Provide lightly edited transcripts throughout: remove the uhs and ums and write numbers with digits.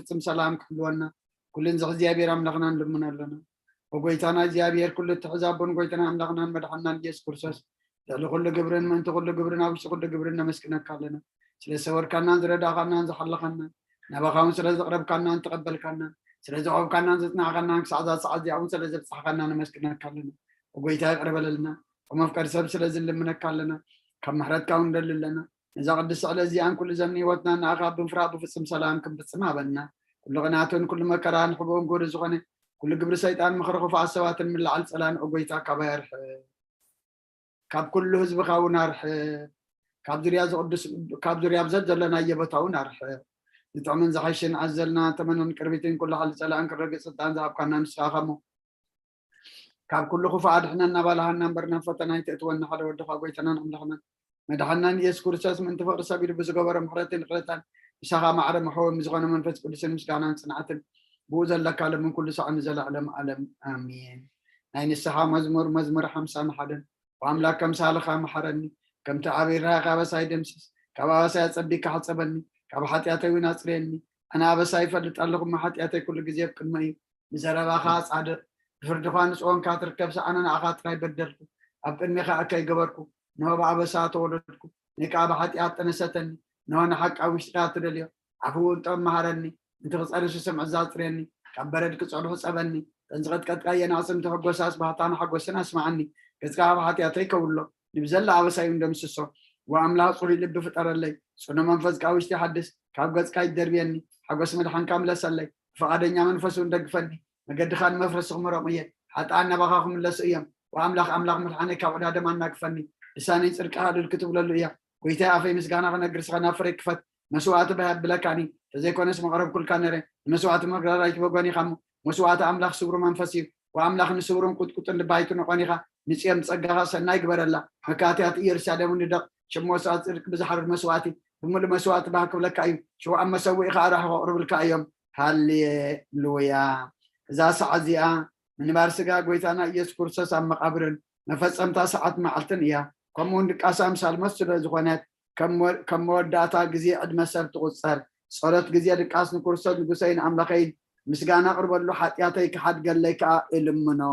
ፍጽም ሰላም ክህልወና ኩልን ዝግዚአብሔር አምላኽና ንልምና ኣለና ወጎይታና እግዚአብሔር ኩሉ ትሕዛቦን ጎይታና አምላኽናን መድሓናን ኢየሱስ ክርስቶስ ልዕሊ ኩሉ ግብርን ምእንቲ ኩሉ ግብርን ኣብ ውሽጢ ኩሉ ግብርን ነመስግነካ ኣለና ስለሰወርካናን ዝረዳእካናን ዝሓለኻናን ናባኻውን ስለዘቕረብካናን ተቐበልካናን ስለዘቆብካናን ዘፅናዕካናን ክሳዕ ሰዓት እዚኣ ስለ ዘብፅሕካና ነመስግነካ ኣለና ወጎይታ ይቅር በለልና ወመፍቀሪ ሰብ ስለዝንልምነካ ኣለና ካብ ምሕረትካ እውን ንደሊ ኣለና ነዛ ቅዱስ ስዕለ እዚኣን ኩሉ ዘመን ሂወትና ንኣኻ ብምፍራቅ ብፍፅም ሰላም ክንፍፅም ሃበና ኩሉ ቅንዓትን ኩሉ መከራን ሕቦን ጎሪ ዝኾነ ኩሉ ግብሪ ሰይጣን ምክሪ ክፉኣት ሰባትን ምልዓል ፀላን ወጎይታ ካባይ ኣርሕ ካብ ኩሉ ህዝብካ እውን ኣርሕ ካብ ዙርያ ዝቅዱስ ካብ ዙርያ ብዘት ዘለናዮ ቦታ እውን ኣርሕ ዝጥዕምን ዝሓይሽን ዓዘልና ተመንን ቅርቢትን ኩሉ ሓሊ ፀላእን ክረግፅ ስልጣን ዝሃብካና ንስኻ ኸሞ ካብ ኩሉ ክፉእ ኣድሕነና ባልሃና እምበርና ፈተና ይተእትወና ሓደ ወድኻ ጎይታናን ኣምላኽናን መድሓናን ኢየሱስ ክርስቶስ ምእንቲ ፍቅሪ ሰብ ኢሉ ብዝገበሮ ምሕረትን ክእለታን ንሳኻ ማዕረ መሕወም ዝኾነ መንፈስ ቅዱስን ምስጋናን ፅንዓትን ብኡ ዘለካ ለምን ኩሉ ሰዓት ንዘላዕለም ዓለም ኣሚን ናይ ንስሓ መዝሙር 51 ወኣምላክ ከምሳልኻ መሓረኒ ከምቲ ዓብይራኻ ኣበሳይ ደምስስ ካብ ኣበሳይ ኣፀቢቅካ ሓፀበኒ ካብ ሓጢኣተይ እውን ኣፅርየኒ ኣነ ኣበሳይ ይፈልጥ ኣለኹ ሓጢኣተይ ኩሉ ግዜ ቅድመ እዩ ብዘረባኻ ፃድቕ ብፍርድኻ ንፅኦንካ ትርከብ ሰኣነ ንዓኻ ጥራይ በደልኩ ኣብ ቅድሚኻ እከይ ገበርኩ ንሆ ብኣበሳ ተወለድኩ ንካ ብሓጢኣት ጠነሰተኒ ንሆ ንሓቂ ኣብ ውሽጢካ ትደልዮ ዓፉ እውን ጠብ መሃረኒ እንቲ ክፀርሱ ስምዒ ዘፅርየኒ ካብ በረድ ክፀልሑ ፀበኒ ተንዝቐጥቀጥካ የናፅምቲ ሕጎሳስ ባህታን ሓጎስን ኣስማዓኒ ገፅካ ኣብ ሓጢኣተይ ከውሎ ንብዘላ ኣበሳይ እንደምስሶ ወኣምላኽ ፅሩይ ልቢ ፍጠረለይ ፅኑ መንፈስካ ውሽጢ ሓድስ ካብ ገፅካ ይደርብየኒ ሓጎስ መድሓንካ ምለሰለይ ብፈቃደኛ መንፈስ እውን ደግፈኒ መገድኻ ንመፍረሲ ክምረቑ እየ ሓጥኣን ናባኻ ክምለሱ እዮም ወኣምላኽ ኣምላኽ መድሓነይ ካብ ዕዳደማ እናግፈኒ ልሳነይ ፅድቅኻ ድል ክትብለሉ እያ ጎይታይ ኣፈይ ምስጋና ክነግር ስኻ ናብ ፍረይ ክፈት መስዋዕቲ ባያብለካኒ ተዘይኮነስ መቕረብ ኩልካ ነረ ንመስዋዕቲ መግራራይ ትበጎኒ ኢኻ ሞ መስዋዕቲ ኣምላኽ ስውሩ መንፈስ እዩ ወኣምላኽ ንስውሩን ቁጥቁጥን ልባይቱ ንቆኒኻ ንፅዮም ፀጋኻ ሰናይ ግበረላ መካትያት ኢየሩሳሌም ንደቕ ሽም መስዋዕቲ ፅድቂ ብዝሓርድ መስዋዕቲ ብምሉእ መስዋዕቲ ባህ ክብለካ እዩ ሽውዓ መሰዊኢኻ ኣራሒ ከቕርብልካ እዮም ሃሌሉያ እዛ ሰዓት እዚኣ ምንባር ስጋ ጎይታና ኢየሱስ ክርስቶስ ኣብ መቃብርን መፈፀምታ ሰዓት መዓልትን እያ ከምኡውን ድቃሳ ምሳል መስሎ ዝኾነት ከም መወዳእታ ግዜ ዕድመ ሰብ ትቁፀር ፀሎት ግዜ ድቃስ ንክርስቶስ ንጉሰይን ኣምላኸይን ምስጋና ቅርበሉ ሓጢኣተይ ክሓድገለይ ከዓ እልምኖ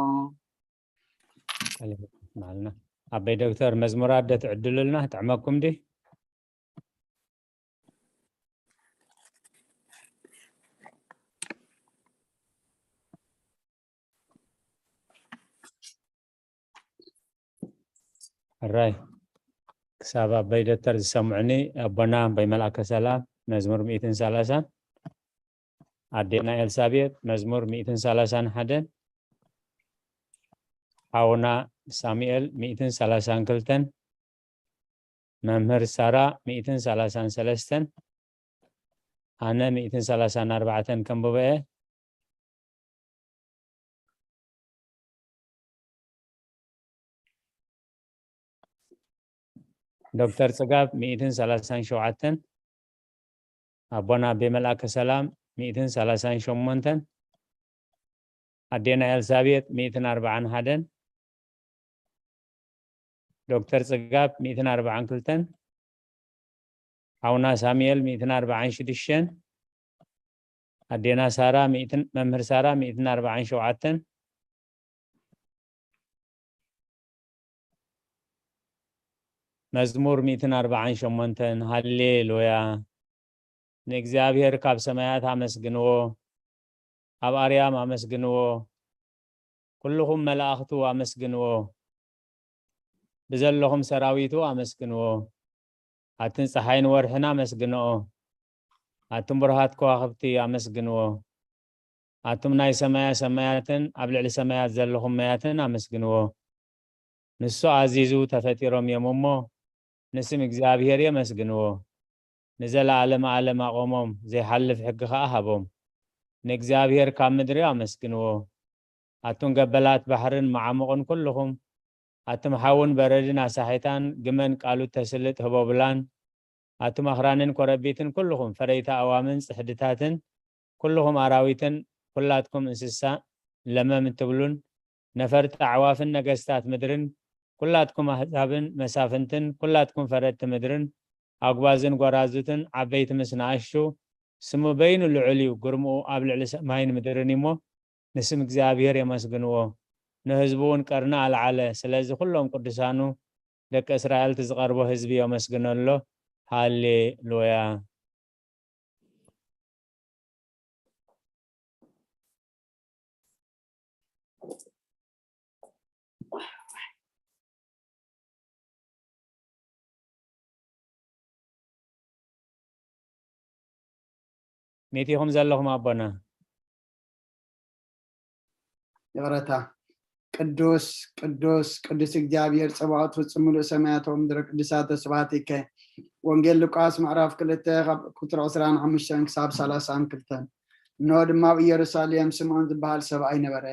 معلنا أبي دكتور مزمورات ده تعدل لنا تعمقكم دي الراي كساب أبي دكتور سمعني أبنا بملأك سلام مزمور 130 عدنا إلسابيت مزمور 131 حاونا ساميل 132 ممهر سارة 133 أنا 134 كم ببقى دكتور سقاب 137 أبونا بملاك سلام 138 أدينا إلزابيت 141 دكتور سقاب 140 حاونا ساميل 146 أدينا سارة ممهر سارة 147 مزمور 148 هللويا نእግዚአብሔር ካብ ሰማያት አመስግንዎ ኣብ አርያም አመስግንዎ ኩልኩም መላእክቱ አመስግንዎ ብዘለኹም ሰራዊቱ አመስግንዎ አትን ፀሐይን ወርሕን አመስግንዎ አትን ብርሃት ከዋኽብቲ አመስግንዎ አቱም ናይ ሰማያትን ኣብ ልዕሊ ሰማያት ዘለኹም ማያትን አመስግንዎ ንሱ አዚዙ ተፈጢሮም የሞሞ ንስም እግዚአብሔር የመስግንዎ ንዘላለም ዓለም አቆሞም ዘይሐልፍ ሕግ ከአሃቦም ንእግዚአብሔር ካብ ምድሪ አመስግንዎ አቱን ገበላት ባህርን ማዓመቁን ኩልኩም አቱም ሓውን በረድን አሳሒታን ግመን ቃሉ ተስልጥ ህቦብላን አቱም አኽራንን ኮረቢትን ኩልኩም ፈረይታ አዋምን ጽሕድታትን ኩልኩም አራዊትን ኩላትኩም እንስሳ ለመም ትብሉን ነፈርት አዕዋፍን ነገስታት ምድርን ኩላትኩም አሕዛብን መሳፍንትን ኩላትኩም ፈረድቲ ምድርን አጓዝን ጎራዙትን ዓበይቲ ምስናእሹ سمو بين العلي وقرمو قبل على سماين مدرني مو نسم እግዚአብሔር يمسجنو نهزبون قرنا على سلازي كلهم قدسانو دك اسرائيل تزقربو حزبي يمسجنلو هاليلويا ميتيهم زلهم أبنا يغرتا قدوس قدوس قدوس እግዚአብሔር ጸባዖት ፍጹም ሰማያቶም ምድረ ቅዱሳት ተስባቲከ ወንጌል ሉቃስ ምዕራፍ 2 ቁጥር 25 ክሳብ 32 ነው ድማ ኢየሩሳሌም ስምዖን ዝበሃል ሰብኣይ ነበረ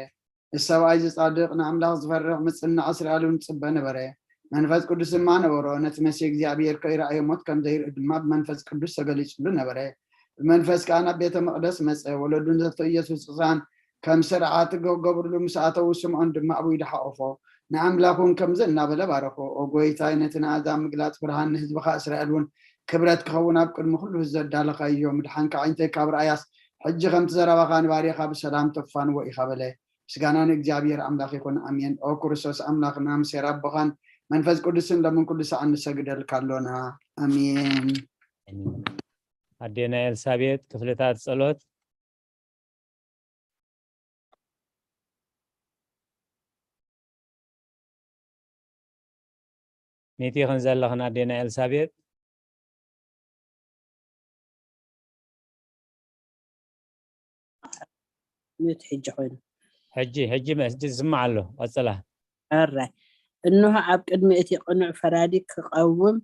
السبعي صادق نعملاق زفرح مصنع اسرائيلون صبه نبره منفس قدوس ما نبره نتمسي እግዚአብሔር ከይራእይ ሞት ከም ዘይር ድማ መንፈስ ቅዱስ ተገሊጽሉ ነበረ መንፈስ ካና ቤተ መቅደስ መጽ ወለዱን ዘተ ኢየሱስ ጻን ከም ስርዓት ገገብርሉ مساعته ስምዖን ድማ አቡይ ደሓቆፎ ንአምላኹን ከም ዘናበለ ባረኮ ኦጎይታ አይነትና አዛም ምግላጽ ብርሃን ህዝብኻ እስራኤልን ክብረት ክኸውን ኣብ ቅድሚ ሁሉ ዘዳለኻዮ ምድሓንካ ዓይንተ ካብራያስ ሕጂ ከም ተዘረባኻን ባሪኻ በሰላም ተፋን ወኢኻ በለ ስጋናን እግዚአብሔር አምላክ ይኮን አሜን ኦ ክርስቶስ አምላክና ምሰራበኻን መንፈስ ቅዱስን ለምን ቅዱስ አንሰግደል ካሎና አሜን አዴና ኤልሳቤጥ ክፍለታት ጸሎት ሜቲ خنزلخنا አዴና ኤልሳቤጥ ميت حج خوين حجي مسجد سمع له وصله الراي انه عب قدم اتي قنع فرادي كقوم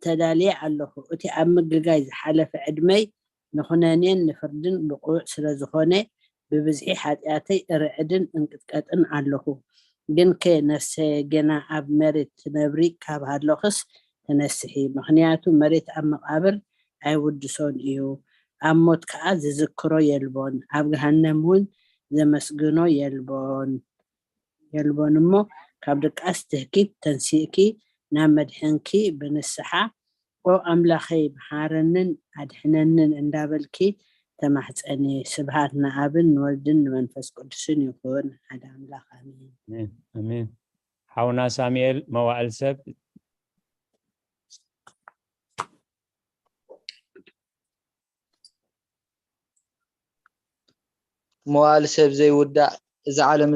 تدالي عليه اتي امغغاي حلف عدمي نخنانين نفردن بقوع سلازخونه ببزحي حاتياتي رعدن انقطقطن عليه ግን ከነሰ ገና ኣብ መሬት ነብሪ ካብ ሃለኽስ ተነስሒ ምክንያቱ መሬት ኣብ መቃብር ኣይውድሶን እዩ ኣብ ሞት ከዓ ዝዝክሮ የልቦን ኣብ ገሃነም እውን ዘመስግኖ የልቦን እሞ ካብ ደቃስ ትህኪት ተንሲእኪ ናብ መድሕንኪ ብንስሓ ኦ ኣምላኸይ መሓረንን ኣድሕነንን እንዳበልኪ ተማሕፀኒ ስብሃት ንኣብን ወልድን መንፈስ ቅዱስን ይኹን ሓደ ኣምላኽ ኣሜን አሜን ሓውና ሳሙኤል መዋዕል ሰብ መዋዕል ሰብ ዘይውዳእ እዚ ዓለም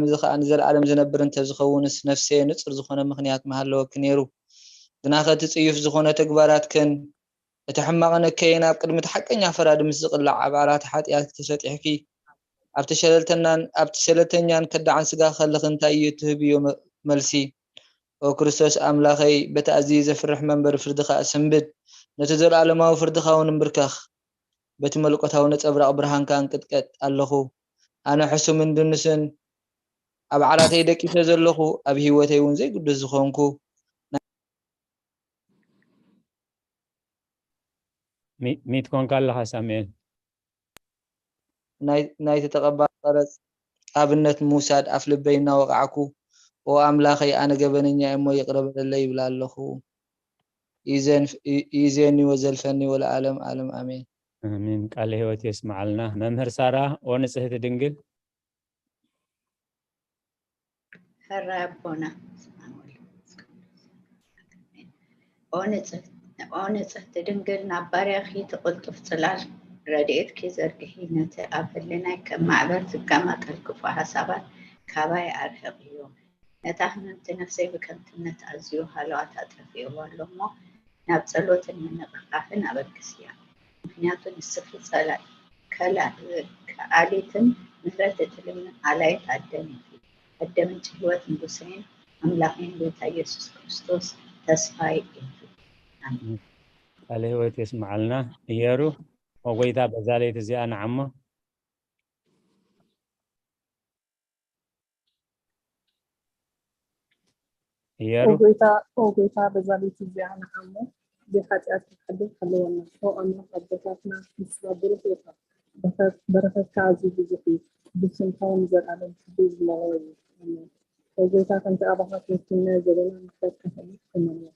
እዚ ኸ ንዘለዓለም ዝነብር እንተዝኸውንስ ነፍሰይ ንጹር ዝኾነ ምኽንያት መሃለወክ ነይሩ ግናኸ ትጽዩፍ ዝኾነ ተግባራትከን እቲ ሕማቕ ነከይን ኣብ ቅድሚ ተሓቀኛ ፈራድ ምስ ዝቕላዕ ዓባራት ሓጢኣት ተሰጢሕኪ ኣብቲ ሸለተኛን ከዳዓን ስጋ ከለኽ እንታይ እዩ ትህብዮ መልሲ ኦ ክርስቶስ ኣምላኸይ በቲ ኣዝዩ ዘፍርሕ መንበሪ ፍርድኻ ስንብድ ነቲ ዘለዓለማዊ ፍርድኻ እውን እምብርከኽ በቲ መልቆታዊ ነፀብራቕ ብርሃንካ እንቅጥቀጥ ኣለኹ ኣነ ሕሱምን ድንስን ኣብ ዓራተይ ደቂሰ ዘለኹ ኣብ ሂወተይ እውን ዘይግዱስ ዝኾንኩ ميت كون كالله سامعين نايت تقبل قرص ابنت موسى اف لبينا وقعكو واملاخي انا جبنني امو يقرب لله يبلا له يزني وزلفني ولا عالم امين امين قال هيوت يسمع لنا ممهر ساره ونصحت دنجل ربنا ونصحت دنجل نباريخي تقلطف صلال رديت كي زرقحي نتي أفلنا كمعبر زقامة الكفو حسابات كاباي أرهقيو نتاهننت نفسي بكنتنت أزيو حالوات أطرفيو واللومو نابسلوت النقاهن أبركسيا مخنياتو نصفي صلاة كآليتن مهرتت لمن علايت عدني قدمن جهوات نبسين أملاقين بيتا يسوس كريستوس تسفاي قال هيوت يسمع لنا يارو وقويتا بزالي تزيان عمه يارو وقويتا بزالي تزيان عمه بحاجات تحدث خلونا هو أنا قدرتنا نسبة برفقة برفقة كازي بزفي بسنتهم زر على الحديث مغوي وقويتا كنت أبغى تنتمي زرنا مختلف كمان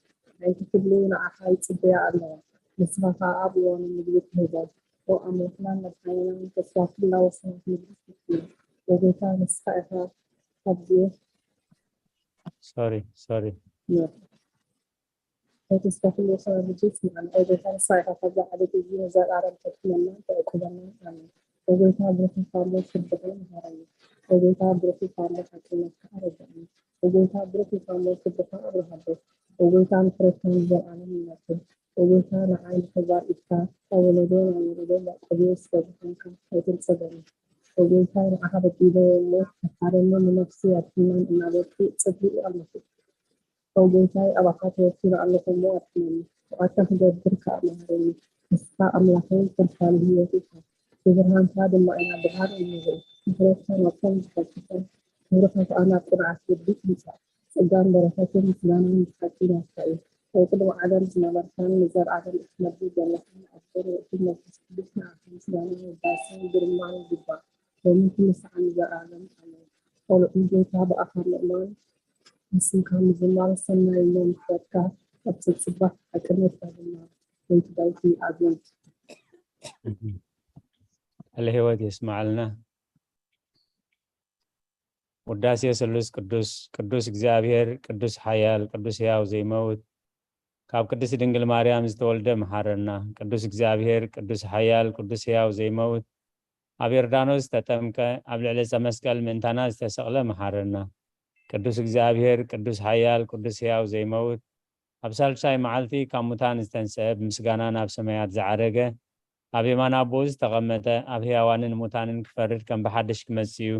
أي تكلون أحد تبيع الله ንስኻ ኣብዮን ምግቢ ትህበን ኣምላኽና መድሓኒና ተስፋ ፍላወስና ምግቢ ወጌታ ንስኻ ኢኻ ኣብዚ sorry ተስፋ ፍላወስና ልጅት ማለት ወጌታ ንስኻ ኢኻ ከዛ ዓደት እዚ ዘርኣረም ተክለና ተእኩበና ኣሜን ወጌታ ብረክን ካሎ ስብሕን ሃራይ ወጌታ ብረክን ካሎ ሓቂነት ካረጃኒ ወጌታ ብረክን ካሎ ስብሕን አብረሃዶ ወጌታ ንፍረትን ዘርኣረም ይመስል ወጌታ ንዓይን ክባር ኢትካ ተወለዶን ኣወለዶን ቀቢስ በዝሕንካ ኣይትንፀገኒ ወጌታ ንዓኻ በዲለ ሞት ተሓረኒ ንነፍሲ ኣድሕናን እናበልኩ ፅቡቅ ኣለኹ ወጌታይ ኣባኻ ተወሲሉ ኣለኹ ሞ ኣድሕነኒ ወኣታ ክገብር ከኣማሃረኒ ንስኻ ኣምላኸይ ተርፋሊ ህይወት ኢኻ ብብርሃንካ ድማ ኢና ብርሃን እንርኢ ምሕረትካ ናብቶም ዝፈትሑን ክብርካ ከዓ ናብ ቁርዓት ግቢት ይምፃእ ፅጋን በረከትን ምስጋናን ዝሓፂን ያስካ እዩ ኣብ ቅድሚ ዓለም ዝነበርካን ንዘርኣለም እትነብር ዘለኻን ኣቦን ወእቱን መንፈስ ቅዱስ ንዓኻ ምስጋና ውዳሴን ግርማን ይግባእ ሎሚ ኩሉ ሰዓን ዘርኣለም ኣሜን ቆልዑ ጌታ ብኣኻር ምእማን ንስምካ ምዝማር ሰናይ ሎ ምሕረትካ ኣብ ፅባሕ ሓቅነት ድማ ወይቲ ዳይቲ ኣዝንቲ الهوات يسمع لنا وداس يسلس قدوس እግዚአብሔር ቅዱስ ኃያል ቅዱስ ሕያው ዘይመውት ካብ ቅዱስ ድንግል ማርያም ዝተወልደ መሐረና ቅዱስ እግዚአብሔር ቅዱስ ኃያል ቅዱስ ሕያው ዘይመውት ኣብ ዮርዳኖስ ተጠምቀ ኣብ ልዕሊ ዕፀ መስቀል ምእንታና ዝተሰቕለ መሐረና ቅዱስ እግዚአብሔር ቅዱስ ኃያል ቅዱስ ሕያው ዘይመውት ኣብ ሳልሳይ መዓልቲ ካብ ሙታን ዝተንስአ ብምስጋና ናብ ሰማያት ዝዓረገ ኣብ የማን ኣቦ ዝተቐመጠ ኣብ ሕያዋንን ሙታንን ክፈርድ ከም ብሓድሽ ክመጽእ እዩ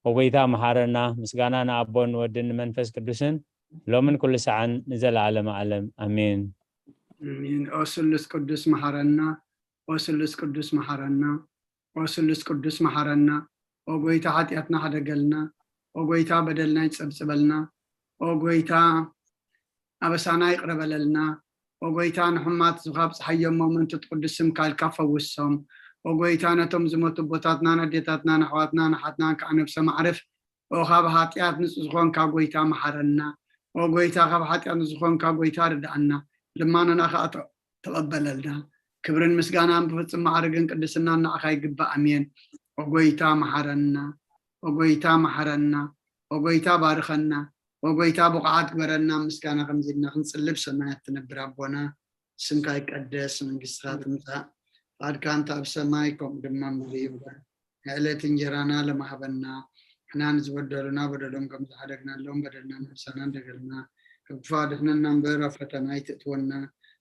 ወጎይታ መሐረና ምስጋና ንኣቦን ወድን መንፈስ ቅዱስን ሎምን ኩሉ ሰዓን ንዘለዓለመ ዓለም ኣሜን አሜን ኦስሉስ ቅዱስ መሐረና ኦስሉስ ቅዱስ መሐረና ኦስሉስ ቅዱስ መሐረና ወጎይታ ኃጢአትና ሓደገልና ወጎይታ በደልና ይጸብጽበልና ወጎይታ ኣበሳና ይቅረበለልና ወጎይታ ንሕማት ዝኻብ ፀሓዮም ሞመንት ቅዱስ ስም ካልካ ፈውሶም ወጎይታ ነቶም ዝሞቱ ቦታትና ነዴታትና ነሕዋትና ነሓትና ከዓ ነብሰ ማዕረፍ ወኻብ ኃጢአት ንጹህ ዝኾንካ ጎይታ መሐረና ወጎይታ ካብ ኃጢአት ዝኾንካ ጎይታ ርዳእና ልማንና ከዓ ተቐበለልና ክብርን ምስጋናን ብፍጹም ማዕርግን ቅድስናን ንዓኻ ይግባእ ኣሜን ወጎይታ መሐረና ወጎይታ መሐረና ወጎይታ ባርከና ወጎይታ ብቕዓት ግበረና ምስጋና ከምዚልና ክንጽልብ ሰማያት ትነብር ኣቦና ስምካ ይቀደስ መንግስትካ ትምጻእ ፈቃድካ እንተ ኣብ ሰማይ ከምኡ ድማ ምድሪ ይሁን የዕለት እንጀራና ለማህበና ሕና ንዝበደሉና በደሎም ከም ዝሓደግናሎም በደልና ነብሰና እንደገልና ካብ ክፉ ኣድሕነና እምበር ኣብ ፈተና ይትእትወና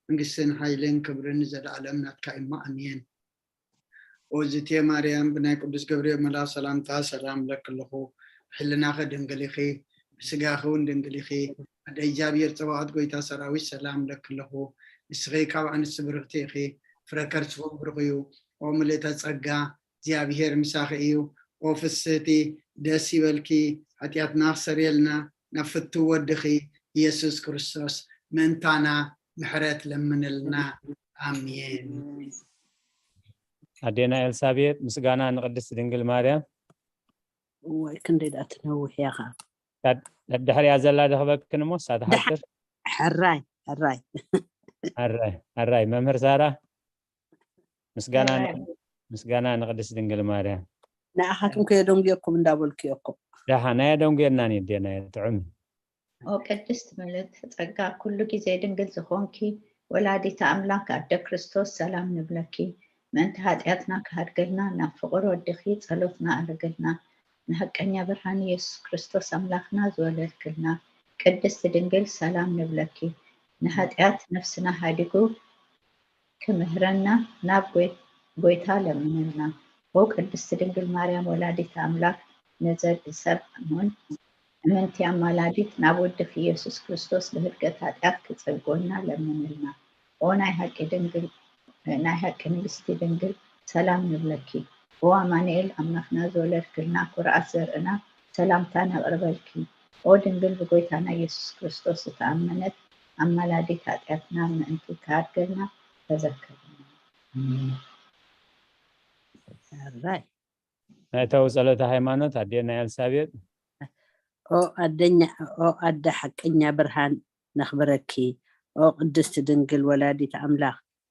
መንግስትን ሓይልን ክብርን ዘለዓለም ናትካ ኢማ ኣሜን ወዝቴ ማርያም ብናይ ቅዱስ ገብርኤል መልኣክ ሰላምታ ሰላም ለክልኹ ሕልናኸ ድንግል ኢኺ ብስጋኺ እውን ድንግል ኢኺ ኣደ እግዚኣብሔር ፀባዖት ጎይታ ሰራዊት ሰላም ለክልኹ ንስኺ ካብ ኣንስቲ ብርክቲ ኢኺ ፍረ ከርስኹም ብሩኽ እዩ ኦ ምልእተ ጸጋ እግዚኣብሔር ምሳኺ እዩ ኦ ፍስሕቲ ደስ ይበልኪ ኃጢአትና ክሰርየልና ናብ ፍቱ ወድኺ ኢየሱስ ክርስቶስ ምእንታና ምሕረት ለምንልና ኣሜን ኣዴና ኤልሳቤጥ ምስጋና ንቅድስቲ ድንግል ማርያም ወይ ክንደይ ዳ ትነውሕ ኢኻ ድሕሪያ ዘላ ድኽበክን እሞ ሳተሓትር ሕራይ መምህር ሳራ ምስጋና ንቅድስቲ ድንግል ማርያም ንኣኻትኩም ከየዶም ጌርኩም እንዳበልኩ እየኩም ዳሓ ናየዶም ጌርና ኔዴና ጥዑም ኦ ቅድስት ምልዕተ ጸጋ ኩሉ ግዜ ድንግል ዝኾንኪ ወላዲተ ኣምላክ ኣደ ክርስቶስ ሰላም ንብለኪ ምእንቲ ኃጢአትና ክሃድገልና ናብ ፍቕሪ ወድኺ ጸሎትና ኣድርግልና ንሐቀኛ ብርሃን ኢየሱስ ክርስቶስ ኣምላኽና ዝወለድክልና ቅድስት ድንግል ሰላም ንብለኪ ንኃጢአት ነፍስና ሃዲጉ ክምህረና ናብ ጎይታ ለምንልና ኦ ቅድስት ድንግል ማርያም ወላዲተ ኣምላክ ንዘድሊ ሰብ እሙን እምንቲ ኣማላዲት ናብ ወድኺ ኢየሱስ ክርስቶስ ብህድገት ኃጢአት ክጽግወና ለምንልና ኦ ናይ ሓቂ ንግስቲ ድንግል ሰላም ንብለኪ ኦ ኣማኑኤል ኣምላኽና ዝወለድክልና ኩርዓት ዘርእና ሰላምታ ነቕርበልኪ ኦ ድንግል ብጎይታና ኢየሱስ ክርስቶስ ዝተኣመነት ኣማላዲት ኃጢአትና ምእንቲ ክሃድገልና ተዘከርና መእተዊ ጸሎተ ሃይማኖት ኣዴና ኤልሳቤጥ ኦ ኣደ ሓቀኛ ብርሃን ነኽብረኪ ኦ ቅድስቲ ድንግል ወላዲት ኣምላኽ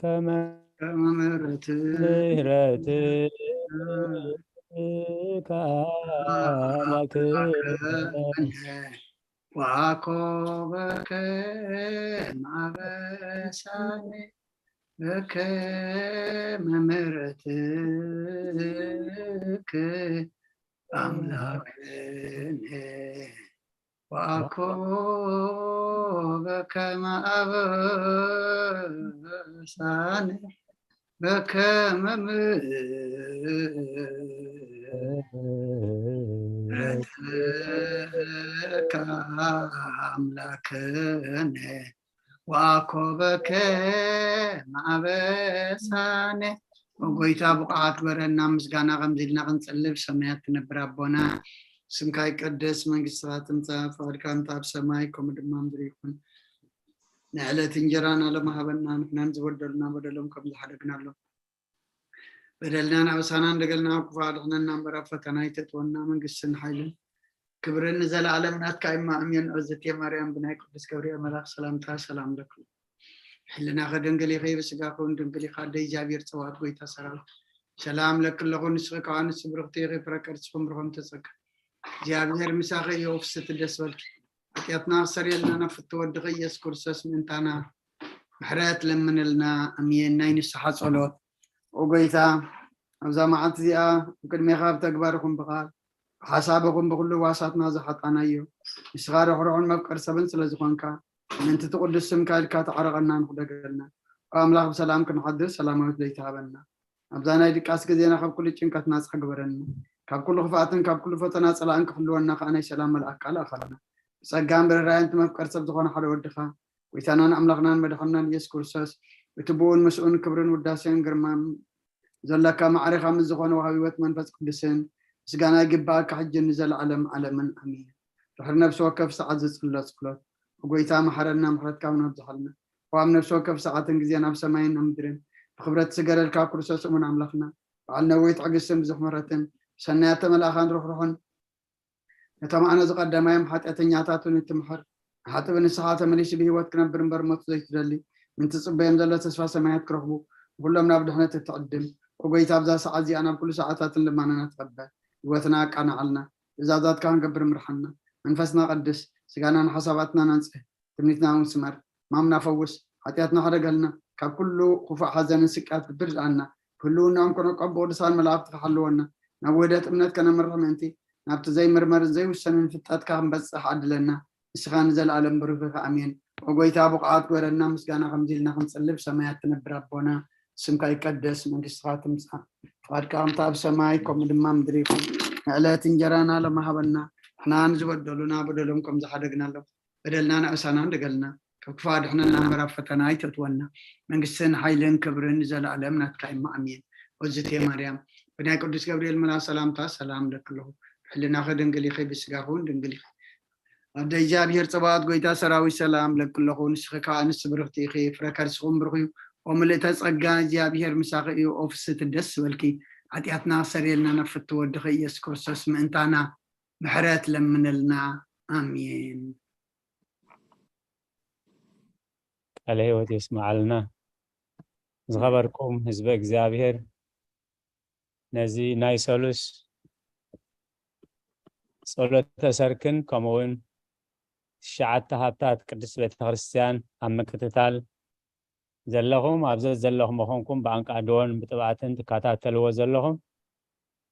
كما كمرت مهرتك وعقوبك مع بساني بك ممرتك أملاكني وعقوبك مع بساني بك ممرتك أملاكني وعقوبك مع بساني وقويتا بقعات ورنا مسقانا غمزيلنا غنسلب سميات تنبر ربنا سمكا يقدس من قصرات امتا فاركا امتا بسمايكم دمام دريكم نعلة انجرانا لما هبنا نحن نزودلنا بدلهم كم لحدقنا له بدلنا نعبسانا ندقلنا وكفادقنا نمبر فتنا يتتونا من قصن حيلن كبرن نزل عالمنا كايما امين عزت يا مريم بناي قدس كبريا ملاك سلامتا سلام لكم حلنا غدنقلي غيب سقاكم دنقلي خادي جابير صواب قويتا سلام سلام لك لغون نسخك عن السبرغتي غيب ركرتكم برغم تسك جابير مساقي يوفست الدسولك أتيتنا سريلنا نفت ودغي يسكر سس من تانا محرات لمن لنا أمين نين الصحة صلوات وقويتا أبزا معات زيئة وكل ميخاب تقباركم بغال حسابكم بكل واسطنا زحطنا أيو إصغار حرعون مبكر سبن سلزخوانكا من تتقل السمكا الكات عرقنا نخدقلنا وأملاك بسلام كنحدث سلامات ليتابنا أبزانا يدك أسك زينا خب كل چنكات ناس حقبرنا كاب كل خفاتن كاب كل فتنا سلام كخلونا خانا سلام الأكال أخرنا سجام برراين تمفكر سبزخونا حد ودخا ويتانان أملاقنا مدخلنا يسكر ساس وتبون مسؤول كبرن وداسين قرمام زلكا معرخة من زخونا وهاويوات منفس قدسين سجانا جباك حج نزل على من أمين رحل نفسه كيف ساعة زل سكلات وقويتا محرنا محرت كامنا بزحلنا وعم نفسه كيف ساعة تنجزينا بسماين نمدرين بخبرة سجل الكاكروساس ومن عملخنا وعلنا ويت عقسم بزخ مرتين سنيات ملاخان روحن نتما أنا زقدام يوم حتى أتنياتاتون التمحر حتى بنسحات مليش به واتكنا برمبر موت زيت دلي من تصب يوم دلة تسفى سمايات كرهبو وكلهم نابدحنا تتقدم وقويتا بزا ساعة زي أنا بكل ساعات لما أنا نتقبل وثنا كان علنا إذا ذات كان قبر مرحنا منفسنا قدس سجانا حساباتنا ننسى تمنيتنا ونسمر ما منافوس حتياتنا حرقلنا ككله خفاء حزن سكات بترجع عنا كلنا نكون قبول صار ملعب تحلونا نودت أمنت كان مرة منتي نبت زي مرمر زي والسنين فتات كان بس حد لنا إسخان زل عالم برفق أمين وقويتا بقعات ورنا مسجانا خمزيلنا خنسلب سمايات تنبر ربنا سمكا يقدس من قصرات مسحة فقد كان طاب سمايكم دمام دريكم علات انجرانا لما هبنا احنا نزودلنا بدلهم زحدقنا له بدلنا نأسانا دقلنا كفاد احنا نمبر فتنا يتتونا من قصن حيلين كبرن نزل علمنا تقيم أمين وزت يا مريم بناي قدس جبريل ملا سلامتا سلام لك له حلنا خدنقلي خي بسقاهون دنقلي أبدا جابير صبات قويتا سراوي سلام لك له نسخكا نسبرختي خي فركرسهم برخيو وملئت أصقان جابير مساقي أوفست الدس والكي عطياتنا سريلنا نفت ودخي يسكر سس انتانا محرات لمن لنا آمين عليه وتسمع لنا زغبركم حزب እግዚአብሔር نزي ناي سولوس ጸሎተ ሰርክን ከምውን ሸዓተ ሃብታት ቅድስት ቤተ ክርስቲያን ኣብ ምክትታል ዘለኹም ኣብዘ ዘለኹም መኾንኩም ብኣንቃዶን ብጥብዓትን ትከታተልዎ ዘለኹም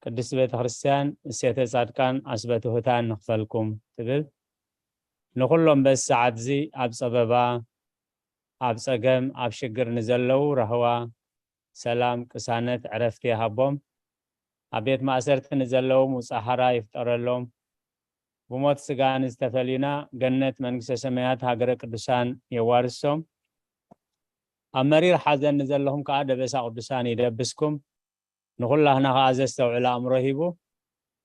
ቅድስት ቤተ ክርስቲያን እሴተ ጻድቃን ኣስበትሁታን ንኽፈልኩም ትብል ንኹሎም በስ ሰዓት እዚ ኣብ ጸበባ ኣብ ጸገም ኣብ ሽግር ንዘለዉ ረህዋ ሰላም ቅሳነት ዕረፍቲ ሃቦም ኣብ ቤት ማእሰርቲ ንዘለዉ ሙጻሓራ ይፍጠረሎም ብሞት ስጋን ዝተፈሊና ገነት መንግስተ ሰማያት ሃገረ ቅዱሳን የዋርሶም ኣብ መሪር ሓዘን ንዘለኹም ከዓ ደበሳ ቅዱሳን ይደብስኩም ንኹላህና ከዓ ዘስተውዕል ኣእምሮ ሂቡ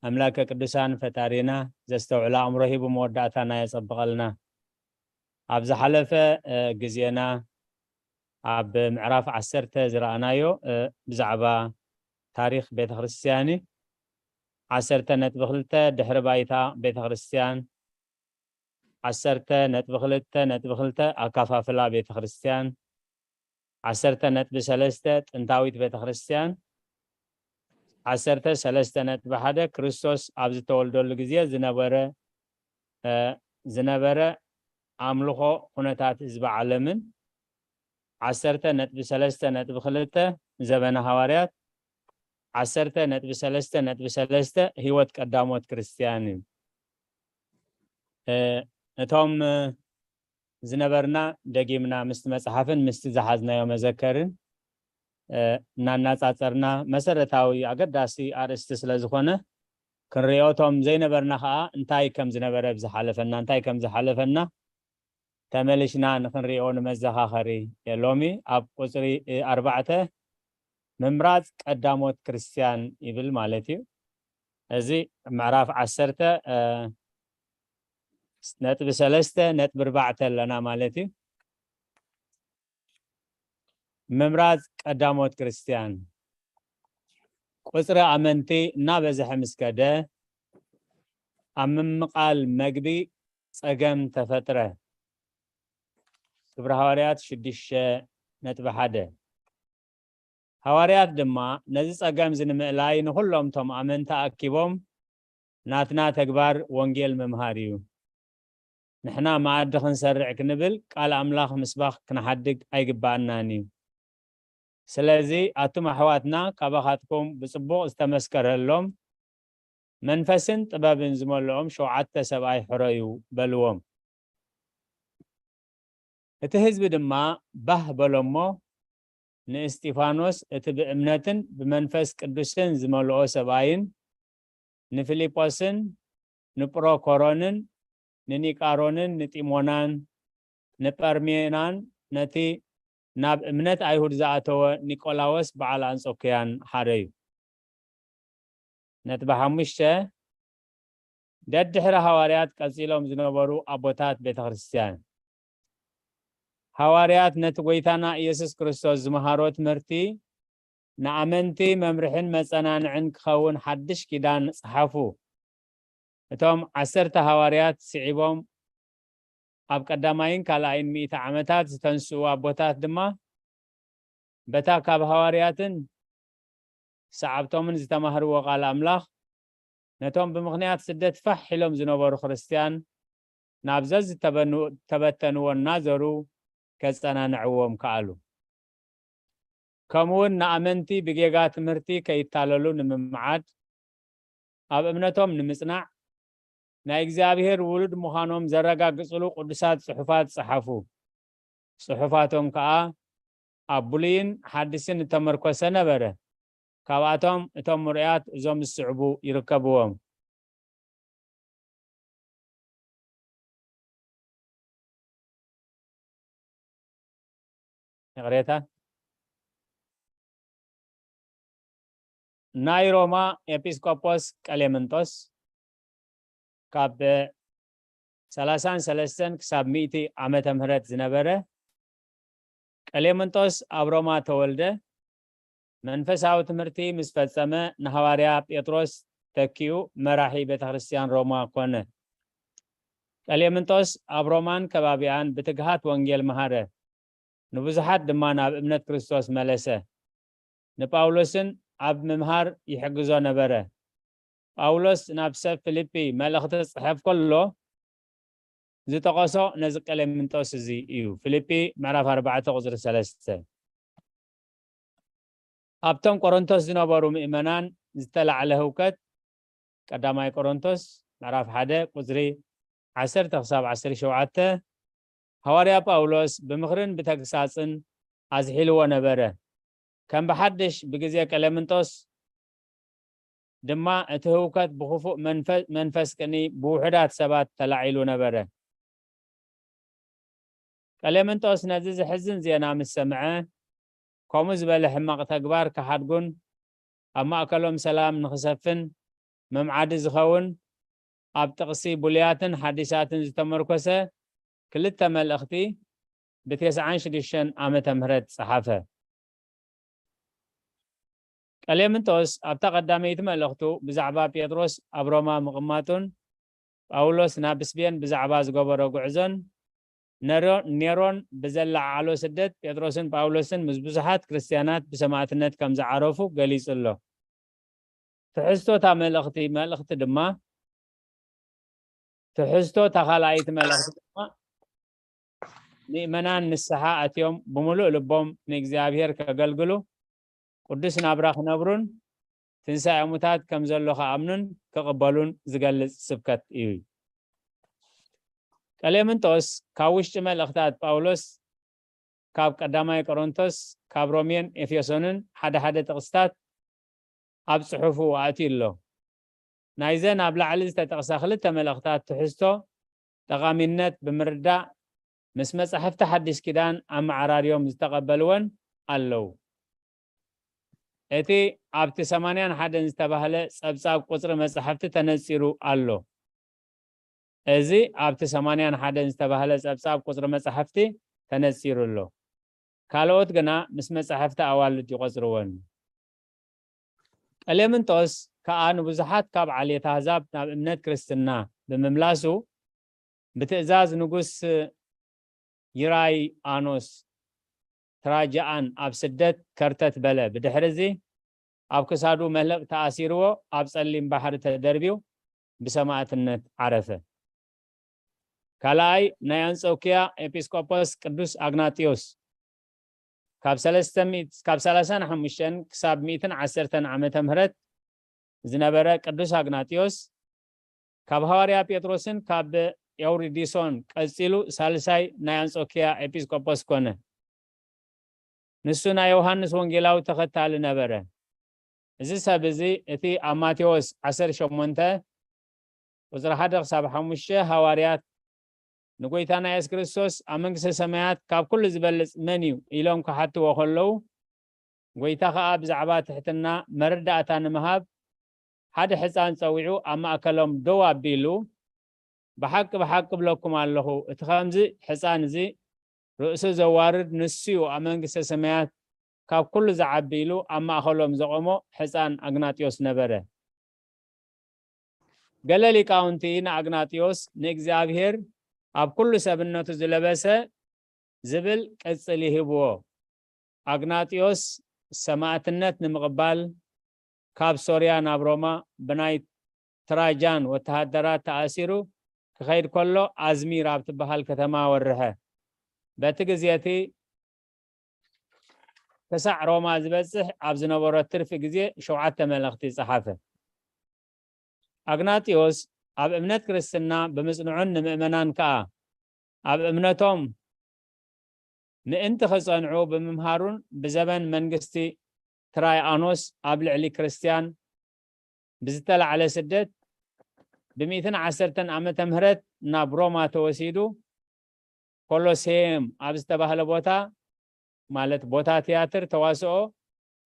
ኣምላከ ቅዱሳን ፈጣሪና ዘስተውዕል ኣእምሮ ሂቡ መወዳእታና የጸብቐልና ኣብ ዝሓለፈ ግዜና ኣብ ምዕራፍ 10 ዝረኣናዮ ብዛዕባ ታሪክ ቤተ ክርስቲያን 10.2 ድሕረ ባይታ ቤተ ክርስቲያን 10.2 ኣካፋፍላ ቤተ ክርስቲያን 10.3 ጥንታዊት ቤተ ክርስቲያን 13.1 ክርስቶስ ኣብ ዝተወልደሉ ግዜ ዝነበረ ኣምልኾ ኩነታት ህዝቢ ዓለምን 10.3.2 ዘበነ ሃዋርያት 10.3.3 ህይወት ቀዳሞት ክርስቲያን እቶም ዝነበርና ደጊምና ምስቲ መጽሓፍን ምስቲ ዝሓዝናዮ መዘከርን እናናጻጸርና መሰረታዊ ኣገዳሲ ኣርእስቲ ስለ ዝኾነ ክንሪኦቶም ዘይነበርና ከዓ እንታይ ከም ዝነበረ ብዝሓለፈና እንታይ ከም ዝሓለፈና ተመልሽና ንክንሪኦ ንመዘኻኸሪ ሎሚ ኣብ ቁፅሪ 4 ምምራፅ ቀዳሞት ክርስቲያን ይብል ማለት እዩ እዚ ምዕራፍ 10.3.4 ኣለና ማለት እዩ ምምራፅ ቀዳሞት ክርስቲያን ቁፅሪ ኣመንቲ እናበዝሐ ምስከደ ኣብ ምምቃል መግቢ ፀገም ተፈጥረ ግብረ ሃዋርያት 6.1 ሃዋርያት ድማ ነዚ ፀገም ዝንምዕላይ ንኩሎም ቶም ኣመንቲ ኣኪቦም ናትና ተግባር ወንጌል ምምሃር እዩ ንሕና ማዕዲ ክንሰርዕ ክንብል ቃል ኣምላኽ ምስባኽ ክንሓድግ ኣይግባአናን እዩ ስለዚ ኣቱም ኣሕዋትና ካባኻትኩም ብፅቡቅ ዝተመስከረሎም መንፈስን ጥበብን ዝመልኦም 7 ሰብኣይ ሕረዩ በልዎም እቲ ህዝቢ ድማ ባህ በሎሞ ንእስጢፋኖስ እቲ ብእምነትን ብመንፈስ ቅዱስን ዝመልኦ ሰብኣይን ንፊልጶስን ንጵሮኮሮንን ንኒቃሮንን ንጢሞናን ንጰርሜናን ነቲ ናብ እምነት ኣይሁድ ዝኣተወ ኒቆላዎስ በዓል አንጾኪያን ሓረዩ ነጥቢ 5 ደድሕሪ ሃዋርያት ቀፂሎም ዝነበሩ ኣቦታት ቤተ ክርስቲያን ሃዋርያት ነቲ ጎይታና ኢየሱስ ክርስቶስ ዝመሃሮ ትምህርቲ ንኣመንቲ መምርሕን መፀናንዕን ክኸውን ሓድሽ ኪዳን ፀሓፉ እቶም 10 ሃዋርያት ስዒቦም ኣብ ቀዳማይን ካልኣይን 100 ዓመታት ዝተንስኡ ኣቦታት ድማ በታ ካብ ሃዋርያትን ሰዓብቶምን ዝተማህርዎ ቃል ኣምላኽ ነቶም ብምኽንያት ስደት ፋሕ ኢሎም ዝነበሩ ክርስቲያን ናብ ዘዝ ተበተንዎ እናዘሩ ከፀናንዕዎም ከኣሉ ከምኡውን ንኣመንቲ ብጌጋ ትምህርቲ ከይታለሉ ንምምዓድ ኣብ እምነቶም ንምጽናዕ ናይ እግዚአብሔር ውሉድ ምዃኖም ዘረጋግጽሉ ቅዱሳት ጽሑፋት ጽሓፉ ጽሑፋቶም ከዓ ኣብ ብሉይን ሓዲስን ተመርኮሰ ነበረ ካብኣቶም እቶም ምርያት እዞም ዝስዕቡ ይርከብዎም ነግሬታ ናይ ሮማ ኤጲስቆጶስ ቀሌምንጦስ ካብ 33 ክሳብ 100 ዓመተ ምህረት ዝነበረ ቀሌምንጦስ ኣብ ሮማ ተወልደ መንፈሳዊ ትምህርቲ ምስ ፈጸመ ንሃዋርያ ጴጥሮስ ተኪኡ መራሒ ቤተ ክርስቲያን ሮማ ኮነ ቀሌምንጦስ ኣብ ሮማን ከባቢያን ብትግሃት ወንጌል መሃረ ንብዙሓት ድማ ናብ እምነት ክርስቶስ መለሰ ንጳውሎስን ኣብ ምምሃር ይሕግዞ ነበረ ጳውሎስ ናብ ሰብ ፊልጵ መልእኽቲ ጽሕፍ ከሎ ዝተቆሶ ነዚ ቀሌምንጦስ እዚ እዩ ፊልጵ ምዕራፍ 4 ቁፅሪ 3 ኣብቶም ቆሮንቶስ ዝነበሩ ምእመናን ዝተላዕለ ህውከት ቀዳማይ ቆሮንቶስ ምዕራፍ 1 ቁፅሪ 10 ክሳብ 17 ሃዋርያ ጳውሎስ ብምኽርን ብተግሳጽን ኣዝሒልዎ ነበረ ከም ብሓድሽ ብግዜ ቀሌምንጦስ ድማ እቲ ህውከት ብኽፉእ መንፈስ ቅኒ ብውሕዳት ሰባት ተላዒሉ ነበረ ቀሌምንጦስ ነዚ ዝሕዝን ዜና ምስ ሰምዐ ከምኡ ዝበለ ሕማቕ ተግባር ክሓድጉን ኣብ ማእከሎም ሰላም ንኽሰፍን መምዓዲ ዝኸውን ኣብ ጥቕሲ ቡልያትን ሓዲሳትን ዝተመርኮሰ ክልተ መልእኽቲ ብ96 ዓመተ ምህረት ፀሓፈ ቀሌምንጦስ ኣብታ ቀዳመይቲ መልእኽቱ ብዛዕባ ጴጥሮስ ኣብ ሮማ ምቕማጡን ጳውሎስ ናብ ስፔን ብዛዕባ ዝገበሮ ጉዕዞን ኔሮን ብዘላዕ ዓሎ ስደት ጴጥሮስን ጳውሎስን ምስ ብዙሓት ክርስቲያናት ብሰማዕትነት ከም ዝዓረፉ ገሊጹ ኣሎ ትሕዝቶ እታ መልእኽቲ ድማ ትሕዝቶ እታ ካልኣይቲ መልእኽቲ ድማ ምእመናን ንስሓ ኣትዮም ብምሉእ ልቦም ንእግዚኣብሔር ከገልግሉ ቅዱስ ናብራ ክነብሩን ትንሣኤ ሙታት ከም ዘሎ ከኣምኑን ክቕበሉን ዝገልጽ ስብከት እዩ ቀሌምንጦስ ካብ ውሽጢ መልእኽታት ጳውሎስ ካብ ቀዳማይ ቆሮንቶስ ካብ ሮሜን ኤፌሶንን ሓደ ጥቕስታት ኣብ ጽሑፉ ኣትዩ ኣሎ ናይዘን ኣብ ላዕሊ ዝተጠቕሳ ክልተ መልእኽታት ትሕዝቶ ጠቓሚነት ብምርዳእ ምስ መጻሕፍቲ ሓድሽ ኪዳን ኣመዓራርዮም ዝተቐበልወን ኣለዉ እቲ ኣብቲ 81 ዝተባህለ ጸብጻብ ቁጽሪ መጻሕፍቲ ተነጺሩ ኣሎ እዚ ኣብቲ 81 ዝተባህለ ጸብጻብ ቁጽሪ መጻሕፍቲ ተነጺሩ ኣሎ ካልኦት ግና ምስ መጻሕፍቲ ኣዋልድ ይቆጽርዎን ቀሌምንጦስ ከዓ ንብዙሓት ካብ ዓሌት ኣሕዛብ ናብ እምነት ክርስትና ብምምላሱ ብትእዛዝ ንጉስ ይራይኣኖስ ትራጃኣን ኣብ ስደት ከርተት በለ ብድሕሪዚ ኣብ ክሳዱ መልህቕ ተኣሲርዎ ኣብ ጸሊም ባሕሪ ተደርቢዩ ብሰማዕትነት ዓረፈ ካልኣይ ናይ አንጾኪያ ኤጲስቆጶስ ቅዱስ አግናጢዮስ ካብ 35 ክሳብ 110 ዓመተ ምህረት ዝነበረ ቅዱስ አግናጢዮስ ካብ ሐዋርያ ጴጥሮስን ካብ ኤውሪዲሶን ቀጺሉ ሳልሳይ ናይ አንጾኪያ ኤጲስቆጶስ ኮነ ንሱ ናይ ዮሐንስ ወንጌላዊ ተኸታሊ ነበረ እዚ ሰብ እዚ እቲ ኣብ ማቴዎስ 18 ቁጽሪ 1 ክሳብ 5 ሐዋርያት ንጎይታና ኢየሱስ ክርስቶስ ኣብ መንግስተ ሰማያት ካብ ኩሉ ዝበልጽ መን እዩ ኢሎም ክሓትዎ ከለዉ ጎይታ ከዓ ብዛዕባ ትሕትና መረዳእታ ንምሃብ ሓደ ሕፃን ፀዊዑ ኣብ ማእከሎም ደው ኣቢሉ ብሓቂ ብለኩም ኣለኹ እቲ ከምዚ ሕፃን እዚ ርእሱ ዘዋርድ ንሱ እዩ ኣብ መንግስተ ሰማያት ካብ ኩሉ ዝዓቢሉ ኣብ ማእከሎም ዘቆሞ ሕፃን አግናጢዮስ ነበረ ገለ ሊቃውንቲ ንአግናጢዮስ ንእግዚኣብሔር ኣብ ኩሉ ሰብነቱ ዝለበሰ ዝብል ቅጽል ይህብዎ አግናጢዮስ ሰማዕትነት ንምቕባል ካብ ሶርያ ናብ ሮማ ብናይ ትራጃን ወተሃደራት ተኣሲሩ ክኸይድ ከሎ ኣዝሚር ኣብ ትበሃል ከተማ ወርሐ በቲ ግዜቲ ክሳዕ ሮማ ዝበጽሕ ኣብ ዝነበሮ ትርፊ ግዜ 7 መልእኽቲ ጸሓፈ አግናጢዮስ ኣብ እምነት ክርስትና ብምጽንዑን ንምእመናን ከዓ ኣብ እምነቶም ምእንቲ ክጸንዑ ብምምሃሩን ብዘበን መንግስቲ ትራይኣኖስ ኣብ ልዕሊ ክርስቲያን ብዝተላዕለ ስደት ብ110 ዓመተ ምህረት ናብ ሮማ ተወሲዱ ኮሎሴየም ኣብ ዝተባህለ ቦታ ማለት ቦታ ቲያትር ተዋስኦ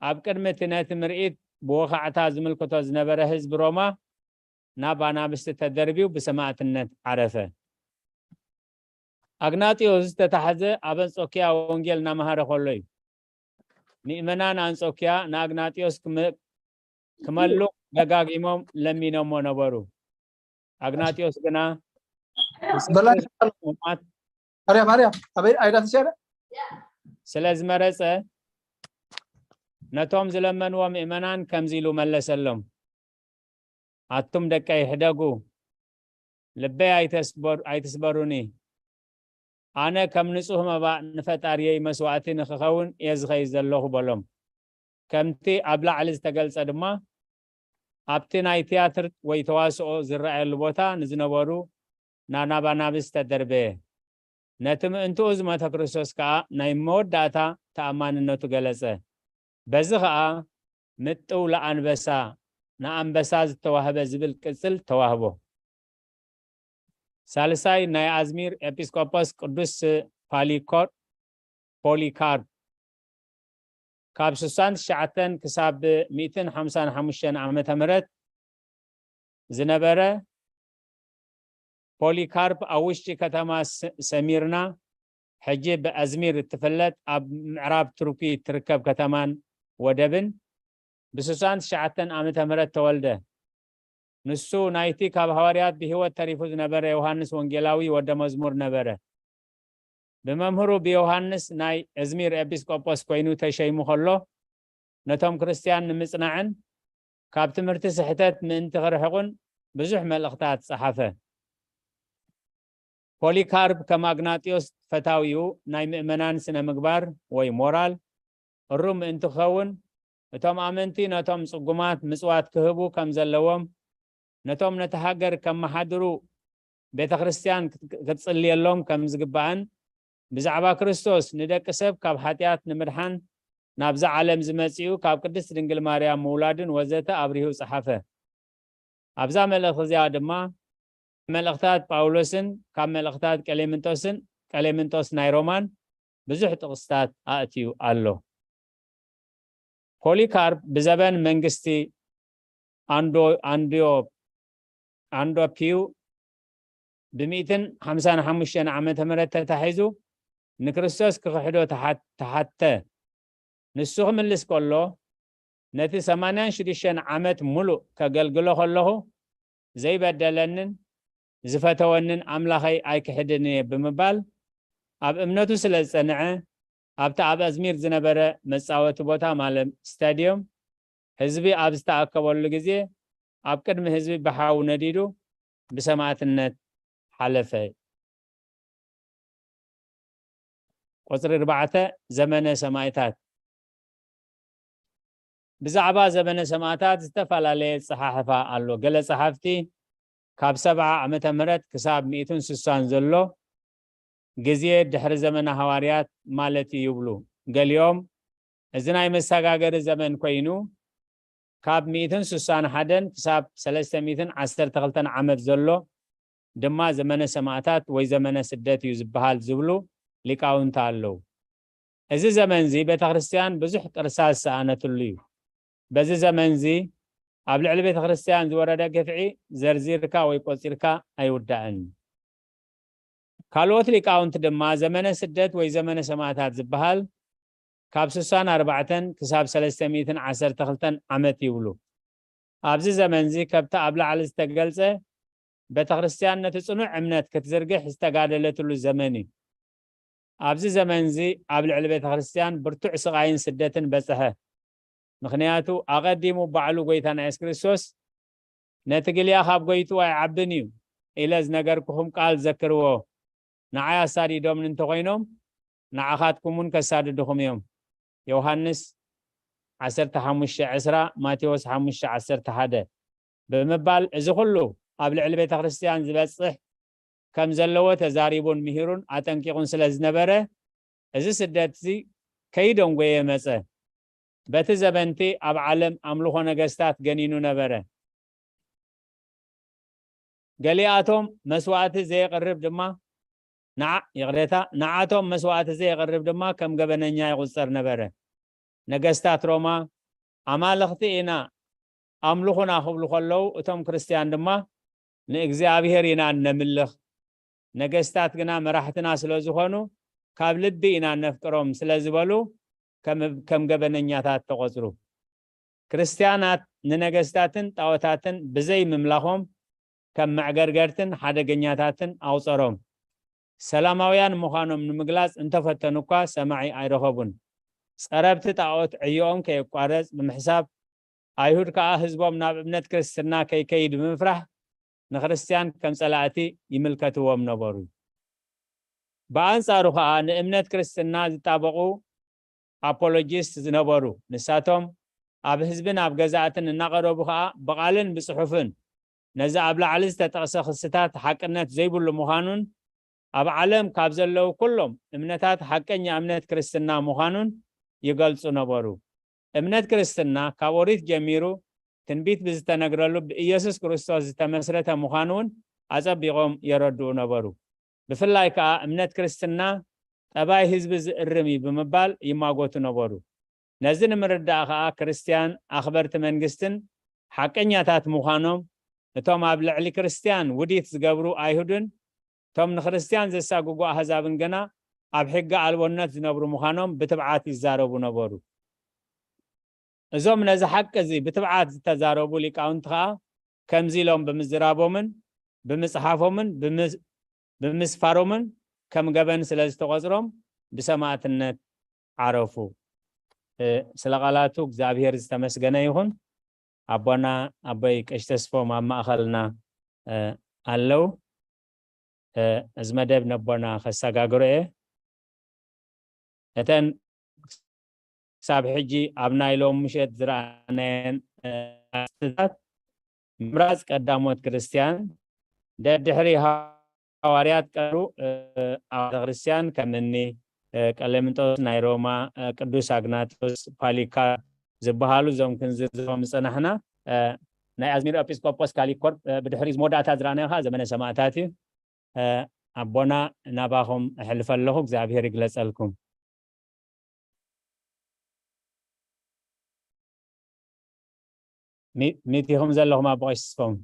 ኣብ ቅድሚ ነቲ ምርኢት ብወኻዕታ ዝምልክቶ ዝነበረ ህዝቢ ሮማ ናብ ኣናብስቲ ተደርቢው ብሰማዕትነት ዓረፈ አግናጢዮስ ተታሕዘ ኣብ አንጾኪያ ወንጌል እናመሃረ ከሎ እዩ ምእመናን አንጾኪያ ንአግናጢዮስ ክመሉ ደጋጊሞም ለሚኖሞ ነበሩ አግናጢዮስ ግና ማርያም አበይ አይዳ ተሰለ ስለዝመረጸ ነቶም ዝለመንዎ ምእመናን ከምዚ ኢሉ መለሰሎም አቱም ደቀይ ሕደጉ ልበይ ኣይትስበሩኒ ኣነ ከም ንጹህ መባእ ንፈጣሪየይ መስዋዕቲ ንክኸውን እየ ዝኸይድ ዘለኹ በሎም ከምቲ ኣብ ላዕሊ ዝተገልጸ ድማ ኣብቲ ናይ ቲያትር ወይ ተዋስኦ ዝረኣየሉ ቦታ ንዝነበሩ ናብ ኣናብስቲ ተደርበየ ነቲ ምእንትኡ ዝመተ ክርስቶስ ከዓ ናይ መወዳእታ ተኣማንነቱ ገለጸ በዚ ከዓ ምጥው ለኣንበሳ ንኣንበሳ ዝተዋህበ ዝብል ቅጽል ተዋህቦ ሳልሳይ ናይ አዝሚር ኤጲስቆጶስ ቅዱስ ፖሊካርፕ ካብ 69 ክሳብ 155 ዓመተ ምህረት ዝነበረ ፖሊካርፕ ኣብ ውሽጢ ከተማ ሰሚርና ሕጂ ብአዝሚር እትፍለጥ ኣብ ምዕራብ ቱርኪ ትርከብ ከተማን ወደብን ብ69 ዓመተ ምህረት ተወልደ ንሱ ናይቲ ካብ ሐዋርያት ብህይወት ተሪፉ ዝነበረ ዮሐንስ ወንጌላዊ ወደ መዝሙር ነበረ ብመምህሩ ብዮሐንስ ናይ እዝሚር ኤጲስቆጶስ ኮይኑ ተሸይሙ ከሎ ነቶም ክርስቲያን ንምጽናዕን ካብ ትምህርቲ ስሕተት ምእንቲ ክርሕቁን ብዙሕ መልእኽታት ጸሓፈ ፖሊካርፕ ከም አግናጢዮስ ፈታዊኡ ናይ ምእመናን ስነ ምግባር ወይ ሞራል እሩም ምእንቲ ክኸውን እቶም ኣመንቲ ነቶም ጽጉማት ምጽዋት ክህቡ ከም ዘለዎም ነቶም ነቲ ሃገር ከመሓድሩ ቤተ ክርስቲያን ክትጽልየሎም ከም ዝግባእን ብዛዕባ ክርስቶስ ንደቂ ሰብ ካብ ሓጢኣት ንምድሓን ናብዛ ዓለም ዝመጽኡ ካብ ቅድስት ድንግል ማርያም ምውላድን ወዘተ አብሪሁ ጸሓፈ ኣብዛ መልእኽቲ እዚኣ ድማ መልእኽታት ጳውሎስን ካብ መልእኽታት ቀሌምንጦስ ናይ ሮማን ብዙሕ ጥቕስታት ኣእትዩ ኣሎ ፖሊካርፕ ብዘበን መንግስቲ አንዶፒዩ ብ155 ዓመተ ምህረት ተታሒዙ ንክርስቶስ ክኽሕዶ ተሓተ ንሱ ክምልስ ከሎ ነቲ 86 ዓመት ሙሉእ ከገልግሎ ከለኹ ዘይበደለንን ዝፈተወንን ኣምላኸይ ኣይክሕድን እየ ብምባል ኣብ እምነቱ ስለ ዝጸንዐ ኣብቲ ኣብ ኣዝሚር ዝነበረ መጻወቲ ቦታ ማለት ስታዲዮም ህዝቢ ኣብ ዝተኣከበሉ ግዜ ኣብ ቅድሚ ህዝቢ ብሓው ነዲዱ ብሰማዕትነት ሓለፈ ቁጽሪ 4 ዘመነ ሰማዕታት ብዛዕባ ዘመነ ሰማዕታት ዝተፈላለየ ጸሓሕፋ ኣሎ ገለ ጸሓፍቲ ካብ 70 ዓመተ ምህረት ክሳብ 160 ዘሎ ግዜ ድሕሪ ዘመነ ሐዋርያት ማለት ይብሉ ገሊኦም እዚ ናይ መሰጋገሪ ዘመን ኮይኑ ካብ 161 ክሳብ 312 ዓመት ዘሎ ድማ ዘመነ ሰማዕታት ወይ ዘመነ ስደት እዩ ዝበሃል ዝብሉ ሊቃውንት ኣለው እዚ ዘመን እዚ ቤተ ክርስቲያን ብዙሕ ቅርሳት ሰኣነትሉ እዩ በዚ ዘመን እዚ ኣብ ልዕሊ ቤተ ክርስቲያን ዝወረደ ገፍዒ ዘርዚርካ ወይ ቆፂርካ ኣይውዳእን ካልኦት ሊቃውንት ድማ ዘመነ ስደት ወይ ዘመነ ሰማዕታት ዝበሃል ካብ 64 ክሳብ 312 ዓመት ይብሉ ኣብዚ ዘመን እዚ ከብታ ኣብ ላዕሊ ዝተገልጸ ቤተ ክርስቲያን ነቲ ጽኑዕ እምነት ክትዝርግሕ ዝተጋደለትሉ ዘመን እዩ ኣብዚ ዘመን እዚ ኣብ ልዕሊ ቤተ ክርስቲያን ብርቱዕ ስቃይን ስደትን በጽሐ ምክንያቱ ኣቀዲሙ ባዕሉ ጎይታና ኢየሱስ ክርስቶስ ነቲ ግልያ ካብ ጎይቱ ኣይዓብን እዩ ኢለ ዝነገርኩኹም ቃል ዘክርዎ ንዓይ ኣሳዲዶም እንተኮይኖም ንዓኻትኩምን ከሳድድኹም እዮም ዮሐንስ 15:20 ማቴዎስ 5:11 ብምባል እዚ ኩሉ ኣብ ልዕሊ ቤተ ክርስቲያን ዝበጽሕ ከም ዘለዎ ተዛሪቡን ምሂሩን ኣጠንቂቁን ስለ ዝነበረ እዚ ስደት እዚ ከይደንጎየ መጸ በቲ ዘመንቲ ኣብ ዓለም ኣምልኾ ነገስታት ገኒኑ ነበረ ገሊኣቶም መስዋዕቲ ዘይቅርብ ድማ ንዓቶም መስዋዕቲ ዘይቅርብ ድማ ከም ገበነኛ ይቁጸር ነበረ ነገስታት ሮማ ኣማልኽቲ ኢና ኣምልኾና ክብሉ ከለዉ እቶም ክርስቲያን ድማ ንእግዚአብሔር ኢና ነምልኽ ነገስታት ግና መራሕትና ስለ ዝኾኑ ካብ ልቢ ኢና ነፍቅሮም ስለ ዝበሉ ከም ገበነኛታት ተቆጽሩ ክርስቲያናት ንነገስታትን ጣዖታትን ብዘይ ምምላኾም ከም መዕገርገርትን ሓደገኛታትን ኣውጸሮም ሰላማውያን ምዃኖም ንምግላጽ እንተፈተኑ እኳ ሰማዒ ኣይረኸቡን ጸረብቲ ጣዖት ዕዮኦም ከየቋረጽ ብምሕሳብ ኣይሁድ ከዓ ህዝቦም ናብ እምነት ክርስትና ከይከይድ ብምፍራሕ ንክርስቲያን ከም ጸላእቲ ይምልከትዎም ነበሩ በአንጻሩ ከዓ ንእምነት ክርስትና ዝጣበቁ አፖሎጂስት ዝነበሩ ንሳቶም ኣብ ህዝብን ኣብ ገዛእትን እናቀረቡ ከዓ በቃልን ብጽሑፍን ነዚ ኣብ ላዕሊ ዝተጠቕሰ ክስታት ሓቅነት ዘይብሉ ምዃኑን ኣብ ዓለም ካብ ዘለው ኩሎም እምነታት ሓቀኛ እምነት ክርስትና ምዃኑን ይገልጹ ነበሩ እምነት ክርስትና ካብ ኦሪት ጀሚሩ ትንቢት ብዝተነግረሉ ብኢየሱስ ክርስቶስ ዝተመስረተ ምዃኑን ኣጸቢቆም የረድኡ ነበሩ ብፍላይ ከዓ እምነት ክርስትና ጠባይ ህዝቢ ዝእርም ብምባል ይማጎቱ ነበሩ ነዚ ንምርዳእ ከዓ ክርስቲያን ኣኽበርቲ መንግስትን ሓቀኛታት ምዃኖም እቶም ኣብ ልዕሊ ክርስቲያን ውዲት ዝገብሩ ኣይሁድን እቶም ንክርስቲያን ዘሳጉጉ ኣህዛብን ገና ኣብ ሕጊ ኣልቦነት ዝነብሩ ምዃኖም ብትብዓት ይዛረቡ ነበሩ እዞም ነዚ ሓቂ እዚ ብትብዓት ዝተዛረቡ ሊቃውንቲ ከዓ كمزي لهم بمزرابومن بمصحافومن بمسفارومن كم جبن سلازتقصرهم بسماعتنا عرفوا سلقالاتو እግዚአብሔር ዝተመስገነ ይሁን አቦና አበይ ቀሽተስፎ ማማ አኸልና አለው እዝመደብ ነቦና ከሳጋግሮኤ እተን ሳብ ሕጂ አብናይሎም ምሸት ዝራነን አስተታት ምራዝ ቀዳሞት ክርስቲያን ደድሕሪ ሐዋርያት ቀሩ አብያተ ክርስቲያን ከምኒ ቀለምንጦስ ናይ ሮማ ቅዱስ አግናጦስ ፓሊካ ዝበሃሉ ዞም ክንዝዞም ጽናሕና ናይ አዝሚር ኤጲስቆጶስ ካሊኮር ብድሕሪ ሞዳታ ዝራነኻ ዘመነ ሰማዕታት አቦና ናባኹም እሕልፈለኹ እግዚአብሔር ይግለጸልኩም ميتيهم زلهم ما بغيش يصفون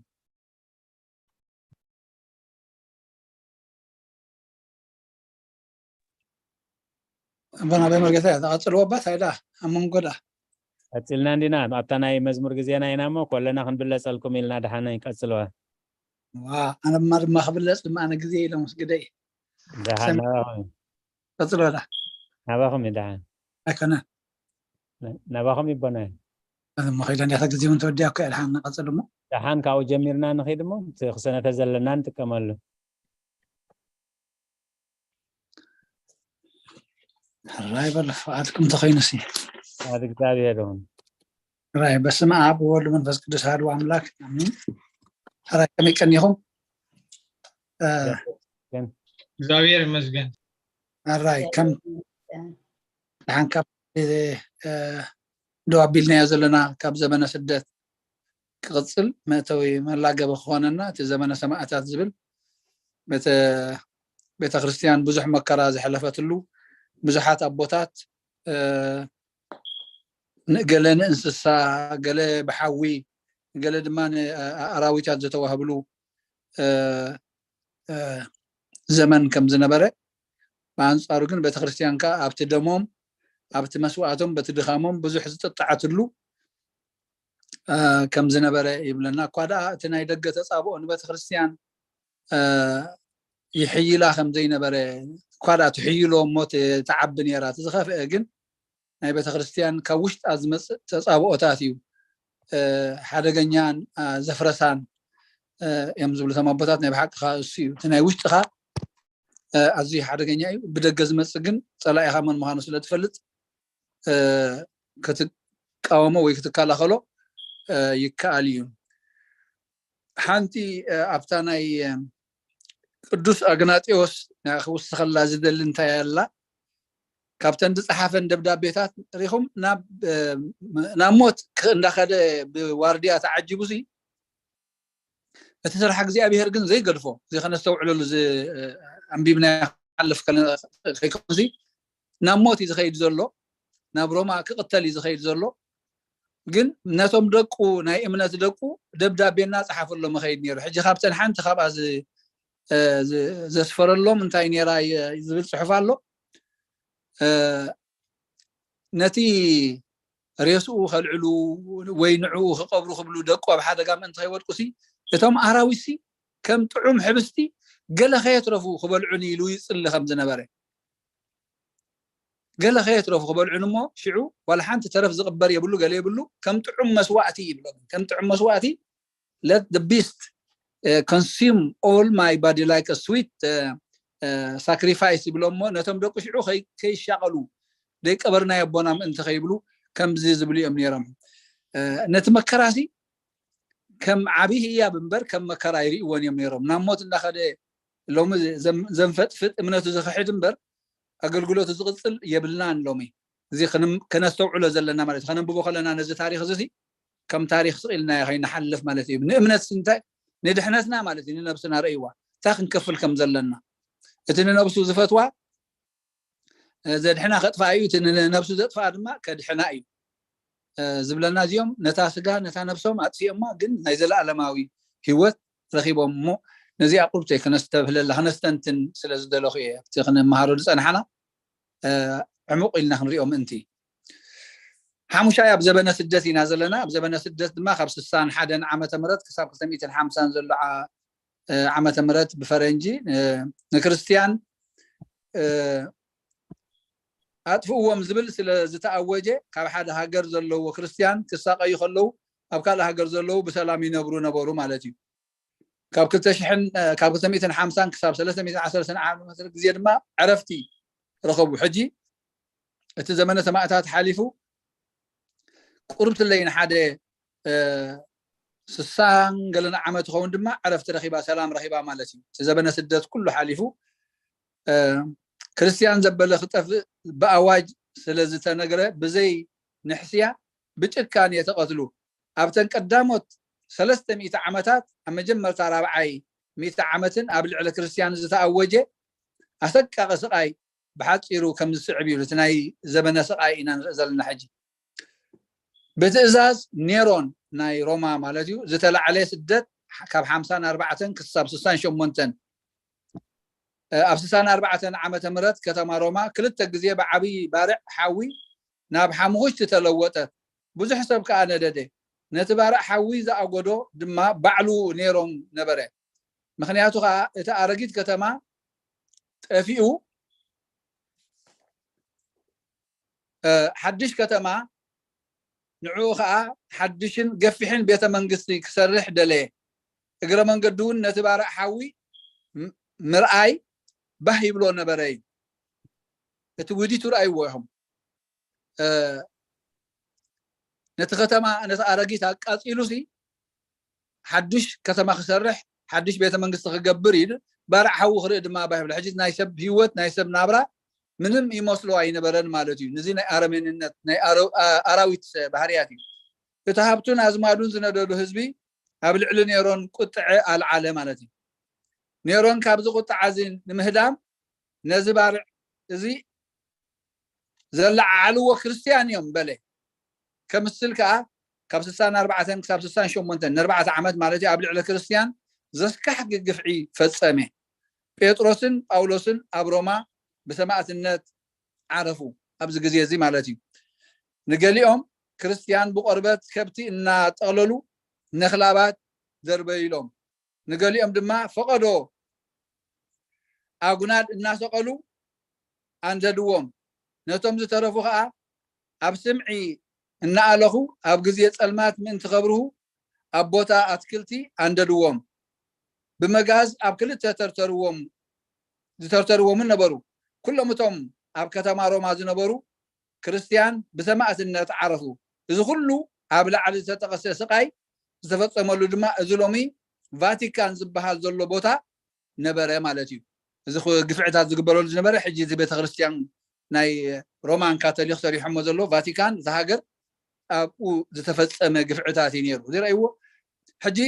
بنا بمرقتها أتصل وبات هيدا أمم قدا أتصلنا عندنا أبتنا مزمور جزينا ينامو كلنا خن بالله سألكم إلنا دحنا يكسلوا أنا ما خبر لما أنا جزي لهم سجدي دحنا أتصل ولا نباهم يدحن أكنا نباهم يبنا ما خيلنا يحتاج زي ما أنت ودي أكل الحين أتصل مو دحن كاو جميرنا نخدمه خصنا تزلنا أنت كمال راي بل فعلكم تخينسي هذا كتاب يدون راي بس ما أب ولا من فسق دس هذا وعملاك أمين راي كم يكن يهم زاوير مزجن راي كم الحين كاب دو أبيلنا يزلنا كاب زمن سدت كغسل ما توي ما لاقى بخواننا تزمن سماعات زبل بيت كريستيان بزح مكراز حلفت له بزحات أبوتات قال انسسا قال بحوي قال دمان أراويتات زتوهبلو زمن كم زنبرة ما أنصارو كن بيت كريستيان كا أبت دمهم أبت مسوعاتهم بتدخامهم بزح زتطعت له كم زنبرة يبلنا قادا تناي دقة تصابو أن بيت كريستيان يحيي لا خم زين برا قادا تحيلو موت تعبني رات زخاف أجن ناي بيت كريستيان كوشت أزمة تصابو أتاتيو حدا جنيان زفرسان يمزبل ثم بطات ناي بحق خاصيو تناي وشت خا أزي حدا جنيان بدق أزمة سجن طلع خامن مهانس لا تفلت كتقاومه ويكتكالا خلو يكاليون حانتي أبتاناي قدوس أغناطيوس ناخوس خلا زدل انت يلا كابتن صحافن دبدابيتات ريخم ناموت اندخد بوارديات عجبوسي بتسرح حق زي ابيهر كن زي قدفو زي خلينا نستوعلو زي انبيبنا حلف كان خيكوزي ناموت يزخيد زلو نابروما كقتل يزخيد زلو ግን ነቶም ደቁ ናይ እምነት ደቁ ደብዳቤና ጽሐፍሎ መኸይድ ነይሩ ሕጂ ካብተን ሓንቲ ካብ ኣዝ ዘስፈረሎም እንታይ ነራ ዝብል ጽሑፍ ኣሎ ነቲ ሬስኡ ከልዕሉ ወይ ንዑ ክቀብሩ ክብሉ ደቁ ኣብ ሓደጋ ምእንቲ ከይወድቁሲ እቶም ኣራዊሲ ከም ጥዑም ሕብስቲ ገለ ከየትረፉ ክበልዑን ኢሉ ይጽሊ ከም ዝነበረ قال خيترف قبل عنمو شعو ولا حنت ترف زقبر يبلو قال يبلو كم تعم مسواتي يبلو كم تعم مسواتي let the beast consume all my body like a sweet sacrifice يبلو مو نتم دقو شعو كي شغلو ديك قبرنا يبونا انت خيبلو كم زيز بلي امنيرم نتمكراسي كم عبيه يا بنبر كم مكرايري وان يمنيرم ناموت اندخد لوم زنفتفت امنته زخحد بنبر أقولت زغصل يبلان لومي زي كنستوعل زلنا مالتي خنبو خلنا نزي تاريخ زي كم تاريخ سئلنا يا خي نحلف مالتي بنأمنت سنتا ندحنتنا مالتي نلبسنا رأيوا تاخ نكفل كم زلنا اتن نبسو زفتوا زد حنا خطفا ايو تن نبسو زطفا دما كدحنا ايو زبلنا زيوم نتا سغا نتا نفسهم اطفيما ግን ናይ ዘለዓለማዊ ህይወት ረኺቦም ሞ ነዚ አቁብተይ ከነስተብህለ ለኸነስተንትን ስለዝደለኹ እየ ተኸነ መሃሮ ዝጸንሐና ዕሙቕ ኢልና ክንሪኦም እንቲ ሓሙሻይ ኣብ ዘበነ ስደት ኢና ዘለና ኣብ ዘበነ ስደት ድማ ካብ 61 ዓመተ ምህረት ክሳብ 250 ዘሎ ዓመተ ምህረት ብፈረንጂ ንክርስቲያን ኣጥፍዎም ዝብል ስለ ዝተኣወጀ ካብ ሓደ ሃገር ዘለዎ ክርስቲያን ክሳቀዩ ከለው ኣብ ካልእ ሃገር ዘለዎ ብሰላም ይነብሩ ነበሩ ማለት እዩ ካብ 250 ክሳብ 310 ዓመተ ግዜ ድማ ዕረፍቲ ረኸቡ ሕጂ እቲ ዘመነ ሰማዕታት ሓሊፉ ቁርብት ለይን ሓደ 60 ገለና ዓመት ኸውን ድማ ዕረፍቲ ረኺባ ሰላም ረኺባ ማለት እዩ እቲ ዘመነ ስደት ኩሉ ሓሊፉ ክርስቲያን ዘበለ ክጠፍእ ብኣዋጅ ስለ ዝተነገረ ብዘይ ንሕስያ ብጭካኔ የተቀትሉ ኣብተን ቀዳሞት 300 ዓመታት ኣብ መጀመርታ 400 ዓመትን ኣብ ልዕሊ ክርስቲያን ዝተኣወጀ ኣሰቃቂ ስቃይ ብሓፂሩ ከም ዝስዕብ እዩ እቲ ናይ ዘመነ ስቃይ ኢና ንርኢ ዘለና ሕጂ ብትእዛዝ ኔሮን ናይ ሮማ ማለት እዩ ዝተላዕለ ስደት ካብ 54 ክሳብ 68 ኣብ 64 ዓመተ ምህረት ከተማ ሮማ ክልተ ግዜ ብዓብይ ባርዕ ሓዊ ናብ ሓሙሽቲ ተለወጠት ብዙሕ ሰብ ከዓ ነደደ ነቲ ባርዕ ሓዊ ዝኣጎዶ ድማ ባዕሉ ኔሮን ነበረ ምክንያቱ ከዓ እቲ ኣረጊት ከተማ ጠፊኡ ሓድሽ ከተማ ንዑ ከዓ ሓድሽን ገፊሕን ቤተ መንግስቲ ክሰርሕ ደለየ እግረ መንገዱ እውን ነቲ ባርዕ ሓዊ ምርኣይ ባህ ይብሎ ነበረ እቲ ውዲቱ ረኣይዎ ኢኹም ነቲ ከተማ ነቲ ኣረጊት ኣቃፂሉሲ ሓድሽ ከተማ ክሰርሕ ሓድሽ ቤተ መንግስቲ ክገብር ኢሉ ባርዕ ሓዊ ክርኢ ድማ ባህ ይብሎ ሕጂ ናይ ሰብ ህይወት ናይ ሰብ ናብራ ምንም ይመስሎ ኣይነበረን ማለት እዩ ነዚ ናይ ኣረመኔነት ናይ ኣራዊት ባህርያት እዩ እቲ ሃብቱን ኣዝማዱን ዝነደዱ ህዝቢ ኣብ ልዕሊ ኔሮን ቁጥዐ ኣልዓለ ማለት እዩ ኔሮን ካብዚ ቁጥዓ እዚ ንምህዳም ነዚ ባርዕ እዚ ዘለዓልዎ ክርስቲያን እዮም በለ ከምስል ከዓ ካብ 64 ክሳብ 68 ን4 ዓመት ማለት እዩ ኣብ ልዕሊ ክርስቲያን ዘስካሕ ግፍዒ ፈጸመ ጴጥሮስን ጳውሎስን ኣብ ሮማ بسماعتነት ዓረፉ ኣብዚ ግዜ እዚ ማለት እዩ ንገሊኦም ክርስቲያን ብቆርበት ከብቲ እና ጠቅለሉ ነኽላባት ዘርበይሎም ንገሊኦም ድማ ፈቀዶ ኣጉናድ እናሰቀሉ አንደድዎም ነቶም ዝተረፉ ከዓ ኣብ ስምዒ እናኣለኹ ኣብ ግዜ ጸልማት ምን ትኸብሩሁ ኣብ ቦታ ኣትክልቲ አንደድዎም ብመጋዝ ኣብ ክልተ ተርተርዎም ነበሩ كلهم توم أب كتما روما زنبرو كريستيان بسماعتነት عرፉ እዚ ሁሉ ኣብ ላዕሊ ዝተጠቀሰ ስቃይ ዝተፈጸመሉ ድማ እዝሎሚ ቫቲካን ዝበሃል ዘሎ ቦታ ነበረ ማለት እዩ እዚ ግፍዕታት ዝግበረሉ ዝነበረ ሕጂ እዚ ቤተ ክርስቲያን ናይ ሮማን ካቶሊክ ሰሪሖሞ ዘሎ ቫቲካን ዝሃገር ኣብኡ ዝተፈጸመ ግፍዕታት ይነሩ ዝረአይዎ ሕጂ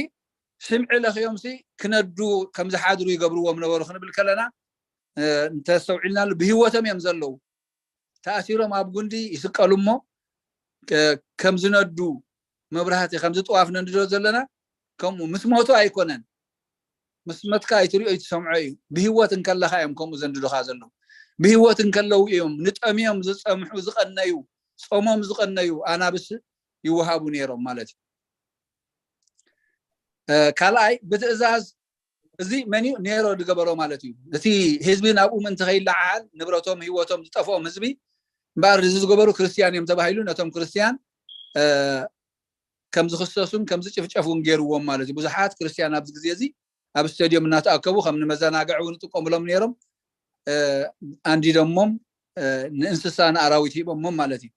ስምዒ ለኺዮምሲ ክነዱ ከም ዝሓድሩ ይገብርዎም ነበሩ ክንብል ከለና እንተሰውዕልና ብህይወቶም እዮም ዘለው ተኣሲሮም ኣብ ጉንዲ ይስቀሉሞ ከም ዝነዱ መብራህቲ ከም ዝጥዋፍ ነንድዶ ዘለና ከምኡ ምስ ሞቱ ኣይኮነን ምስ መትካ ይትሪኦ ይትሰምዖ እዩ ብህይወት እንከለኻ እዮም ከምኡ ዘንድዶኻ ዘለው ብህይወት እንከለው እዮም ንጠምዮም ዝጸምሑ ዝቀነዩ ጾሞም ዝቀነዩ ኣናብስ ይወሃቡ ነይሮም ማለት እዩ ካልኣይ ብትእዛዝ እዚ መንዩ ኔሮ ድገበሮ ማለት እዩ እቲ ህዝቢ ናብኡ ምን ተኸይላዓል ንብረቶም ህይወቶም ዝጠፍኦም ህዝቢ ባር ዝገበሩ ክርስቲያን እዮም ተባሂሉ ነቶም ክርስቲያን ከም ዝኽሰሱን ከም ዝጭፍጨፉን ገይርዎም ማለት እዩ ብዙሓት ክርስቲያን ኣብዚ ግዜ እዚ ኣብ ስታዲየም እናተኣከቡ ከም ንመዘናግዒ ንጥቀምሎም ነይሮም አንዲዶሞም ንእንስሳን ኣራዊት ሂቦሞም ማለት እዩ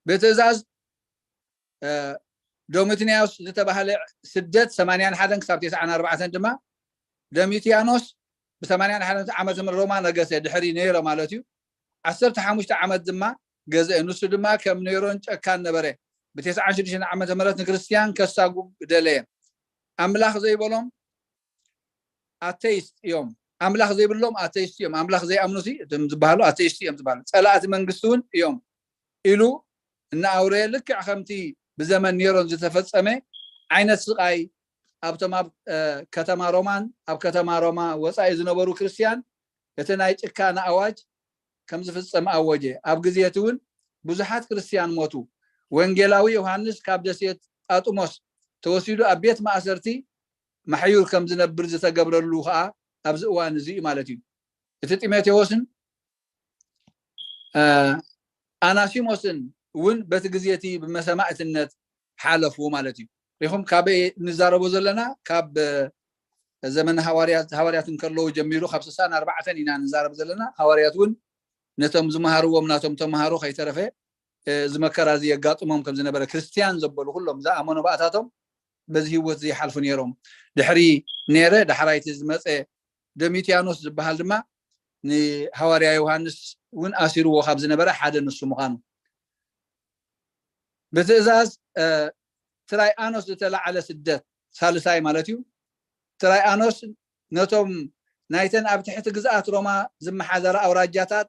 በትእዛዝ ዶሚትኒያኖስ ዝተባሃለ ስደት 81 ክሳብ 94 ድማ ዶሚትያኖስ ብ81 ዓመት ሮማ ነገሰ ድሕሪ ነይሮ ማለት እዩ 15 ዓመት ድማ ገዘ ንሱ ድማ ከም ነይሮን ጨካን ነበረ ብ96 ዓመተ ምህረት ንክርስቲያን ከሳጉ ደለየ ኣምላኽ ዘይበሎም ኣቴይስት እዮም ኣምላኽ ዘይብሎም ኣቴይስት እዮም ኣምላኽ ዘይኣምኑሲ እቶም ዝበሃሉ ኣቴይስት እዮም ዝበሃሉ ጸላእቲ መንግስቱን እዮም ኢሉ እና ኣውሬ ልክዕ ከምቲ بزمن نيرون زتفصمه عينت سقاي ابتم ከተማ ሮማን ኣብ ከተማ ሮማ ወፃኢ ዝነበሩ ክርስቲያን የተናይ ጭካና አዋጅ ከም ዝፍጸም አወጀ ኣብ ግዜቱን ብዙሓት ክርስቲያን ሞቱ ወንጌላዊ ዮሐንስ ካብ ደሴት ጳጥሞስ ተወሲዱ ኣብ ቤት ማእሰርቲ ማሕዩር ከም ዝነብር ዝተገብረሉ ከዓ ኣብዚ እዋን እዚ ማለት እዩ እቲ ጢሞቴዎስን ኣናሲሞስን እውን በቲ ግዜቲ ብመሰማዕትነት ሓለፉ ማለት እዩ ይኹም ካብ ንዛረቦ ዘለና ካብ ዘመን ሃዋርያትን ከለው ጀሚሩ ካብ 64 ኢና ንዛረብ ዘለና ሃዋርያት እውን ነቶም ዝመሃርዎም ናቶም ተመሃሩ ከይተረፈ ዝመከራ ዝየጋጥሞም ከም ዝነበረ ክርስቲያን ዘበሉ ኩሎም ዝኣመኑ ባእታቶም በዚ ህይወት ዝይሓልፉ ነይሮም ድሕሪ ነይረ ዳሕራይቲ ዝመፀ ዶሚትያኖስ ዝበሃል ድማ ንሃዋርያ ዮሐንስ እውን ኣሲርዎ ካብ ዝነበረ ሓደ ንሱ ምዃኑ ብትእዛዝ ትራይኣኖስ ዝተላዓለ ስደት ሳልሳይ ማለት እዩ ትራይኣኖስ ነቶም ናይተን ኣብ ትሕቲ ግዝኣት ሮማ ዝመሓደረ ኣውራጃታት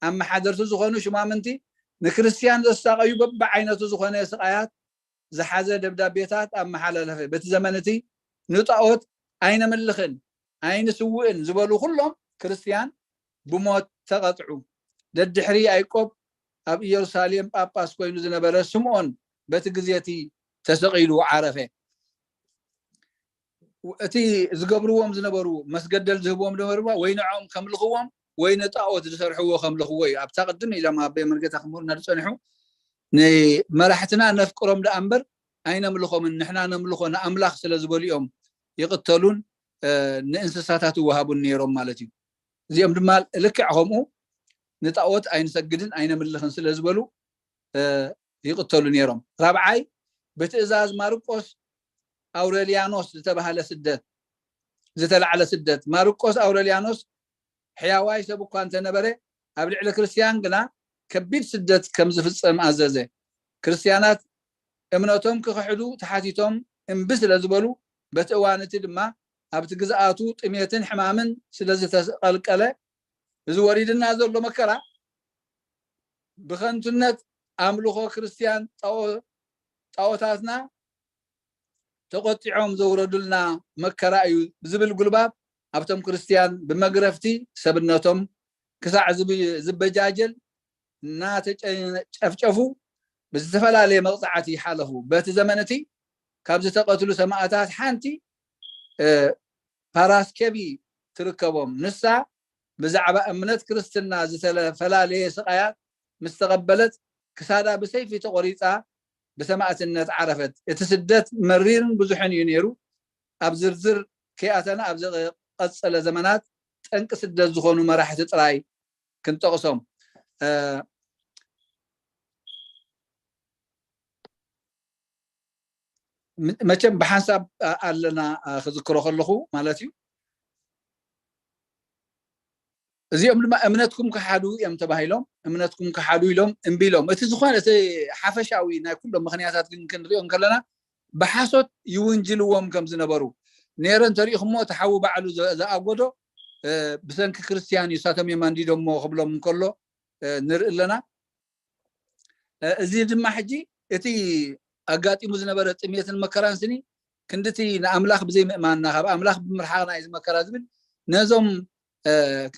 ኣመሓደርቲ ዝኾኑ ሽማምንቲ ንክርስቲያን ዘሳቀዩ በብዓይነቱ ዝኾነ ስቃያት ዝሓዘ ደብዳቤታት ኣመሓላለፈ በቲ ዘመን እቲ ንጣዖት ኣይነምልኽን ኣይንስውእን ዝበሉ ኩሎም ክርስቲያን ብሞት ተቐጥዑ ደድሕሪ ያዕቆብ ኣብ ኢየሩሳሌም ጳጳስ ኮይኑ ዝነበረ ስምዖን በቲ ግዜቲ ተሰቂሉ ዓረፈ እቲ ዝገብርዎም ዝነበሩ መስገደል ዝህብዎም ነበሩ ወይ ንዖም ከምልኽዎም ወይ ንጣዖት ዝሰርሕዎ ከምልኽዎ እዩ ኣብታ ቅድም ኢሎም ኣብ መንገታ ክምርና ዝፀንሑ ንመራሕትና ነፍቅሮም ደኣምበር ኣይነምልኾምን ንሕና ነምልኾ ንኣምላኽ ስለ ዝበሉ እዮም ይቅተሉን ንእንስሳታት ይወሃቡን ነይሮም ማለት እዩ እዚኦም ድማ ልክዕ ከምኡ ንጣዖት ኣይንሰግድን ኣይነምልኽን ስለ ዝበሉ ይቅተሉ ነይሮም ራብዓይ በትእዛዝ ማርቆስ ኣውሬልያኖስ ዝተባሃለ ስደት ዝተላዓለ ስደት ማርቆስ ኣውሬልያኖስ ሕያዋይ ሰብ እኳ እንተነበረ ኣብ ልዕሊ ክርስቲያን ግና ከቢድ ስደት ከም ዝፍፀም ኣዘዘ ክርስቲያናት እምነቶም ክኽሕዱ ተሓቲቶም እምቢ ስለ ዝበሉ በቲ እዋን እቲ ድማ ኣብቲ ግዝኣቱ ጥሜትን ሕማምን ስለ ዝተቀልቀለ እዚ ወሪድና ዘሎ መከራ ብኸንቱነት ኣምልኾ ክርስቲያን ጣዖታትና ተቆጢዖም ዘውረዱልና መከራ እዩ ዝብል ጉልባብ ኣብቶም ክርስቲያን ብመግረፍቲ ሰብነቶም ክሳዕ ዝበጃጀል እናተጨፍጨፉ ብዝተፈላለየ መቕፃዕቲ ይሓለፉ በቲ ዘመን እቲ ካብ ዝተቀትሉ ሰማዕታት ሓንቲ ፓራስኬቢ ትርከቦም ንሳ ብዛዕባ እምነት ክርስትና ዝተፈላለየ ስቃያት ምስ ተቀበለት ክሳዳ ብሰይፊ ተቆሪፃ بسماعتنا عرفت التسدت مرير بزحن ينيرو أبزرزر كياتنا أبزر قصة زمانات أنك سدت زخونو مراحة تراي كنت أقسم ما كان بحسب لنا خذكره خلخو مالتيو زيهم لما أمنتكم كحادو يوم تباهيلهم أمنتكم كحادو يلهم إنبيلهم أتزخوان حفشاوي ناكلهم مخنياتات كن ريهم كلنا بحثت يونجلوهم كم زنبرو نيران تاريخ مو تحو بعلو ذا أقوده بسنك كريستياني ساتم يماندي دم مو قبلهم كله نر لنا زيد ما حجي أتي أقاتي مزنبرة تمية المكران سني كندتي نأملاخ بزي ما نخاب أملاخ بمرحانا إذا مكران زمن نظام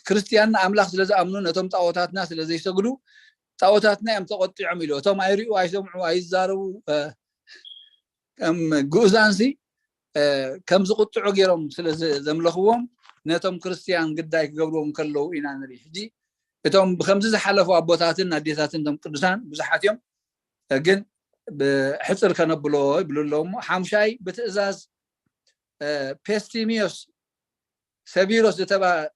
كريستيان أملاخ سلزة أمنون أتوم طاوتاتنا سلزة يشتغلوا طاوتاتنا يم تقطع عملوا أتوم عيريو عايزهم عايزارو كم جوزانسي كم زقطعوا غيرهم سلزة زملخوهم نتوم كريستيان قدايك قبلهم كلو إنا نريح دي أتوم بخمسة حلفوا أبوتاتنا ديتاتنا تم قدسان بزحاتهم جن بحصر كانوا بلو لهم حامشاي بتأزاز بيستيميوس سبيروس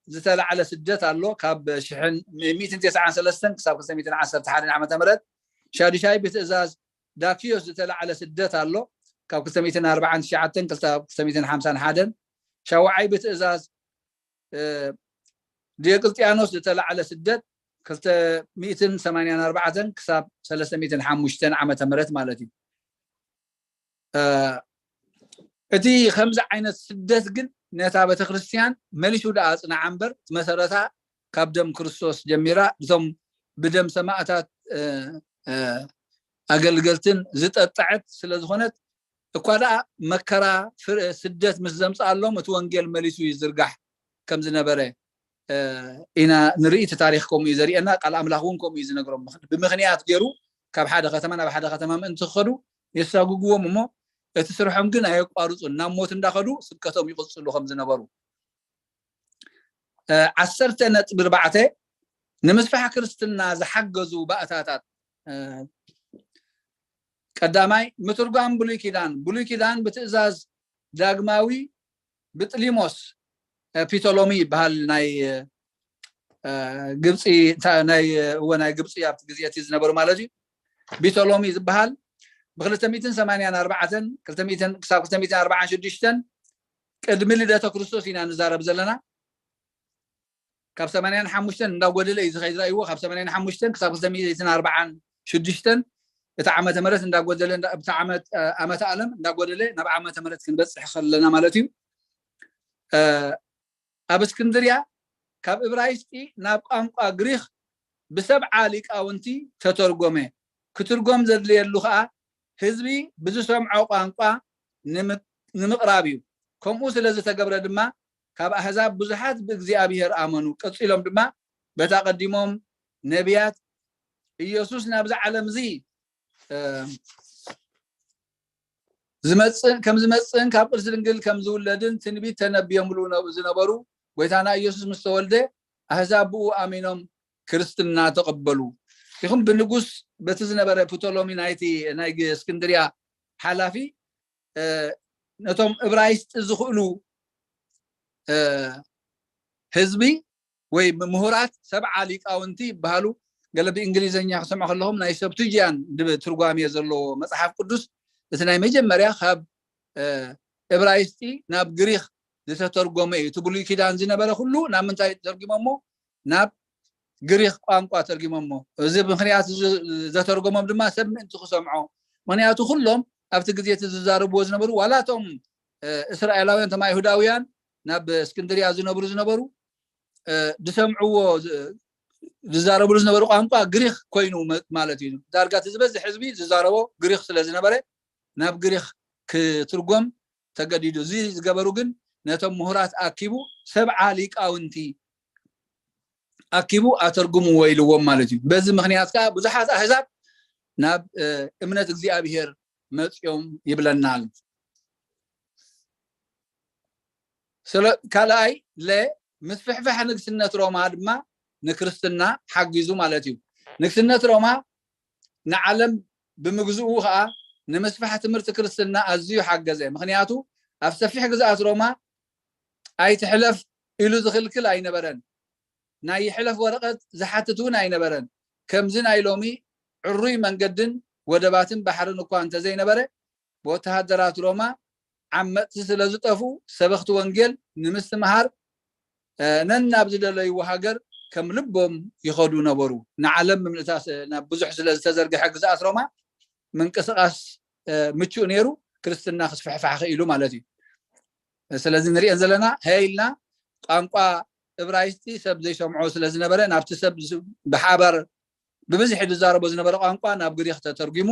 زتلا على سجت الله كاب شحن 293 كساب 210 تحدين عام تمرد شادي شاي بتأزاز داكيوس زتلا على سجت الله كاب 240 شعتين كساب 250 حدن شاوعي بتأزاز ديقلتيانوس زتلا على سجت كسب 284 كساب 350 عام تمرد مالتي اتي خمسة عينة سدت قل نتابة كريستيان مليشو داعس نعمبر مسارتها كابدم كريستوس جميرة بثم بدم سماعتات أقل زت الطعت سلزخونت كوادا مكرا سدت مسزمس الله متوانجل مليشو يزرقح كم زنبره ኢና ንርኢ ታሪኽኩም እዩ ዘሪአና ቃል ኣምላኽ እውን ከምኡ እዩ ዝነግሮም ብምኽንያት ገይሩ ካብ ሓደ ከተማ ናብ ሓደ ከተማ እንትኸዱ የሳጉግዎም እሞ እቲ ስርሖም ግን ኣየቋርፁን ናብ ሞት እንዳኸዱ ስብከቶም ይቕፅሉ ከም ዝነበሩ 10.4 ንምስፋሕ ክርስትና ዝሓገዙ ባእታታት ቀዳማይ ምትርጓም ብሉይ ኪዳን ብትእዛዝ ዳግማዊ ብጥሊሞስ ፒቶሎሚ ይበሃል ናይ ግብፂ ናይ ግብፂ ኣብቲ ግዜት ዝነበሩ ማለት እዩ ፒቶሎሚ ዝበሃል ብ284 ክሳብ 246 ቅድሚ ልደተ ክርስቶስ ኢና ንዛረብ ዘለና ካብ 85 እንዳጎደለ እዩ ዝኸይድ ራእይዎ ካብ 85 ክሳብ 246 እቲ ዓመተ ምህረት እንዳጎደለ እቲ ዓመተ ዓለም እንዳጎደለ ናብ ዓመተ ምህረት ክንበፅሕ ከለና ማለት እዩ ኣብ እስክንድርያ ካብ ዕብራይስጢ ናብ ቋንቋ ግሪክ ብሰብዓ ሊቃውንቲ ተተርጎመ ክትርጎም ዘድልየሉ ከዓ ህዝቢ ብዝሰምዖ ቋንቋ ንምቕራብ እዩ ከምኡ ስለ ዝተገብረ ድማ ካብ ኣሕዛብ ብዙሓት ብእግዚአብሔር ኣመኑ ቀፂሎም ድማ በታ ቀዲሞም ነቢያት ኢየሱስ ናብዚ ዓለም እዚ ከም ዝመፅን ካብ ቅርሲ ድንግል ከም ዝውለድን ትንቢት ተነቢዮምሉ ዝነበሩ ጎይታና ኢየሱስ ምስ ተወልደ ኣሕዛብ ብኡ ኣሚኖም ክርስትና ተቐበሉ ይኹም ብንጉስ በቲ ዝነበረ ፕቶሎሚ ናይ እስክንድርያ ሓላፊ ነቶም ዕብራይስጥ ዝኽእሉ ህዝቢ ወይ ምሁራት ሰብዓ ሊቃውንቲ ይበሃሉ ገለ ብእንግሊዘኛ ክሰምዑ ከለኹም ናይ ሰብቱጂያን ትርጓሜ ዘለዎ መጽሓፍ ቅዱስ እቲ ናይ መጀመርያ ካብ ዕብራይስጢ ናብ ግሪክ ዝተተርጎመ እዩ እቲ ብሉይ ኪዳን ዝነበረ ኩሉ ናብ ምንታይ ተርጊሞሞ ናብ ግሪክ ቋንቋ ተርጊሞሞ እዚ ብምኽንያት ዝተርጎሞም ድማ ሰብ ምእንቲ ክሰምዖ ምኽንያቱ ኩሎም ኣብቲ ግዜ ዝዛረብዎ ዝነበሩ ዋላቶም እስራኤላውያን ተማ ይሁዳውያን ናብ እስክንድርያ ዝነበሩ ዝሰምዕዎ ዝዛረብሉ ዝነበሩ ቋንቋ ግሪክ ኮይኑ ማለት እዩ ዳርጋ ዝበዝሕ ህዝቢ ዝዛረቦ ግሪክ ስለ ዝነበረ ናብ ግሪክ ክትርጎም ተገዲዱ እዚ ዝገበሩ ግን ነቶም ምሁራት ኣኪቡ ሰብዓ ሊቃውንቲ ኣኪቡ ኣተርጉምዎ ኢልዎም ማለት እዩ በዚ ምኽንያት ከዓ ብዙሓት ኣሕዛብ ናብ እምነት እግዚአብሔር መፅዮም ይብለናል ካልኣይ ምስፍሕፋሕ ንግስነት ሮማ ድማ ንክርስትና ሓጊዙ ማለት እዩ ንግስነት ሮማ ንዓለም ብምግዝኡ ከዓ ንምስፋሕ ትምህርቲ ክርስትና ኣዝዩ ሓገዘ ምኽንያቱ ኣብ ሰፊሕ ግዝኣት ሮማ ኣይትሕለፍ ኢሉ ዝኽልክል ኣይነበረን ናይ ሕለፍ ወረቐት ዝሓትት እውን ኣይነበረን ከምዚ ናይ ሎሚ ዕሩይ መንገድን ወደባትን ባሕርን እኳ እንተዘይነበረ ወተሃደራት ሮማ ዓመፅቲ ስለ ዝጠፉ ሰበኽቲ ወንጌል ንምስትምሃር ነናብ ዝደለይዎ ሃገር ከም ልቦም ይኸዱ ነበሩ ንዓለም ብምልእታስ ናብ ብዙሕ ስለ ዝተዘርግሐ ግዝኣት ሮማ ምንቅስቃስ ምቹእ ነይሩ ክርስትና ክስፍሕፋሕ ክኢሉ ማለት እዩ ስለዚ ንሪአን ዘለና ሃይልና ቋንቋ ዕብራይስጢ ሰብ ዘይሰምዖ ስለ ዝነበረ ናብቲ ሰብ ብሓባር ብብዝሒ ዝዛረቦ ዝነበረ ቋንቋ ናብ ግሪክ ተተርጊሙ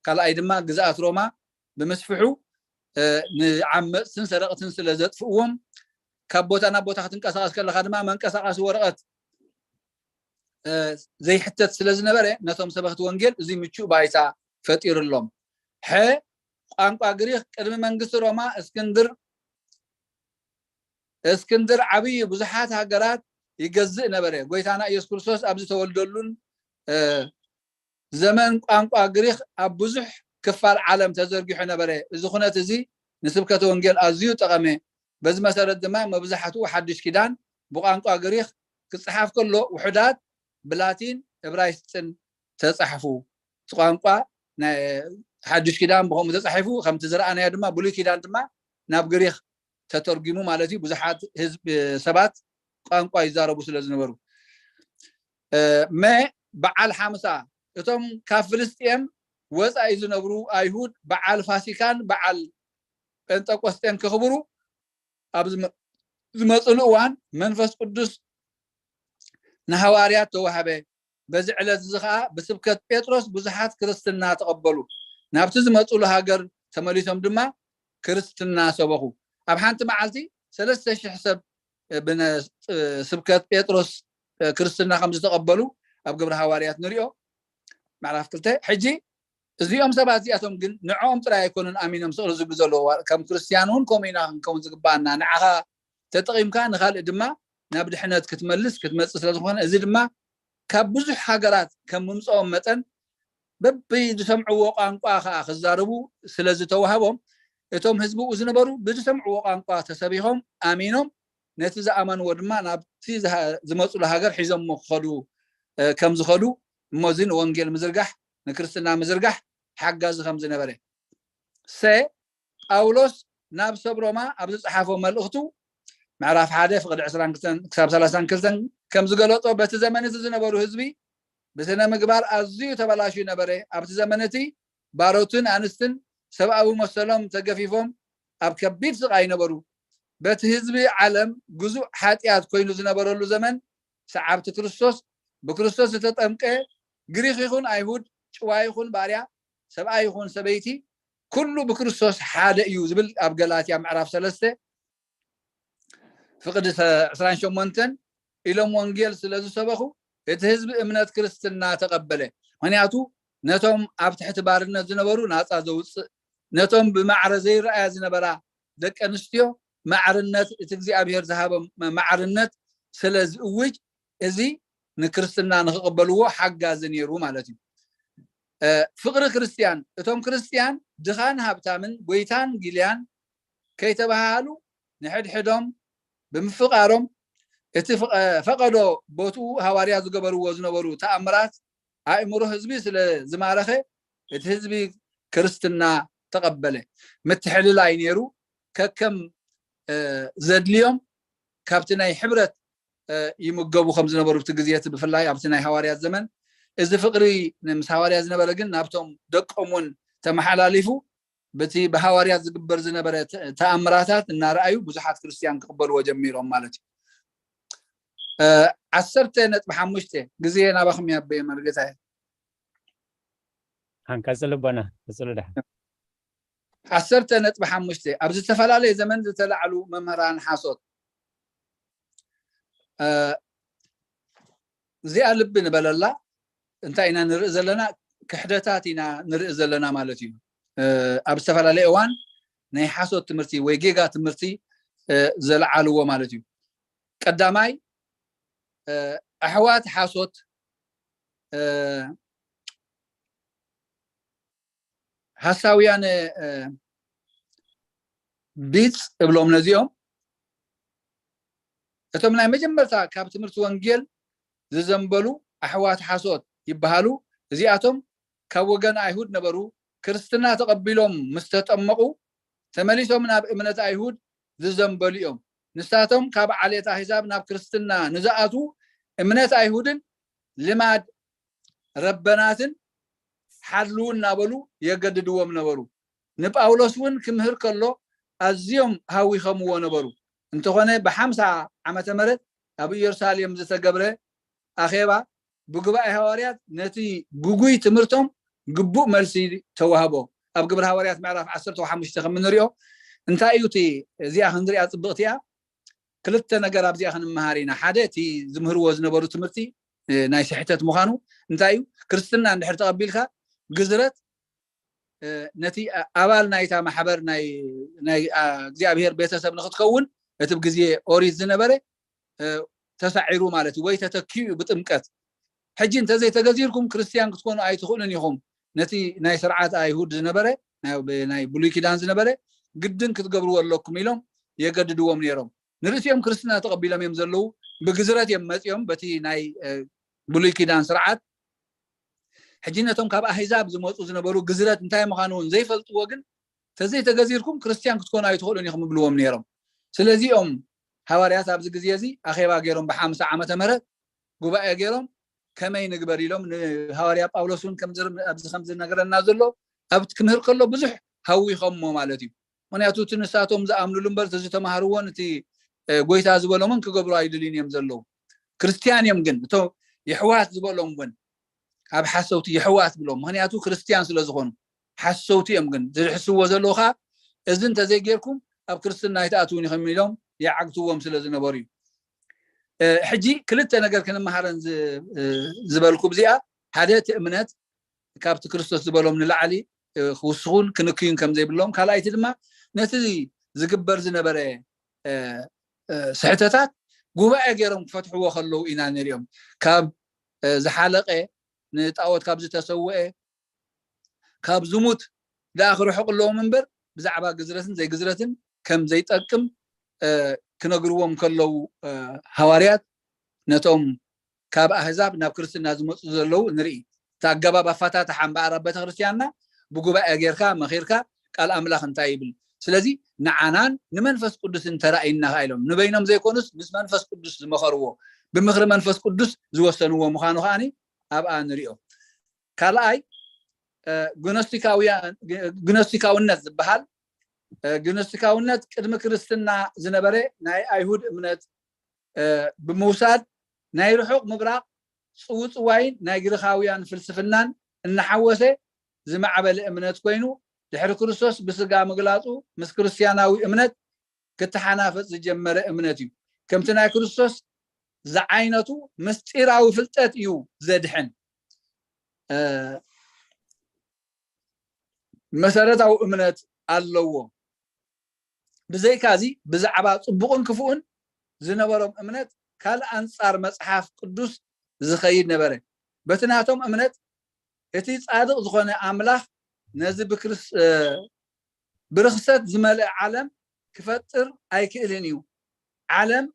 ካልኣይ ድማ ግዝኣት ሮማ ብምስፍሑ ንዓመፅትን ሰረቕትን ስለ ዘጥፍእዎም ካብ ቦታ ናብ ቦታ ክትንቀሳቀስ ከለካ ድማ መንቀሳቀሲ ወረቐት ዘይሕተት ስለ ዝነበረ ነቶም ሰበኽቲ ወንጌል እዚ ምቹእ ባይታ ፈጢሩሎም ቋንቋ ግሪክ ቅድሚ መንግስቲ ሮማ እስክንድር ዓብይ ብዙሓት ሃገራት ይገዝእ ነበረ ጎይታና ኢየሱስ ክርስቶስ ኣብዚ ተወልደሉን ዘመን ቋንቋ ግሪክ ኣብ ብዙሕ ክፋል ዓለም ተዘርጊሑ ነበረ እዚ ኩነት እዚ ንስብከተ ወንጌል ኣዝዩ ጠቐመ በዚ መሰረት ድማ መብዛሕትኡ ሓድሽ ኪዳን ብቋንቋ ግሪክ ክፅሓፍ ከሎ ውሕዳት ብላቲን ዕብራይስጥን ተፃሕፉ ቋንቋ ናይ ሓድሽ ኪዳን ብከምኡ ተፃሒፉ ከምቲ ዝረኣናዮ ድማ ብሉይ ኪዳን ድማ ናብ ግሪክ ተተርጊሙ ማለት እዩ ብዙሓት ህዝቢ ሰባት ቋንቋ ይዛረቡ ስለ ዝነበሩ በዓል ሓምሳ እቶም ካብ ፍልስጤም ወፃኢ ዝነብሩ ኣይሁድ በዓል ፋሲካን በዓል ጴንጠቆስጤን ክኽብሩ ኣብ ዝመፅሉ እዋን መንፈስ ቅዱስ ንሃዋርያት ተዋህበ በዚ ዕለት እዚ ከዓ ብስብከት ጴጥሮስ ብዙሓት ክርስትና ተቐበሉ ናብቲ ዝመፅሉ ሃገር ተመሊሶም ድማ ክርስትና ሰበኹ ኣብ ሓንቲ መዓልቲ 3000 ሰብ بنا سبكت بيتروس كريستنا خمسة تقبلوا أبقى حواريات نريو معرفة كلته حجي زيهم سبعة زياتهم جن نعوم ترى يكونون أمينهم صغر زوجوا كم كريستيانون كومينا كم زقبانا نعها تتقيم كان خال إدما نبدأ حنا كتملس لازم أزيد ما كبزح حجرات كم ممسوم مثلا ببي سمعوا وقانقا خزاربو سلازي توهبهم اتوم حزبو وزنبرو بسمعوا وقانقا تسبيهم امينهم نتيزا امان ودما نابتي زمصو لهاجر حيزم مخدو كم زخدو موزين وانجيل مزرغح نكرستنا مزرغح حجاز خمس نبره سي اولوس ناب صبروما ابز صحافو ملختو معرف حاده فقد 20 كتاب 30 كلتن كم زغلطو بت زمن زنبرو حزبي بسنا مغبار ازيو تبلاشي نبره ابت زمنتي باروتن انستن سبعو مسلم تغفيفهم اب كبير سقاي نبرو بت حزبي عالم غزو حاتيات كوينو زنبرلو زمن سعبت كريستوس بكريستوس تطمقه غريخ يكون ايهود شوا يكون باريا سبعا يكون سبيتي كله بكريستوس حاده يو زبل اب غلاطيا معرف 3 فقد 28 إلهم وانجيل سلازو سبخو يتهزب امنات كريستنا تقبله منياتو نتوم اب تحت بارنا زنبرو ناصا زوص نتوم بمعرزي رأي زنبرا دك انستيو معرنت اغزيابير ذهب معرنت سلاز اوج ازي نكريستنا نقبلوه حقا زنيرو مالتي فقر كريستيان اتوم كريستيان دخان هابتامن بويتان جيليان كيتبهالو نحد حدهم بمفقارهم فقدوا بوتو هواريا زغبرو وزنبرو تأمرات أمره حزبي سل زمارخه حزبي كريستنا تقبله متحلل عينيرو ككم زدليوم كابتناي حبرت يمغبو خمس نبرو تغزيات بفلاي ابتناي هواريا زمن اذا فقري نمس هواريا زنبره جن نابتهم دقمون تمحلاليفو بتي بهواريا زغبر زنبره تأمراتات ان رايو بزحات كريستيان قبلوا جميرهم مالتي عسرت نت بحمشته غزينا بخم يابي مرغتاي هنكسل بنا كسل ده عسرت نت بحمشته ابز تفلالي زمن تلعلو ممران حاسوت زي قلب نبللا انتينا نرئ زلنا كحدتاتنا نرئ زلنا مالتي ابز تفلالي اوان ناي حاسوت تمرتي وي جيجا تمرتي زلعلو مالتي قداماي احوات حاسوت حساويان بيتس بلوم نزيهم اتم لاي مجمرتا كاب تمرت وانجيل ززنبلو احوات حاسوت يبهالو زياتهم كوغن ايهود نبرو كريستنا تقبلهم مستطمقو تمليسهم ناب امنت ايهود ززنبليهم نستاتهم كاب عليتا حساب ناب كريستنا نزاتو امنت ايهودن لماد ربناتن حلون نابلو يجددوهم نبرو نباولوس ون كمهر كلو ازيوم هاوي خمو نبرو انت هنا ب50 عامه مرت ابو يرساليم زتغبره اخيبا بغبا حواريات نتي غغوي تمرتهم غبو ملسي توهبو اب غبر حواريات معرف 15 خمنريو انت ايوتي زي اخندريا صبقتيا كلت نغر ابزي اخن مهارينا حدتي زمهر وزنبرو تمرتي ناي سحتت مخانو انتايو كريستنا اندحر تقبلخا غزرت نتي ابال نايتا محبر ناي እግዚአብሔር ቤተሰብ ንختكون اتب غزي اوريت زنبره تسعيرو مالتي وي تتكيو بጥምቀት حجي انت زي تغزيركم كريستيان كتكونوا ايتخونن يخم نتي ناي سرعات ايهود زنبره ناي بلوي كيدان زنبره ግድን ክትገብሩ ወለኩም ኢሎም የገድድዎም ነይሮም ንርሲዮም ክርስትና ተቀቢሎም እዮም ዘለው በግዝረት የመጽዮም በቲ ናይ ብሉይ ኪዳን ስርዓት ሕጂነቶም ካብ አህዛብ ዝመጹ ዝነበሩ ግዝረት እንታይ መኻኑን ዘይፈልጥዎ ግን ተዘይ ተገዚርኩም ክርስቲያን ክትኮኑ አይትኸሉን ይኹም ብልዎም ነይሮም ስለዚኦም ሐዋርያት ኣብዚ ግዜ እዚ አኼባ ገይሮም በ50 ዓመተ ምህረት ጉባኤ ገይሮም ከመይ ንግበር ኢሎም ሐዋርያ ጳውሎስን ከምዝር ኣብዚ ከምዝ ነገረና ዘሎ ኣብት ክምህር ከሎ ብዙሕ ሃዊኸሞ ማለት እዩ ምክንያቱ ትንሳቶም ዝኣምኑሉ እምበር ተዝተማሃርዎን እቲ ጎይታ ዝበሎምን ክገብሩ አይድልን እዮም ዘለው ክርስቲያን እዮም ግን እቶ ይሕዋት ዝበሎም ግን ኣብ ሓሰውቲ ይሕዋት ብሎም ምክንያቱ ክርስቲያን ስለዝኾኑ ሓሰውቲ እዮም ግን ዝሕስዎ ዘለውኻ እዝን ተዘይጌርኩም ኣብ ክርስትና ይተኣትውን ይኸም ኢሎም ይዓግትዎም ስለዝነበሩ እዩ حجي كلتا نجر كنا مهارن زبالكم بزيا حدا تأمنت كابت كريستوس زبالهم من العلي خصون كنكين كم زي بلهم كلا يتدمع نتزي زكبر زنبرة سحتات جوا أجرهم فتحوا وخلوا إنان اليوم كاب زحلقة نتعود كاب زتسوء كاب زموت داخل حق الله منبر بزعبا جزرتن زي جزرتن كم زي تأكم كنقروهم كلوا حواريات نتوم كاب أحزاب ناب كريستنا زمو نري تاجبا بفتات حم بعرب بتغرسيانا بجوا أجركا مخيركا قال أملاخ انتايبل سلازي نعنان نمنفس قدس ترأينا هايلهم نبينهم زي كونس بس منفس قدس مخروه بمخر منفس قدس زوستنوه مخانو خاني أبقى نريو كالاي جنوستيكاوية زبحال جنوستيكاونت قدم كريستنا زنبره ناي ايهود امنت بموساد ناي رحوق مبراق صوت واين ناي غرخاويان فلسفنان انحوسه زمعبل امنت كوينو دحر كريستوس بسغا مغلاصو مس كريستياناوي امنت كتحنافص جمره امنتي كمتنا كريستوس زعينتو مستيراوي فلطت يو زدحن مسارتاو امنت اللو بزي كازي بزعبا صبقون كفون زنبرم امنت كال انصار مصحف قدوس زخيد نبره بتناتهم امنت اتي صادق زخونه املاح نزي بكرس برخصت زمل عالم كفطر ايكلنيو عالم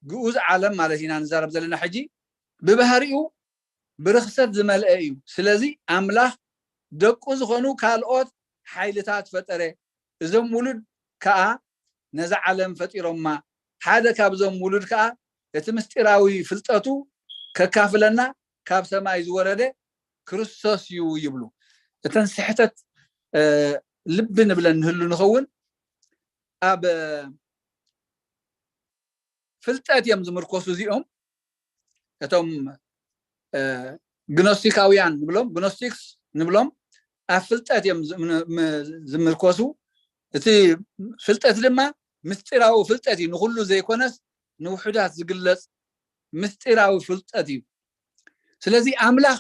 جوز عالم مالتينا نزارب زلنا حجي ببهريو برخصت زمل ايو سلازي املاح دقو زخونو كالوت حيلتات فطره ازم مولد كا نزع عالم فطيرما حدا كابزم مولد كا يتمستراوي فلطاتو ككافلنا كاب سماي زورده كريستوس يو يبلو تنسحتت لب نبلن هلو نخون اب فلطات يم زمركوسو زيهم اتم جنوستيكاويان نبلهم جنوستيكس نبلهم افلطات يم زمركوسو تي فلطات لما مستراو فلطاتي نخلو زي كونس نوحدات زغلص مستراو فلطاتي سلازي املاح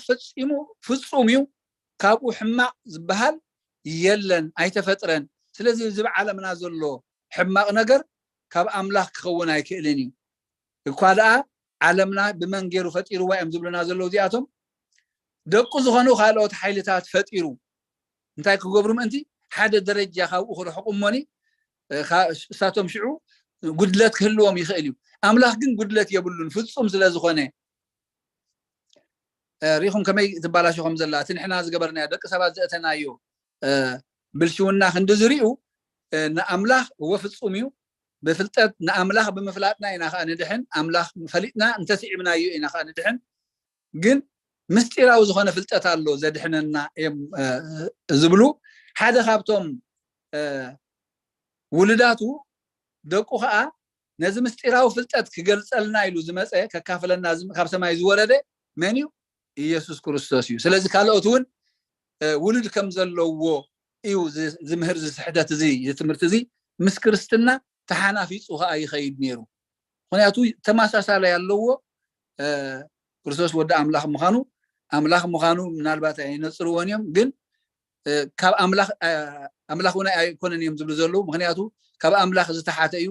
فصوميو كابو حماق زبحال يلن ايتفطرن سلازي زب عالمنا زلو حماق نجر كاب املاح كخون ايكلني كوالا عالمنا بمنغيرو فطيرو وايم زبلنا زلو زياتهم دقو زخنو خالوت حيلتات فطيرو انتي كغبرم انتي حدا درجه خاو اخر حقوموني ساتهم شعو قدلت كلهم يخيلوا املاح كن قدلت يبلون فصوم سلازخونه ريخم كمي تبالاشوهم زلات نحنا زغبرنا دق سبات زاتنايو بالشونا خندزريو ناملاح هو فصوميو بفلطت ناملاح بمفلاتنا اينا خا ندحن املاح فليتنا انتسعمنايو اينا خا ندحن ግን ምስጢራው ዝኾነ ፍልጠት አሎ ዘድሕነና ዝብሉ ሓደ ካብቶም ውልዳቱ ደቁ ከዓ ነዚ ምስጢራው ፍልጠት ክገልጸልና ኢሉ ዝመፀ ከካፈለና ካብ ሰማይ ዝወረደ መን እዩ ኢየሱስ ክርስቶስ እዩ ስለዚህ ካልኦቱን ውልድ ከም ዘለዎ እዩ ዝምህር ዝስሕተት እዚ የትምህርት እዚ ምስ ክርስትና ተሓናፊፁ ከዓ ይኸይድ ነይሩ ምክንያቱ ተማሳሳለ ያለዎ ክርስቶስ ወደ አምላክ ምኻኑ ምናልባት አይነጽሩውን እዮም ግን ካብ አምላክና አይኮነን እዮም ዝብሉ ዘለው ምክንያቱ ካብ አምላክ ዝተሓተ እዩ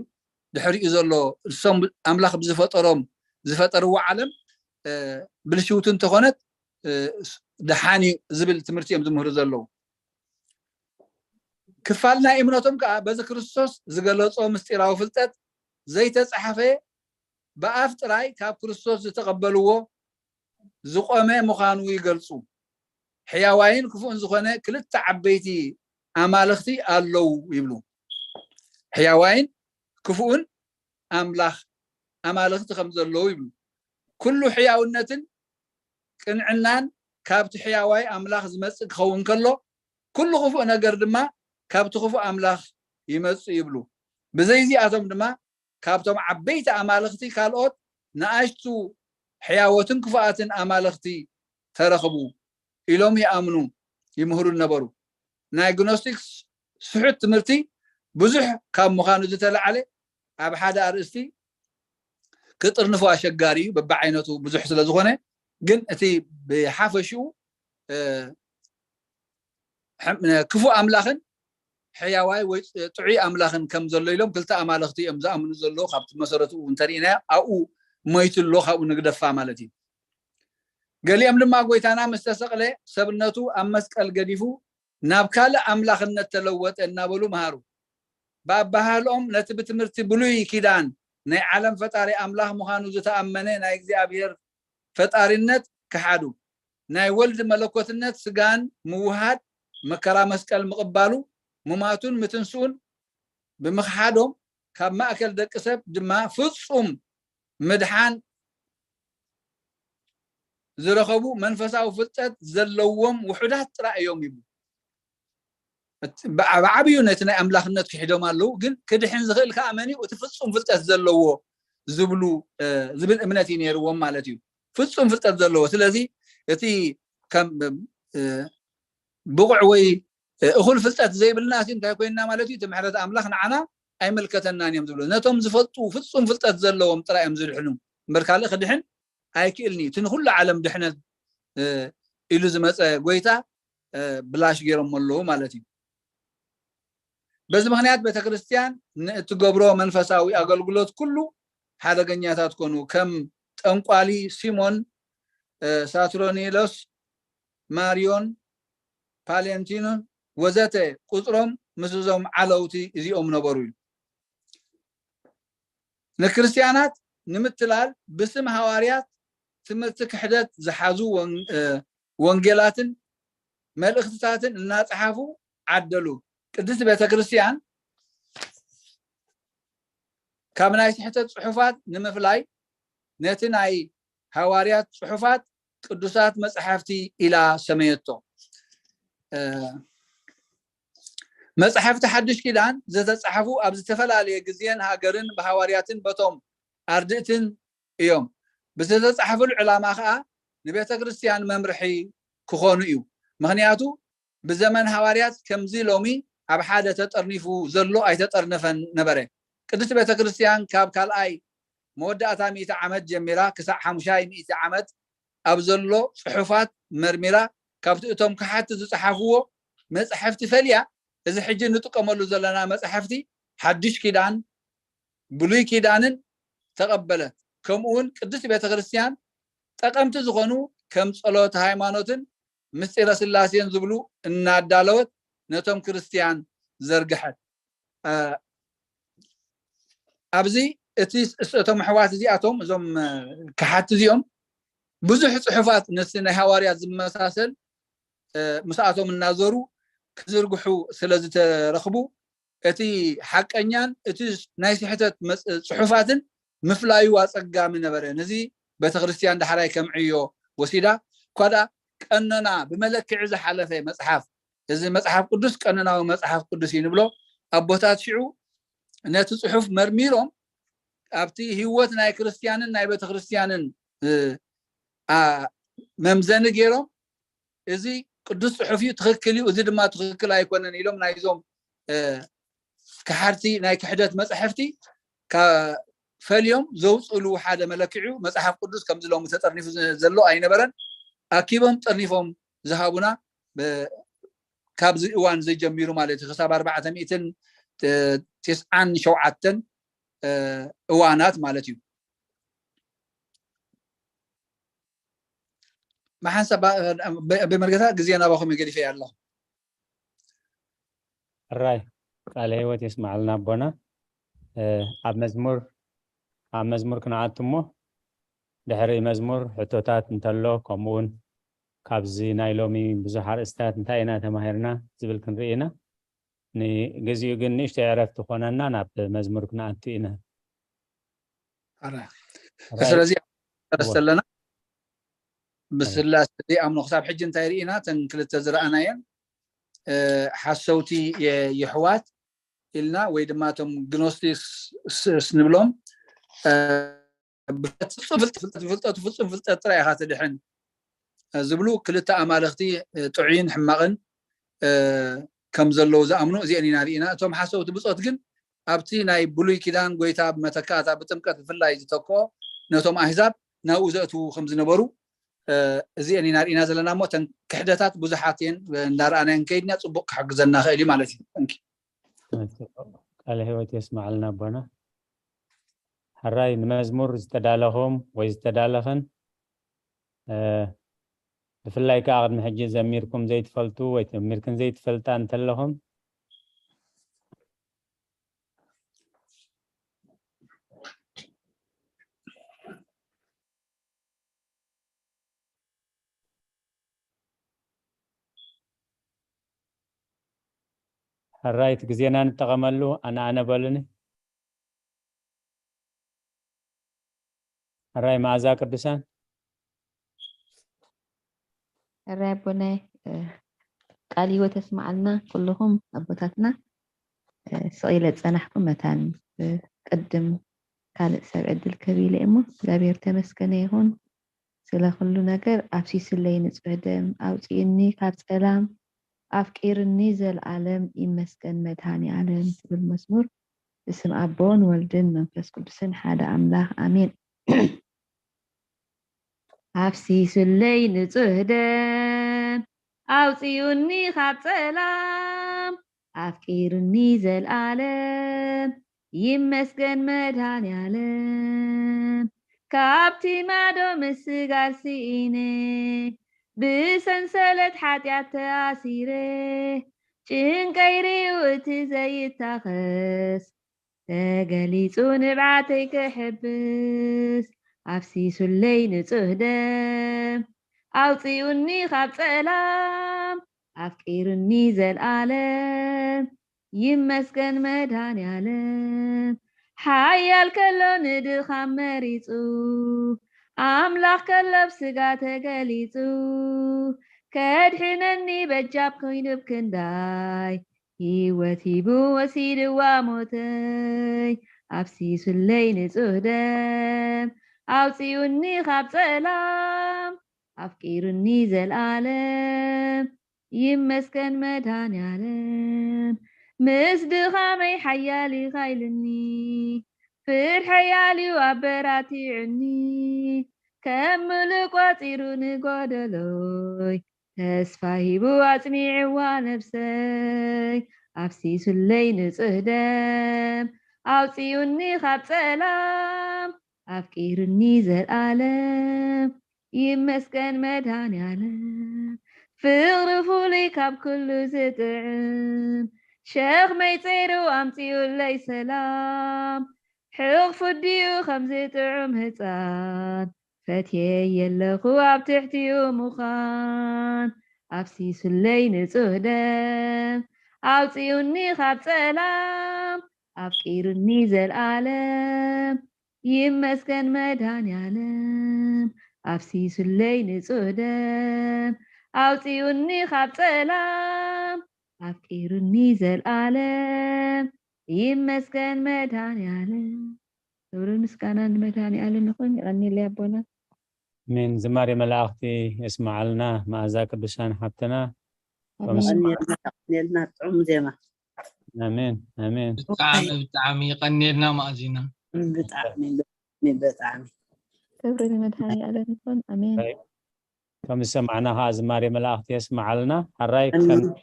ድሕሪኡ ዘሎ እሶም አምላክ ብዝፈጠሮም ዝፈጠርዎ ዓለም ብልሽውትን ተኾነት ደሓኒ ዝብል ትምህርቲ እዮም ዝምህሩ ዘለው ክፋልና እምነቶም ከዓ በዚ ክርስቶስ ዝገለጾ ምስጢራዊ ፍልጠት ዘይተጻሐፈ በአፍ ጥራይ ካብ ክርስቶስ ዝተቀበልዎ ዝቆመ ምዃኑ ይገልጹ ሕያዋይን ክፉን ዝኾነ ክልተ ዓበይቲ አማልኽቲ አለው ይብሉ ሕያዋይን ክፉን አምላኽ አማልኽቲ ከም ዘለው ይብሉ ኩሉ ሕያውነትን ቅንዕናን ካብቲ ሕያዋይ አምላኽ ዝመጽእ ክኸውን ከሎ ኩሉ ክፉእ ነገር ድማ ካብቲ ክፉእ አምላኽ ይመጽእ ይብሉ ብዘይዚኣቶም ድማ ካብቶም ዓበይቲ አማልኽቲ ካልኦት ንኣሽቱ ሕያወትን ክፉኣትን አማልኽቲ ተረኽቡ ኢሎም ይኣምኑ ይምህሩ ነበሩ ናይ ግኖስቲክስ ስሑት ትምህርቲ ብዙሕ ካብ ምዃኑ ዝተለዓለ ኣብ ሓደ ኣርእስቲ كطرنفو أشجاري ببعينته بزح سلازخونه جن أتي بحافشوا كفو أملاخن حياواي وطعي أملاخن كم زليلهم كلتا أمالختي أمزا أمن زلو خابت مسارته ونترينا أو ميت اللوخ أو نقدفها مالتي قالي أمر ما قويتانا مستسقله سبنتو أمسك القديفو نابكال أملاخن نتلوت النابلو مهارو بابهالهم نتبت مرتبلوي كيدان ناي عالم فتاري أملاخ مخانو زتأمنه ناي اكزيابير فتاري النت كحادو ناي ولد ملكوت النت سقان موهاد مكرا مسكال مقبالو مماتون متنسون بمخحادهم كاب ماكل دقسب دما فصم مدحان زرخبو منفساو فلطت زلوم وحدات رأيهم يبو بعبيو نتنا أملاخنت كحدهم اللو جن كدحين زغيل كأماني وتفصم فلطت زلوه زبلو زبل أمناتين يروم مالتيو فصم فلطت زلوه سلازي يتي كم بقعوي أخول فلطت زي بالناس انت كوينا مالتيو تمحرت أملاخنا عنا أي ملكتنا يمزلو نتهم زفلطو فصم فلطت زلوهم ترى يمزل حنو بركالي خدحين هاي كيلني تنخل عالم دحنا إلو زمت قويتا بلاش غيرهم ملو مالتي بس مخنيات بيت كريستيان تقبروا منفساوي أقلقلوت كله هذا قنياتات كونوا كم تنقالي سيمون ساترونيلوس ماريون بالينتينو وزته قطرهم مسوزهم علوتي زيهم نبروي لكريستيانات نمتلال باسم حواريات تمتك حدث زحازو وانجيلاتن ملእኽትታትን እናጽሓፉ ዓደሉ ቅድስት ቤተክርስቲያን ካብ ናይ ትሕተት ጽሑፋት ንምፍላይ ነቲ ናይ ሐዋርያት ጽሑፋት ቅዱሳት መጽሐፍቲ ኢላ ሰመየቶ መጽሐፍቲ ሓድሽ ኪዳን ዝተጻሕፉ ኣብ ዝተፈላለየ ግዜን ሃገርን በሐዋርያትን በቶም ኣርድእትን እዮም بتتصحفوا العلماء خا نبيت كريستيان ممرحي كخونو يو مغنياتو بزمن حواريات كمزي لومي اب حاده تطرنيفو زلو اي تطرنفن نبره قدس بيت كريستيان كاب كالاي موداتا 100 عام جميرا كسع 500 عام اب زلو صحفات مرميرا كابتوتهم كحات زصحفو مصحفت فليا اذا حجي نطقملو زلنا مصحفتي حدش كيدان بلوي كيدانن تقبلت كمون قدس بيت كريستيان تقمت زخونو كم صلوت هايمانوتن مسير سلاسين زبلو انادالوت نتوم كريستيان زرغحت ابزي اتيس استوم حوات زي اتوم زوم كحات زيوم بزح صحفات نسنا حواريات زمساسل مساتهم النازرو كزرغحو سلازي ترخبو اتي حقنيان اتيس ناي صحتت صحفاتن مفلاي واصقام نبره نزي بتكريستيان دحراي كمعيو وسيدا كدا قننا بملكع زحلفه مصحف اذا مصحف قدس قنناو مصحف قدس ينبلو ابوتات شيعو نت صحف مرميروم ابتي هيوت ناي كريستيانن ناي بتكريستيانن ممزن غيروم ازي قدس صحفي تخكلي وزي دما تخكل ايكونن يلوم نايزوم كحرتي ناي كحدت مصحفتي فاليوم زوصلو حدا ملكعو مصحف قدس كم زلوم تطرنيف زلو اي نبرن اكيبهم طرنيفهم ذهبنا كاب زيوان زي جميرو مالتي حساب 497 اوانات مالتي ما حسب بمرغتا غزينا باخو ميغدي في الله الراي قال هيوت يسمع لنا بنا اب مزمور كنعاتمو دحري مزمور حتوتات انتلو كمون كابزي نايلومي بزح ارستات انتاينا تماهرنا زبل كنرينا ني غزيو جن نشت عرفت خوننا ناب مزمور كنعاتينا سلازي ارسلنا بسلاس دي امنو حساب حج انتاي رينا تنكلت زراناين حسوتي يحوات إلنا ويدماتهم جنوستيس سنبلهم فلت ترى هذا دحين زبلو كلتا امالختي طعين حماقن كم زلو زامنو زيني نارينا توم حسوت بصوت جن ابتي ناي بلوي كيدان غويتا متكاتا بتمكت فلاي تكو ነቶም ኣሕዛብ ናብኡ ዘእትዉ ከም ዝነበሩ እዚአን ናርኢና ዘለና ሞ ተን ክሕደታት ብዙሓት እየን እንዳረኣናየን ከይድና ፅቡቅ ክሕግዘና ክእል እዩ ማለት እዩ ቃለ ህይወት የስማዓልና ኣቦና ሕራይ ንመዝሙር ዝተዳለኹም ወይ ዝተዳለኽን ብፍላይ ከዓ ቅድሚ ሕጂ ዘሚርኩም ዘይትፈልጡ ወይ ተሚርክን ዘይትፈልጣ እንተለኹም ሕራይ ግዜና ንጠቐመሉ ኣነ በሉኒ ሕራይ መዓዛ ቅዱሳን ሕራይ ኣቦናይ ቃል ህይወት ተስማዓልና ኩልኩም ኣቦታትና ስቂለ ፀናሕኩም መታን ቅድም ካልእ ሰብ ዕድል ከቢለ እሞ እግዚአብሔር ተመስገነ ይሁን ስለ ኩሉ ነገር ኣብሲስለይ ንጹህ ደም ኣውፂእኒ ካብ ፀላም ኣፍቂርኒ ዘለዓለም ይመስገን መድሃኒ ዓለም ትብል መዝሙር ብስም ኣቦን ወልድን መንፈስ ቅዱስን ሓደ ኣምላኽ ኣሜን ኣብሲስለይ ንጹህ ደም ኣውፂኡኒ ካብ ፀላም ኣፍቂርኒ ዘለዓለም ይመስገን መድሃኒ ዓለም ካብቲ ማዶ ምስጋር ሲኢነ ብሰንሰለት ሓጢአት ተኣሲረ ጭንቀይ ርኡ እቲ ዘይታኸስ ተገሊጹ ንብዓተይ ክሕብስ ኣብሲሱለይ ንጹህ ደም ኣውፂኡኒ ካብ ፀላም ኣፍቂርኒ ዘለዓለም ይመስገን መድሃኒ ዓለም ሓያል ከሎ ንድኻም መሪፁ ኣምላኽ ከለብ ስጋ ተገሊጹ ከድሕነኒ በጃብ ኮይኑ ብክንዳይ ህይወት ሂቡ ወሲድዋ ሞተይ ኣብሲሱለይ ንጹህ ደም ኣውፂኡኒ ካብ ፀላም ኣፍቂርኒ ዘለዓለም ይመስገን መድሃኒ ዓለም ምስ ድኻመይ ሓያል ይኻይልኒ ፍርሕ ሓያልዩ ኣበራቲዕኒ ከም ምሉእ ቆፂሩ ንጎደሎይ ተስፋ ሂቡ ኣጽኒዕዋ ነብሰይ ኣብሲሱለይ ንጹህ ደም ኣውፂኡኒ ካብ ፀላም ኣፍቂርኒ ዘለዓለም ይመስገን መድሃኒ ዓለም ፍቕሪ ፍሉይ ካብ ኩሉ ዝጥዕም ሸኽመይ ፀይሩ ኣምፂኡለይ ሰላም ሕቕ ፍዲኡ ከም ዝጥዑም ህፃን ፈትየ የለኹ ኣብ ትሕቲኡ ምዃን ኣብሲሱለይ ንጹህ ደም ኣውፂኡኒ ካብ ፀላም ኣፍቂርኒ ዘለዓለም ይመስገን መድሃኒ ዓለም ኣብሲሱለይ ንጹህ ደም ኣውፂኡኒ ካብ ፀላም ኣፍቂርኒ ዘለዓለም ይመስገን መድሃኒ ዓለም ክብርን ምስጋናን ንመድሃኒ ዓለም ይኹን ይቀኒለይ ኣቦና من زمار ملاختي اسمع لنا مع ذاك البشان حتنا قنيلنا طعم زيما امين امين بتعامي قنيلنا مأزينا بتعامي ክብሪ ንመድሃኒ ዓለም ይኹን ኣሜን كم سمعناها زمار ملاختي اسمع لنا حراي كم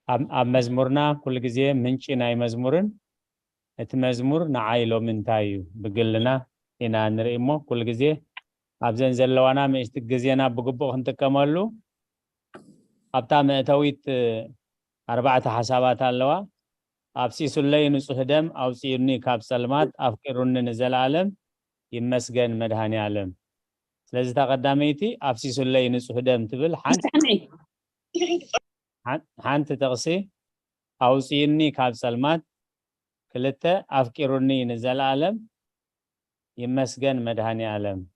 اب مزمورنا كل جزء منشي ناي مزمورن ات مزمور نعايلو منتايو بقلنا إنا نرئمو كل جزء أبزن زلوانا مشت جزينا بقبو خنتكملو أبتا مأتويت 4 حسابات اللوا أبسي سلي نصح دم أو سيرني كاب سلمات أفكرون نزل عالم يمسجن مدهاني عالم لازم تقدميتي أبسي سلي نصح دم تبل حنت تغسي أو سيرني كاب سلمات كلتا أفكروني نزل عالم يمسجن مدهاني عالم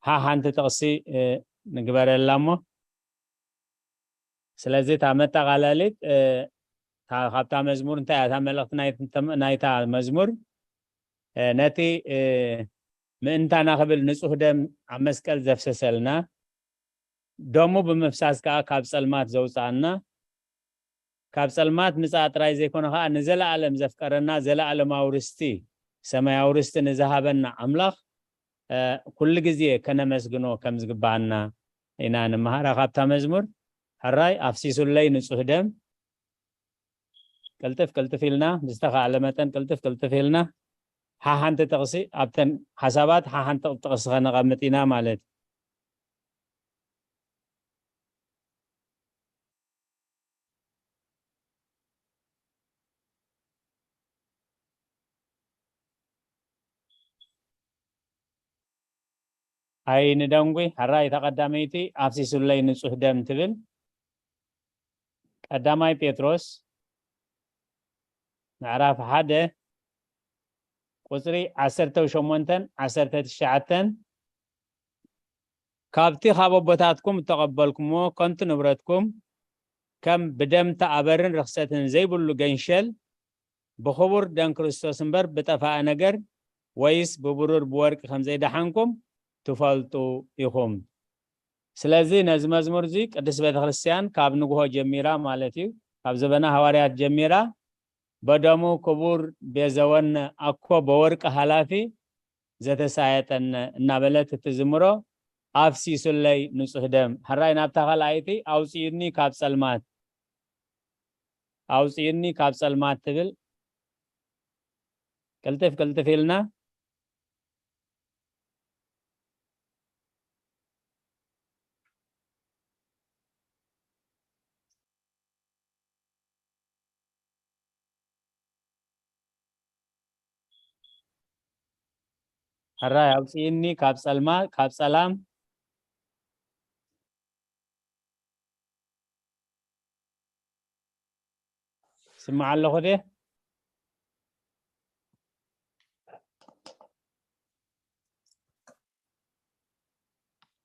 ها حنت تغسي نقبر اللامو سلازي تعمت غلاليت خابتا مزمور انتا تعملت نايتا مزمور ناتي منتا ناخبل نصح دم عمسكال زفسسلنا دومو بمفساس كاب سلمات زوصانا كاب سلمات نصات راي زي كونها نزل عالم زفكرنا زل عالم اورستي ሰማያዊ ርስት ንዝሃበና ኣምላኽ ኩሉ ግዜ ከነመስግኖ ከም ዝግባአና ኢና ንመሃራ ካብታ መዝሙር ሕራይ ኣፍሲሱለይ ንጹህ ደም ቅልጥፍ ኢልና ብዝተኻእለ መጠን ቅልጥፍ ኢልና ሓንቲ ጥቕሲ ኣብተን ሓሳባት ሓንቲ ጥቕሲ ከነቐምጥ ኢና ማለት ኣይ ንደንጉ ሕራይ ተቐዳመይቲ ኣፍሲሱለይ ንጹህ ደም ትብል ቀዳማይ ጴጥሮስ ምዕራፍ 1 ቁጽሪ 18-19 ካብቲ ካብ ኣቦታትኩም ተቐበልኩሞ ከንቱ ንብረትኩም ከም ብደም ተኣበርን ርክሰትን ዘይብሉ ገንሸል ብኽቡር ደም ክርስቶስ እምበር ብጠፋእ ነገር ወይስ ብብሩር ብወርቂ ከም ዘይደሓንኩም ትፈልጡ ኢኹም ስለዚ ነዚ መዝሙር እዚ ቅዱስ ቤተክርስቲያን ካብ ንግሆ ጀሚራ ማለት እዩ ካብ ዘበና ሐዋርያት ጀሚራ በደሙ ክቡር ቤዘወን ኣኮ በወርቅ ሃላፊ ዘተሳየጠን እናበለት ትዝምሮ ኣፍሲሱለይ ንጹህ ደም ሕራይ ናብታ ካልኣይቲ ኣውፅዩኒ ካብ ጸልማት ትብል ቅልጥፍ ኢልና ሕራይ ኣውፅዩኒ ካብ ጸላም ስማዕ ኣለኹ ደ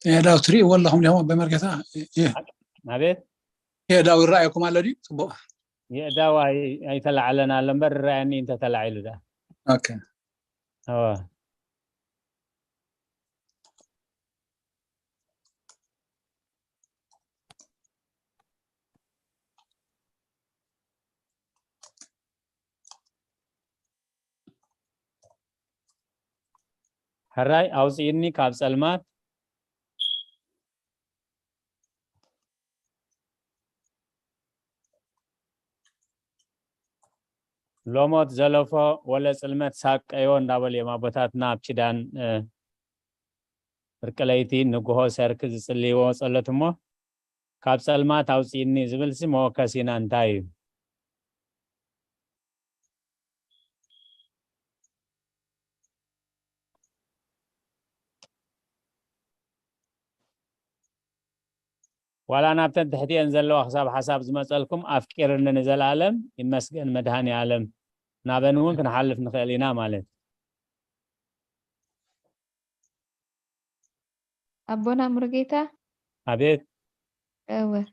يهداو تري والله هم اليوم بمرقتا نبيت يهداو رأيكم على دي صبوا يهداو اي تلع لنا لمبر رأيني انت تلع له ده اوكي ሕራይ ኣውፅዩኒ ካብ ጸልማት ሎሞት ዘለፎ ወለ ጽልመት ሳቀዮ እንዳበል የማቦታትና ኣብችዳን ፍርቅለይቲ ንግሆ ሰርክ ዝጽልይዎ ጸሎት እሞ ካብ ጸልማት ኣውፅዩኒ ዝብልሲ መወከሲና እንታይ እዩ ولا نابتن تحتين زلوا حساب زمصلكم افكرن نزلالم يمسكن مدهاني عالم نابنون كنحلف نخلينا مالت أبونا مرقيتا أبيت أوه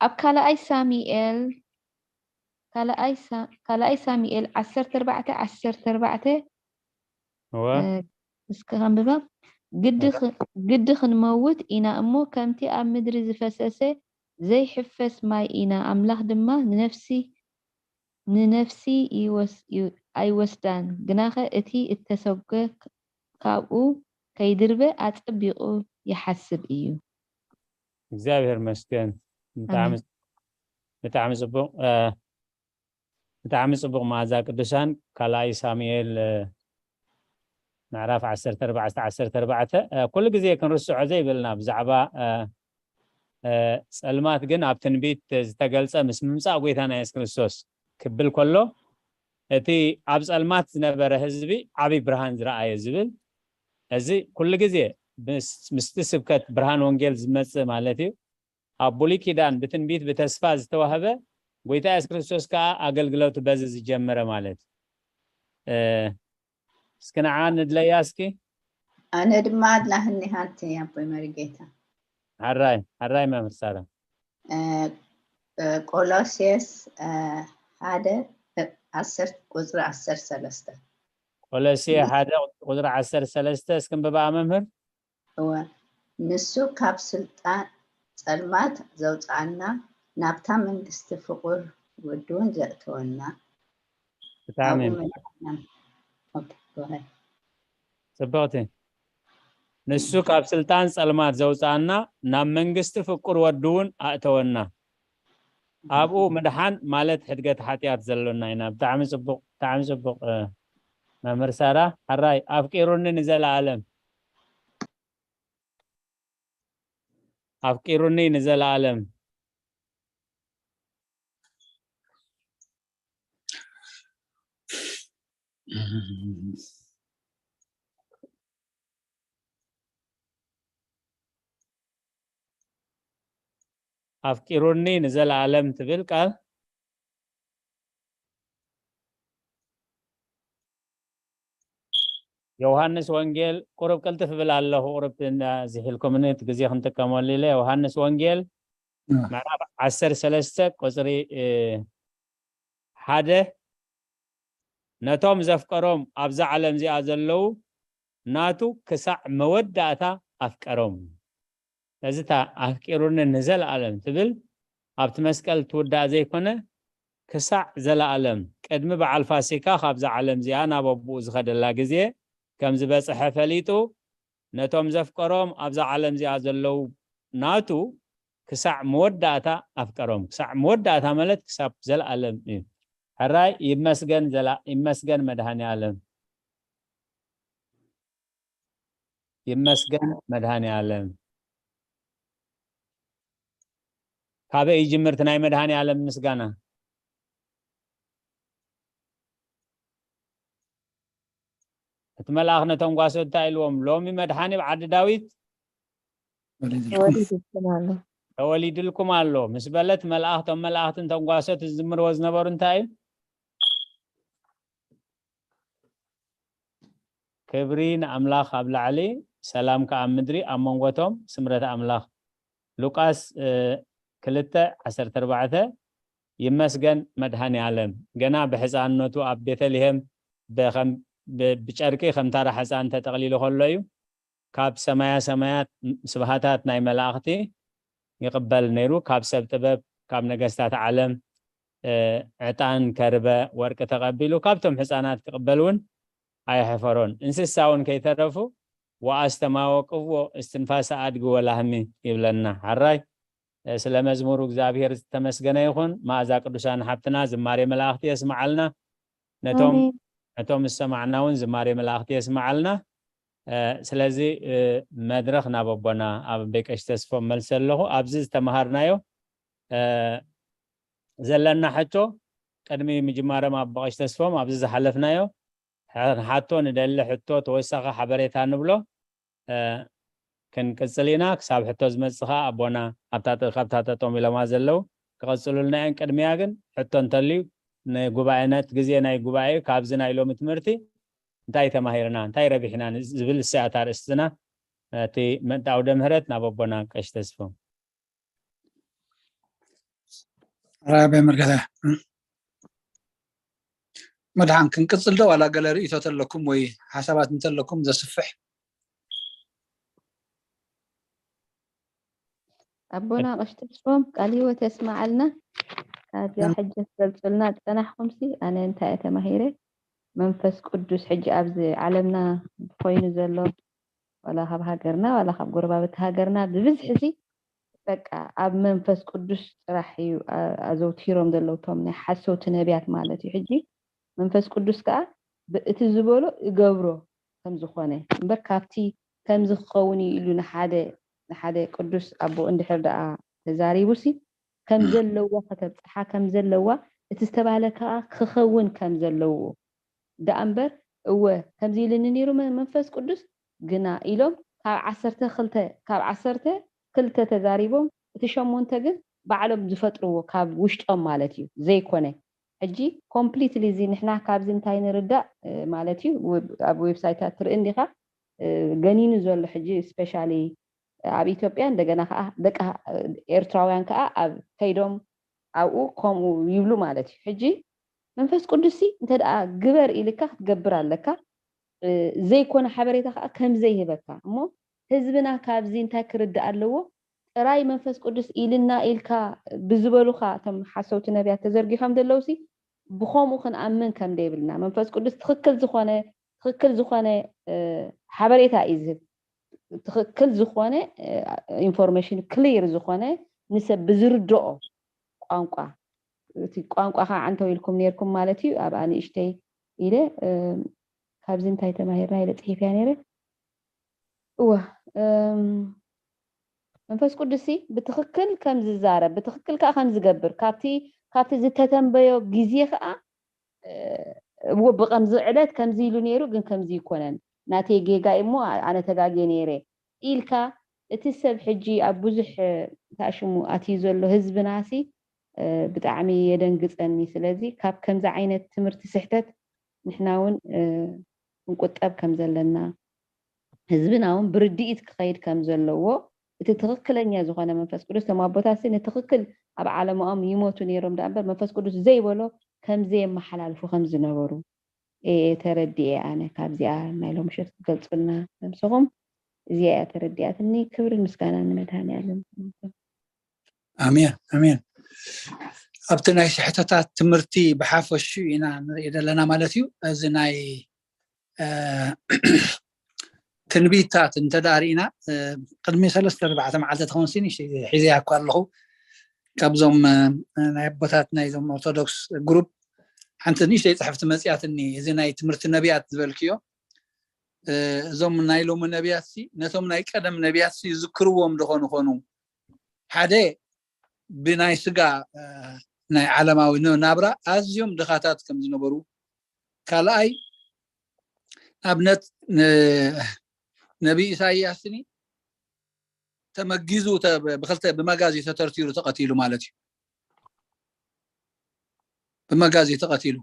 أب كالا أي ساميئيل 14 هو اسكغم ببا قد خنموت إنا أمو كمتي أم مدري زفسسة زي حفس ماي إنا أملاخ دما ننفسي أيوستان قناخة اتي التسوق كابو كيدربه أتبقو يحسب إيو እግዚአብሔር መስገን ብጣዕሚ ጽቡቕ መዓዛ ቅዱሳን ካልኣይ ሳሙኤል ምዕራፍ 14 ኩሉ ግዜ ክንርስዖ ዘይብልና ብዛዕባ ጸልማት ግን ኣብ ትንቢት ዝተገልጸ ምስ ምምጻእ ጎይታና ኢየሱስ ክርስቶስ ክብል ከሎ እቲ ኣብ ጸልማት ዝነበረ ህዝቢ ዓብይ ብርሃን ዝረኣየ ዝብል እዚ ኩሉ ግዜ ምስቲ ስብከት ብርሃን ወንጌል ዝመጽእ ማለት እዩ ኣብ ብሉይ ኪዳን ብትንቢት ብተስፋ ዝተዋህበ ጎይታ ኢየሱስ ክርስቶስ ከዓ ኣገልግሎቱ በዚ ዝጀመረ ማለት እስከናዓን ንድለያስኪ ኣነ ድማ ኣድላህኒ ሃንቲ ኣቦይ መርጌታ ሓራይ መምህር ሳራ ቆሎሴስ 1 ቁጽሪ 13 ቆሎሴ 1 ቁጽሪ 13 እስክንብባ መምህር ንሱ ካብ ስልጣን ጸልማት ዘውፃና ናብታ መንግስቲ ፍቁር ወድውን ዘእተወና ብጣዕሚ ጽብቕቲ ንሱ ካብ ስልጣን ጸልማት ዘውፃና ናብ መንግስቲ ፍቁር ወድውን ኣእተወና ኣብኡ ምድሓን ማለት ሕድገት ሓጢያት ዘሎና ኢና ብጣዕሚ ጽቡቕ መምህር ሳራ ሓራይ ኣፍቂሩኒ ንዘለዓለም ኣፍቂሩኒ ንዘለዓለም ኣፍቂሩኒ ንዘለዓለም ትብል ቃል ዮሐንስ ወንጌል ቁርብ ቅልጥፍ ብል ኣለሁ ቁርብ ዝሕልኩምነት ግዜ ክንጥቀመሉ ኢለ ዮሐንስ ወንጌል ምዕራፍ 13 ቁፅሪ 1 ነቶም ዘፍቀሮም ኣብዛ ዓለም እዚኣ ዘለው ናቱ ክሳዕ መወዳእታ ኣፍቀሮም እዚታ ኣፍቂሩኒ ንዘለዓለም ትብል ኣብቲ መስቀል ትውዳእ ዘይኮነ ክሳዕ ዘለዓለም ቅድሚ በዓል ፋሲካ ካብዛ ዓለም እዚኣ ናብ ኣቡኡ ዝኸደላ ግዜ ከም ዝበፅሐ ፈሊጡ ነቶም ዘፍቀሮም ኣብዛ ዓለም እዚኣ ዘለው ናቱ ክሳዕ መወዳእታ ኣፍቀሮም ክሳዕ መወዳእታ ማለት ክሳብ ዘለዓለም እዩ ሕራይ ይመስገን መድሃኒ ዓለም ይመስገን መድሃኒ ዓለም ካበይ ይጅምርት ናይ መድሃኒ ዓለም ምስጋና እቲ መልአኽ ነቶም ጓሶት እንታይ ኢልዎም ሎሚ መድሃኒ ብዓዲ ዳዊት ተወሊድልኩም ኣሎ ምስ በለት መልአኽ ቶም መልአኽትን ቶም ጓሶት ዝዝምርዎ ዝነበሩ እንታይ እዩ ክብሪ ንኣምላኽ ኣብ ላዕሊ ሰላም ከዓ ኣብ ምድሪ ኣብ መንጎቶም ስምረት ኣምላኽ ሉቃስ 2:14 ይመስገን መድሃኒ ዓለም ገና ብሕፃንነቱ ኣብ ቤተልሔም ብጨርቂ ከም ታራ ሕፃን ተጠቕሊሉ ከሎ እዩ ካብ ሰማያት ስብሃታት ናይ መላእኽቲ ይቕበል ነይሩ ካብ ሰብ ጥበብ ካብ ነገስታት ዓለም ዕጣን ከርበ ወርቂ ተቐቢሉ ካብቶም ሕፃናት ክቕበል እውን ኣይሕፈሮን እንስሳ እውን ከይተረፉ ወኣስተማወቅዎ እስትንፋስ ኣድጊ ወላህሚ ይብለና ሓራይ ስለ መዝሙሩ እግዚአብሔር ተመስገነ ይኹን ማእዛ ቅዱሳን ሓብትና ዝማሬ መላእኽቲ የስማዓልና ነቶም ሰማዕናውን ዝማሬ መላእኽቲ የስማዓልና ስለዚ መድረኽ ናብ ኣቦና ኣብ ቤቀሽ ተስፎም መልስ ኣለኹ ኣብዚ ዝተምሃርናዮ ዘለና ሕቶ ቅድሚ ምጅማሮም ኣብ በቀሽ ተስፎም ኣብዚ ዝሓለፍናዮ ሓቶ ንደሊ ሕቶ ተወሳኺ ሓበሬታ ንብሎ ክንቅፅል ኢና ክሳብ ሕቶ ዝመፅኻ ኣቦና ካብታ ጠጠም ኢሎማ ዘለው ክቐፅሉልና እየን ቅድሚያ ግን ሕቶ እንተልዩ ንጉባኤነት ግዜ ናይ ጉባኤ ካብዚ ናይ ሎሚ ትምህርቲ እንታይ ተማሂርና እንታይ ረቢሕና ዝብል እሳያት ኣርእስትና እቲ መጣውደ ምህረት ናብ ኣቦና ቀሽ ተስፎም ራበይ መርገታ መድሃን ክንቅፅል ዶ ዋላ ገለ ርእቶት ኣለኩም ወይ ሓሳባት እንተለኩም ዘስፍሕ ኣቦና ቀሽ ተስፎም ቃል ህይወት የስማዓልና ካብዚ ሕጂ ተገልፅልና ፀናሕኩም ሲ ኣነ እንታይ ተማሂረ መንፈስ ቅዱስ ሕጂ ኣብዚ ዓለምና ኮይኑ ዘሎ ወላ ካብ ሃገርና ወላ ካብ ጎረባብቲ ሃገርና ብብዝሒ ሲ በቃ ኣብ መንፈስ ቅዱስ ጥራሕ እዩ ኣዘውቲሮም ዘለው ቶም ናይ ሓሰውቲ ነቢያት ማለት እዩ ሕጂ መንፈስ ቅዱስ ከዓ እቲ ዝበሎ ይገብሮ ከም ዝኾነ እምበር ካብቲ ከም ዝኸውን ኢሉ ንሓደ ቅዱስ ኣቦ እንድሕር ደኣ ተዛሪቡሲ ከም ዘለዎ ከተብፅሓ ከም ዘለዋ እቲ ዝተባሃለ ከዓ ክኸውን ከም ዘለዎ ደኣ እምበር እወ ከምዚ ኢልኒ ነይሩ መንፈስ ቅዱስ ግና ኢሎም ካብ 12 ተዛሪቦም እቲ 8 ግን ባዕሎም ዝፈጥርዎ ካብ ውሽጦም ማለት እዩ ዘይኮነ ሕጂ ኮምፕሊትሊ እዚ ንሕና ካብዚ እንታይ ንርዳእ ማለት እዩ ኣብ ዌብሳይታት ትርኢ እንዲኻ ገኒኑ ዘሎ ሕጂ ስፔሻሊ ኣብ ኢትዮጵያ እንደገና ከዓ ደቂ ኤርትራውያን ከዓ ኣብ ከይዶም ኣብኡ ከምኡ ይብሉ ማለት እዩ ሕጂ መንፈስ ቅዱስ እንተደኣ ግበር ኢልካ ክትገብር ኣለካ ዘይኮነ ሓበሬታ ከዓ ከም ዘይህበካ እሞ ህዝብና ካብዚ እንታይ ክርዳእ ኣለዎ ጥራይ መንፈስ ቅዱስ ኢልና ኢልካ ብዝበሉካ እቶም ሓሰውቲ ነቢያት ተዘርጊሖም ዘለውሲ ብኸምኡ ክንኣምን ከም ደይብልና መንፈስ ቅዱስ ትክክል ዝኾነ ትክክል ዝኾነ ሓበሬታ ይዝብ ትክክል ዝኾነ ኢንፎርሜሽን ክሊር ዝኾነ ንሰብ ብዝርድኦ ቋንቋ እቲ ቋንቋ ከዓ አንተው ኢልኩም ነርኩም ማለት እዩ ኣብ ኣንእሽተይ ኢለ ካብዚ እንታይ ተማሂርና ኢለ ፅሒፍያ ነይረ እዋ መንፈስ ቅዱስ ብትክክል ከም ዝዛረብ ብትክክል ከዓ ከም ዝገብር ካብቲ ዝተተንበዮ ግዜ ከዓ ብቀምዚ ዕለት ከምዚ ኢሉ ነይሩ ግን ከምዚ ይኮነን ናተይ ጌጋ እሞ ኣነ ተጋጌ ነይረ ኢልካ እቲ ሰብ ሕጂ ኣብ ብዙሕ ታሽሙ ኣትዩ ዘሎ ህዝብናሲ ብጣዕሚ የደንግፀኒ ስለዚ ካብ ከምዚ ዓይነት ትምህርቲ ስሕተት ንሕና እውን እንቁጠብ ከም ዘለና ህዝብና እውን ብርድኢት ክኸይድ ከም ዘለዎ እቲ ትክክለኛ ዝኾነ መንፈስ ቅዱስ ተማቦታሲ ንትክክል ኣብ ዓለምኦም ይሞቱ ነይሮም ዳእምበር መንፈስ ቅዱስ ዘይበሎ ከምዚ የመሓላልፉ ከም ዝነበሩ ተረዲኤ ኣነ ካብዚኣ ናይ ሎሚ ምሽት ክገልፁልና ንስኹም እዚኣ ተረዲኣትኒ ክብሪ ምስጋና ንመድሃንያለም ኣሜን ኣሜን ኣብቲ ናይ ስሕተታት ትምህርቲ ብሓፈሹ ኢና ንርኢ ዘለና ማለት እዩ እዚ ናይ ትንቢታት እንተዳሪእና ቅድሚ 3-4 መዓልቲ ተኾንሲኒ ሒዘያ እኳ ኣለኹ ካብዞም ናይ ኣቦታት ናይዞም ኦርቶዶክስ ግሩፕ ሓንቲ ንእሽተይ ፅሕፍቲ መፅያትኒ እዚ ናይ ትምህርቲ ነቢያት ዝበልክዮ እዞም ናይ ሎሚ ነቢያት ነቶም ናይ ቀደም ነቢያት ዝዝክርዎም ዝኾኑ ኮኑ ሓደ ብናይ ስጋ ናይ ዓለማዊ ናብራ ኣዝዮም ድኻታት ከም ዝነበሩ ካልኣይ ኣብነት ነቢ ኢሳይያስኒ ተመጊዙ ብክልተ ብመጋዚ ተተርቲሩ ተቀቲሉ ማለት እዩ ብመጋዚ ተቀቲሉ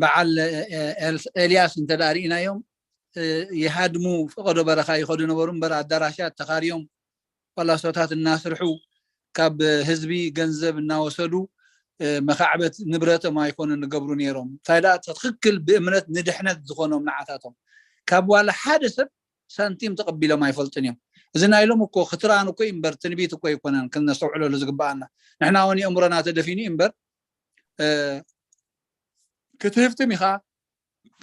በዓል ኤልያስ እንተዳሪእናዮም ይሃድሙ ፍቅዶ በረኻ ይኸዱ ነበሩ እምበር ኣዳራሻት ተኻርዮም ጳላሶታት እናስርሑ ካብ ህዝቢ ገንዘብ እናወሰዱ መኻዕበት ንብረቶም ኣይኮኑ ንገብሩ ነይሮም ታይዳ ትክክል ብእምነት ንድሕነት ዝኾኖም ንዓታቶም ካብ ዋላ ሓደ ሰብ ሳንቲም ተቀቢሎም ኣይፈልጥን እዮም እዚ ናይ ሎም እኮ ክትራን እኮ እምበር ትንቢት እኮ ይኮነን ክነስተውዕለሉ ዝግባአና ንሕና እውን የእምሮና ተደፊኒ እምበር ክትህፍትም ኢኻ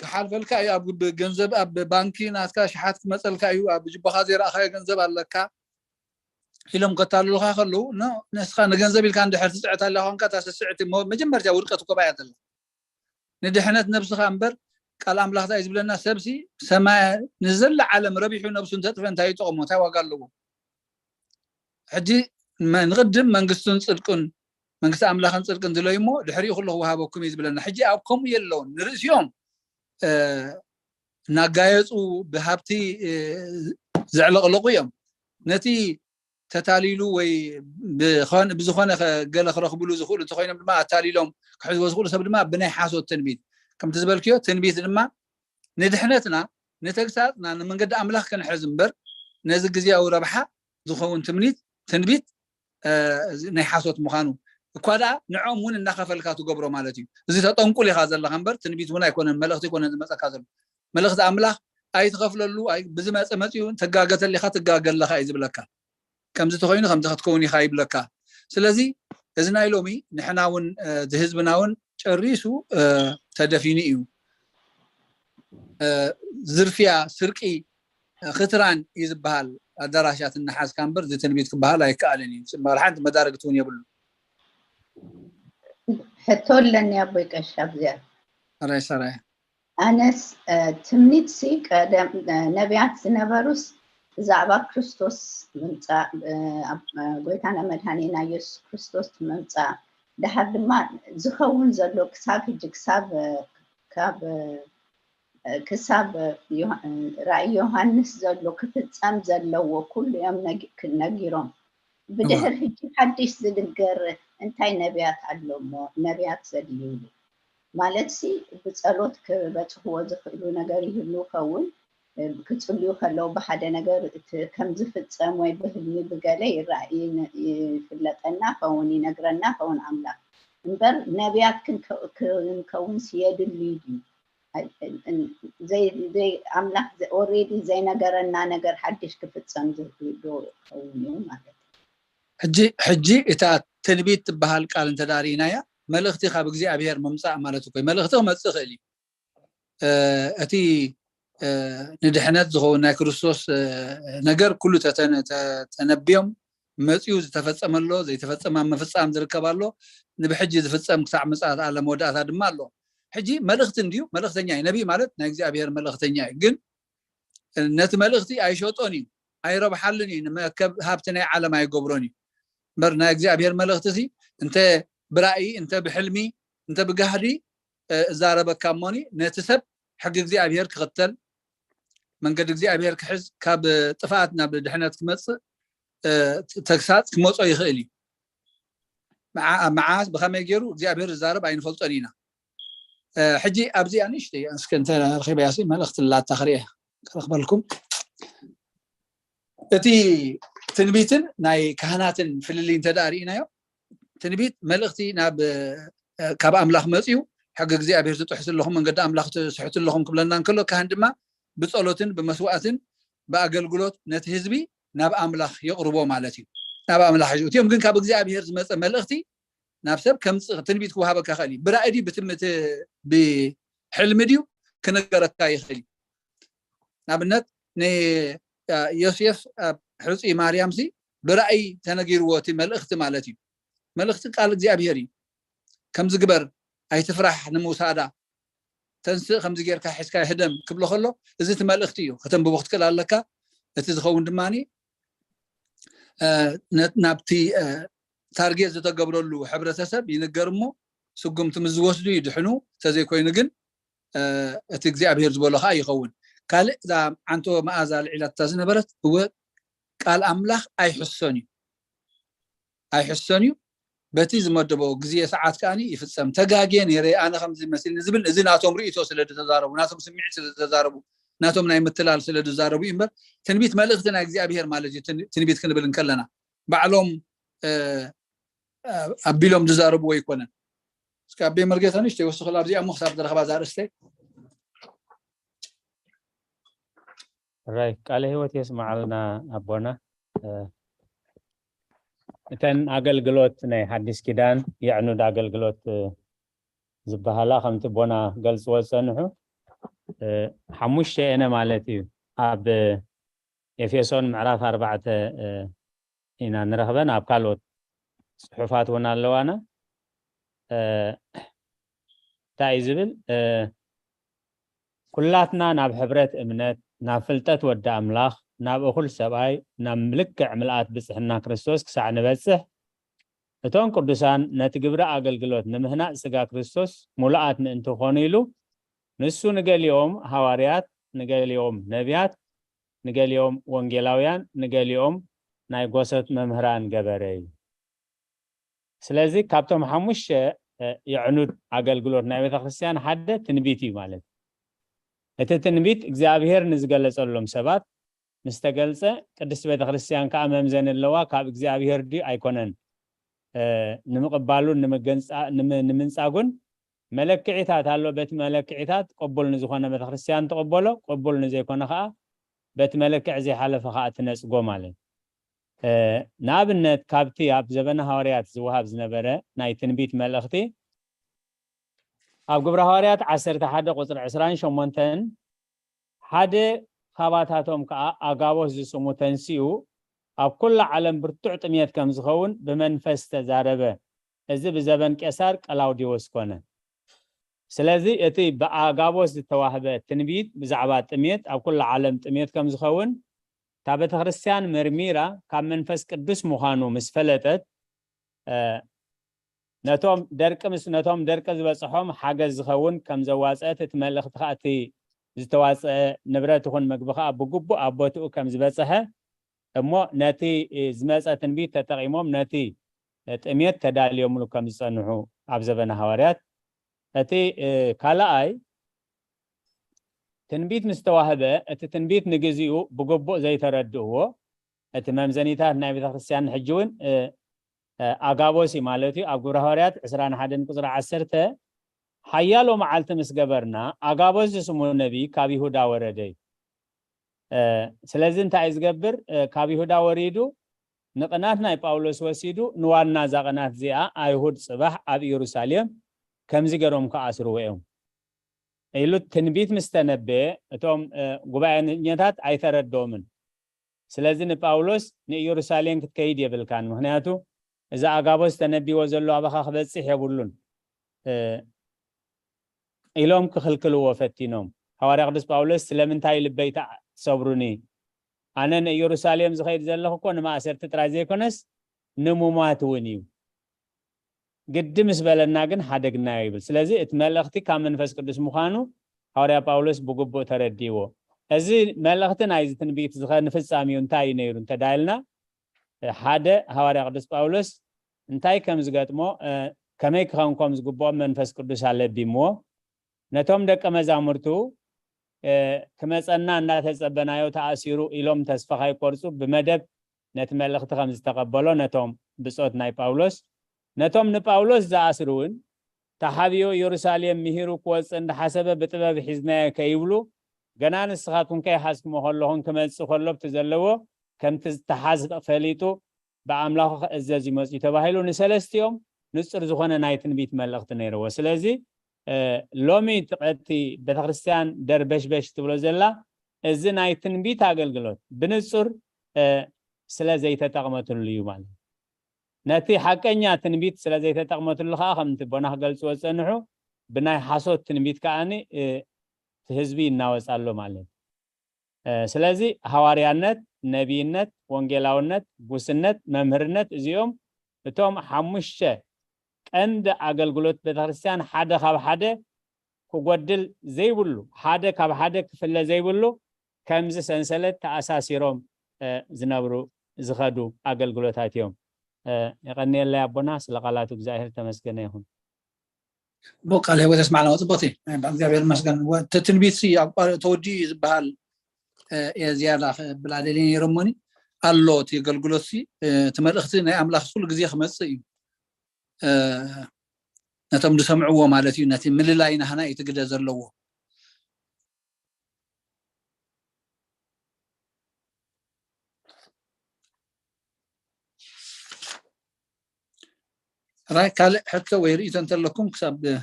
ክሓልፈልካ እዩ ኣብ ገንዘብ ኣብ ባንኪ ናትካ ሽሓት ክመፀልካ እዩ ኣብ ጅባኻ ዘይረኣኻዮ ገንዘብ ኣለካ ኢሎም ከታልሉካ ከለዉ ንስኻ ንገንዘብ ኢልካ እንድሕር ትፅዕት ኣለኻ ኮንካ ታስስዕት መጀመርታ ውድቀት እኮ ባያ ዘላ ንድሕነት ነብስኻ እምበር ቃል ኣምላኽ እንታይ ዝብለና ሰብሲ ሰማይ ንዘላ ዓለም ረቢሑ ነብሱ እንተጥፈ እንታይ ይጠቕሞ እንታይ ዋጋ ኣለዎ ሕጂ ንቅድም መንግስቱን ፅድቅን መንግስቲ ኣምላኽን ፅድቅን ዝለዩ እሞ ድሕሪኡ ኩሉ ክወሃበኩም እዩ ዝብለና ሕጂ ኣብ ከምኡ የለውን ንርእስዮም እናጋየፁ ብሃብቲ ዘዕለቕለቑ እዮም ነቲ ተታሊሉ ወይ ብዝኾነ ገለ ክረኽብሉ ዝኽእሉ እንተኮይኖም ድማ ኣታሊሎም ክሕዝቦ ዝኽእሉ ሰብ ድማ ብናይ ሓሶት ትንቢት ከምቲ ዝበልክዮ ትንቢት ድማ ንድሕነትና ንተግሳፅና ንመንገዲ ኣምላኽ ክንሕዝ እምበር ነዚ ግዜያዊ ረብሓ ዝኸውን ትንቢት ናይ ሓሶት ምዃኑ እኳ ደኣ ንዖም እውን እናኸፈልካ ትገብሮ ማለት እዩ እዚ ተጠንቁል ኢኻ ዘለካ እምበር ትንቢት እውን ኣይኮነን መልእኽቲ ይኮነን ዝመፀካ ዘሎ መልእኽቲ ኣምላኽ ኣይትኸፍለሉ ብዝመፀ መፅኡ ተጋገተሊኻ ትጋገለኻ እዩ ዝብለካ ከምዚ ተኮይኑ ከምዚ ክትከውን ኢኻ ይብለካ ስለዚ እዚ ናይ ሎሚ ንሕና እውን ዝህዝብና እውን ጨሪሱ ተደፊኑ እዩ ዝርፍያ ስርቂ ክትራን እዩ ዝበሃል ኣዳራሻት እናሓዝካ እምበር ዝትንቢት ክበሃል ኣይከኣልን እዩ ሓንቲ መዳርግቲ እውን የብሉ ሕቶ ኣለኒ ኣቦይ ቀሻ ብዚኣ ራይ ሰራይ ኣነስ ትምኒት ቀደም ነቢያት ዝነበሩስ ብዛዕባ ክርስቶስ ምምፃእ ጎይታና መድሃኒና ኢየሱስ ክርስቶስ ምምፃእ ድሓር ድማ ዝኸውን ዘሎ ክሳብ ሕጂ ክሳብ ራእይ ዮሃንስ ዘሎ ክፍፀም ዘለዎ ኩሉ እዮም ነጊሮም ብድሕር ሕጂ ሓድሽ ዝድገር እንታይ ነቢያት ኣሎ እሞ ነቢያት ዘድልዩሉ ማለት ብፀሎት ክበፅሕዎ ዝኽእሉ ነገር ይህሉ ከውን ክፅልዩ ከለው ብሓደ ነገር ከም ዝፍፀም ወይ ብህልሚ ብገለ ይራእይ ይፍለጠና ከውን ይነግረና ከውን ኣምላኽ እምበር ነቢያት ክንከውን የድልዩ ዘይ ኣምላኽ ኦልሬዲ ዘይነገረና ነገር ሓድሽ ክፍፀም ዝኽእሉ ከውን እዩ ማለት ሕጂ እታ ትንቢት ትበሃል ቃል እንተዳሪእናያ መልእኽቲ ካብ እግዚኣብሔር ምምፃእ ማለት እኮ መልእኽቲ ክመፅእ ክእል እዩ اتي ندحنت زخون ناي كريستوس نجر كله تنبيهم مصيو زتفصملو زي تفصم مفصام زركبالو نبحجي زفصم كساع مصات على مودات دمالو حجي ملختن ديو ملختنيا نبي مالت نا እግዚአብሔር ملختنيا ግን نت ملختي ايشوطوني اي ربحلني نمكب هابتنا عالم ايغبروني برنا እግዚአብሔር ملختي انت برأي انت بحلمي انت بقهري زاربك كموني نتسب حق እግዚአብሔር كختل منقد እግዚአብሔር كحز كاب طفاتنا بدحنت كمص تكسات كمصو يخيلي مع بخمي غيرو እግዚአብሔር زارب اينفلطنينا حجي ابزي انشتي اسكنت رخيب ياسين ملخت لا تخريه اخبركم اتي تنبيتن ناي كهناتن فللين تدارينا تنبيت ملختي ناب كاب املاح مصيو حق እግዚአብሔር تحس لهم من قد املاح تحت لهم كلنا كله كهن دما بصلوتن بمسواعتن باغلغلوت نت حزبي ناب املاح يقربو مالتي ناب املاح يوتيم كن كاب እግዚአብሔር زمص ملختي نابسب كم تنبيت كوهابك خالي برائدي بتمت بحلم ديو كنغركا يخلي نابنت ني يوسف حصي مريم سي برأي تنغيروتي ملخت مالتي ملخت قال እግዚአብሔር كم زغبر اي تفرح نموسادا تنس خمس غيركا حسكا هدم كبلو خلو ازي تملختيو ختم بوقت كلالكا اتي زخون دماني نابتي تارجت زتقبلوا حبرتسب ينقرمو سقم تمزوسدو يدحنو تزي كوين كن ات እግዚአብሔር زبلخا يخون قال اذا عنتو مازال علة تزنبرت هو قال املاح ايحسوني بتي زمدبو غزيه ساعات كاني يفصم تغاغين يري انا خمس مسل نزبل اذناتهم ريتو سلد تزاربو ناتهم سمعت سلد تزاربو ناتهم ناي متلال سلد تزاربو يمبر تنبيت ملختنا እግዚአብሔር ማለት تنبيت كنبل انكلنا بعلوم ابيلوم تزاربو يكونن اسكابي مرغتانش توسخ لابزي ام حساب درخبا زارستي راي قال هيوت يسمع لنا ابونا تن اغلغلوت ناي حديث كيدان يعنو اغلغلوت زبهالا خمت بونا قلص وصنحو حموش انا مالتي اب افيسون معراف 4 إنا نرهبن اب كالوت صحفات ونالوانا تايزبل كلاتنا ناب حبرت امنت ناب فلتت ود املاح ناب اخل سباي ناب ملكع ملات بصحنا كريستوس كسع نبصح اتون قدسان نتغبر اغلغلوت نمهنا سغا كريستوس مولات انت خونيلو نسو نقال يوم حواريات نقال يوم نبيات نقال يوم وانجيلاويان نقال يوم ناي غوست ممهران غبري سلازي كابتن حموش يعنود اغلغلوت ناي بيت ክርስቲያን حد تنبيتي ማለት እቲ ትንቢት እግዚአብሔር ንዝገለጸሎም ሰባት ምስተገልጸ ቅድስት ቤተ ክርስቲያን ከአመም ዘንለዋ ካብ እግዚአብሔር ዲ አይኮነን ንምቅባሉ ንምንጻጉን መለክዒታት አሎ በት መለክዒታት ቀበል ንዝኾነ ቤተ ክርስቲያን ተቀበሎ ቀበል ንዘይኮነ ኸ በት መለክዕ ዘይሓለፈ ኸ ትነጽጎ ማለት ናብነት ካብቲ ኣብ ዘበነ ሐዋርያት ዝወሃብ ዝነበረ ናይ ትንቢት መልእኽቲ ኣብ ግብረ ሐዋርያት 11 ቁጥር 28 ሓደ ኻባታቶም ከዓ ኣጋቦስ ዝስሙ ተንሲኡ ኣብ ኩሉ ዓለም ብርቱዕ ጥምየት ከም ዝኸውን ብመንፈስ ተዛረበ እዚ ብዘበን ቄሳር ቀላውዲዮስ ኮነ ስለዚ እቲ በኣጋቦስ ዝተዋህበ ትንቢት ብዛዕባ ጥምየት ኣብ ኩሉ ዓለም ጥምየት ከም ዝኸውን ታቤተ ክርስቲያን መርሚራ ካብ መንፈስ ቅዱስ ምዃኑ ምስ ፈለጠት ነቶም ደርቀ ዝበጽሖም ሓገዝ ዝኸውን ከም ዘዋጽአት እቲ መልእኽቲ ኻእቲ ዝተዋጽአ ንብረት ይኹን መግብኻ ብግቡእ ኣቦትኡ ከም ዝበጽሐ እሞ ነቲ ዝመጸ ትንቢት ተጠቒሞም ነቲ ጥምየት ተዳልዮምሉ ከም ዝጸንሑ ኣብ ዘበነ ሐዋርያት እቲ ካልኣይ ትንቢት ምስተዋህበ እቲ ትንቢት ንግዚኡ ብግቡእ ዘይተረድእዎ እቲ መምዘኒታት ናይ ቤተ ክርስቲያን ሕጂውን ኣጋቦሲ ማለት እዩ ኣብ ግብረ ሐዋርያት 21 ቁጥር 10 ሓያሎ መዓልቲ ምስ ገበርና ኣጋቦስ ዝስሙ ነቢይ ካብ ይሁዳ ወረደ ስለዚ እንታይ ዝገብር ካብ ይሁዳ ወሪዱ ንቅናት ናይ ጳውሎስ ወሲዱ ንዋና ዛቕናት እዚኣ ኣይሁድ ጽባሕ ኣብ ኢየሩሳሌም ከምዚ ገሮም ከኣስርዎ እዮም إلو تنبيت مستنبه توم قبائنيات أيثردومن سلازين باولوس نيروساليم كتكيد يبلكان مهنياتو إذا أقابوس تنبي وزلو أبخا خبتسيح يقولون إلوم كخلكلو وفتينوم حواري قدس باولوس سلامن تاي لبيت صبروني أنا نيروساليم زخير زلو كون ما أسرت ترازي كونس نمومات ونيو قدم سبالنا جن حدقنا يبل سلازي اتملختي كامن فس قدس مخانو حواري باولوس بقبو ترديو أزي ملختنا عايز تنبيت زخير نفس عميون تاي نيرون تدايلنا حدا حواري قدس باولوس انتاي كم زقاتمو كمي كم زقبو من فس قدس على بيمو نتوم دك مزامرتو كما صنا الناس تسبنايو تاثيرو إلوم تسفخاي قرصو بمدب نتملخت خمس تقبلو نتوم بصوت ناي باولوس نتوم نباولوس زاسرون تحابيو يروساليم مهيرو قوص عند حسب بطبب حزنا كيبلو جنان السخاتون كي حسب مهلهون كما تسخلوب تزلو كم تحاسب فليتو بأملاخ الزازي مسجد تباهيلو نسلستيوم نصر زخونا نايتن بيت ملخت نيرو وسلازي لومي تقعدتي بتخرستيان دربش بش تبلو زلا ازي نايتن بيت اقلقلوت بنصر سلازي تتقمتن ليو مالي ناتي حقنيا تنبيت سلازي تتقمتن لخا خمت بناح قلص وصنحو بناي حاسوت تنبيت كاني تهزبي እናወጻለው ማለት ስለዚህ ሐዋርያነት ነቢይነት ወንጌላውነት ጉስነት መምህርነት እዚኦም እቶም ሓሙሽተ ቀንድ አገልግሎት ቤተክርስቲያን ሓደ ካብ ሓደ ክጎድል ዘይብሉ ሓደ ካብ ሓደ ክፍለ ዘይብሉ ከምዚ ሰንሰለት ተኣሳሲሮም ዝነብሩ ዝኸዱ አገልግሎታት እዮም يقنيل لا يبونا سلقالاتو እግዚአብሔር ተመስገነ ይሁን بقى له وتسمع له وطبطي እግዚአብሔር መስገን ተትንቢት ሲ ተወዲ ዝባል زياده بلادلين يرموني አሎት የገልግሎት ሲ ተመልእኽቲ ናይ አምላኽ ሁሉ ግዜ ክመጽእ እዩ ነቶም ዝሰምዕዎ ማለት እዩ ነቲ ምልላይና ሃና ይትግደ ዘለዎ راي كالي حتى ويريد أنت لكم كسب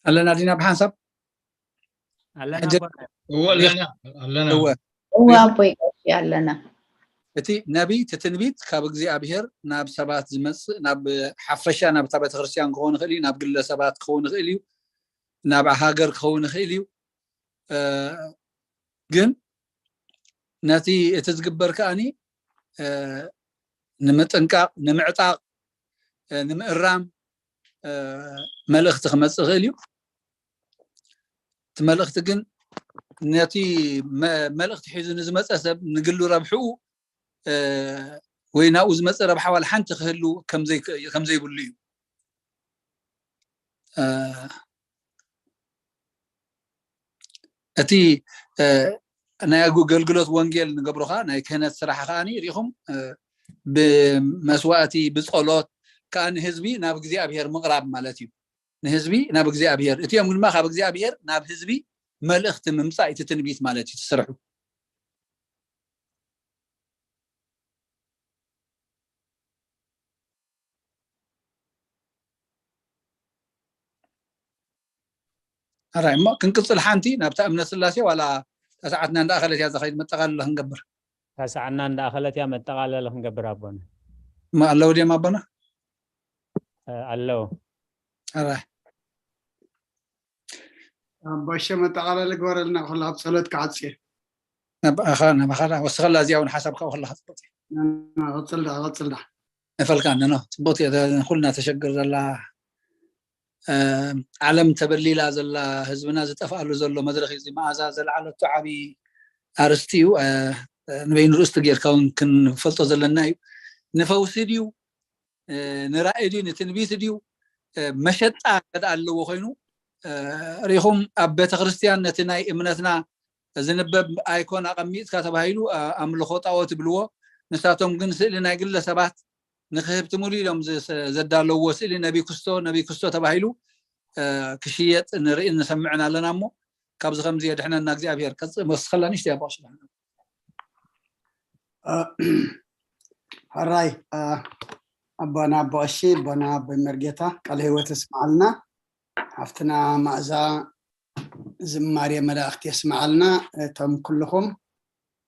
هلا دينا بحسب هلا هو أبوي يالنا እቲ ነቢ ተትንቢት ካብ እግዚአብሔር ናብ ሰባት ዝመጽእ ናብ ሓፈሻ ናብ ቤተ ክርስቲያን ክኾን ይኽእል እዩ ናብ ግለሰባት ክኾን ይኽእል እዩ ናብ ሃገር ክኾን ይኽእል እዩ ግን ነቲ እቲ ዝግበር ከኣኒ ንምጥንቃቅ ንምዕጣቅ ንምእራም መልእኽቲ ክመጽእ ይኽእል እዩ እቲ መልእኽቲ ግን ነቲ መልእኽቲ ሒዙ ንዝመጸ ሰብ ንግሉ ረብሕኡ وينا أوز مسألة بحوال حنت خلو كم زي بوليو أتي أنا أقول قلت وانجيل نقبرها أنا كانت صراحة خاني ريهم بمسواتي بصلات كان حزبي نابق زي أبير مغرب مالتي نحزبي نابق زي أبير أتي أمون ما خابق زي أبير ناب حزبي ملأخت ممساعي تتنبيت مالتي تسرحو هراي ما كنقصل حانتي نبتا امن السلاسي ولا تسعتنا عند اخلت يا زخيد متقال له نقبر تسعنا عند اخلت يا متقال له نقبر ابونا ما الله ودي ما ابونا الله هراي باش متقال لك ورلنا خلها بصلت كعدسي اخانا ما خلا وسخلا زياون حسب خو خلها تبطي غتصل ده نفلكان انا تبطي كلنا تشكر الله ዓለም ተበሊላ ዘላ ህዝብና ዝጠፋሉ ዘሎ መድረኽ እዚ መዓዛ ዘለዓለቱ ዓብይ ኣርስቲ እዩ ንበይኑ ርእስቲ ጌርካውን ክንፈልጦ ዘለና እዩ ንፈውሲ ድዩ ንራእይ ድዩ ንትንቢት ድዩ መሸጣ ገዳ ኣለዎ ኮይኑ ሪኹም ኣብ ቤተ ክርስቲያን ነቲ ናይ እምነትና ዝንበብ ኣይኮን ኣቐሚጥካ ተባሂሉ ኣምልኾ ጣዖት ይብልዎ ንሳቶም ግን ስእሊ ናይ ግለሰባት نخهبت مولي لهم زدالو وسيل نبي كستو تباهيلو كشيت نرئي نسمعنا لنا مو كابز خمزي دحنا ناقزي ابير كص بس خلانيش يا باش هراي أبانا باشي بنا بمرجتا قال هو تسمع لنا عفتنا معزا زماري ملاختي يسمع لنا تم كلكم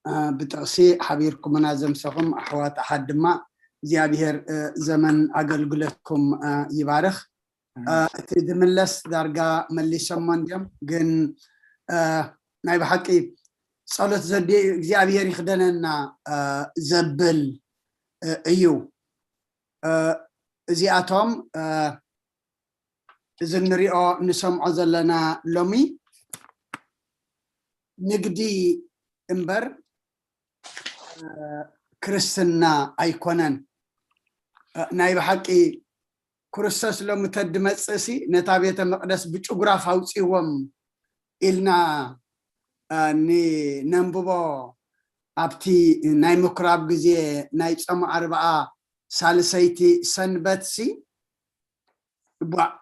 بتقسي حبيركم منازم سقم أحوات أحد ما زيابير زمن أقلقلتكم يبارخ تدملس درجة ملي سمون ديم جن نايب حكي صلاة زدي زيابير يخدننا زبل أيو زياتهم إذن نريو نسمع زلنا لومي نقدي إمبر كريستنا أيكونن نايب حكي كريستوس لو متدمت سي نتابية مقدس بجغراف هاوسيوم إلنا ني نمبوبو أبتي ناي مكراب جزي ناي تسمع 4 سالسيتي سنبتسي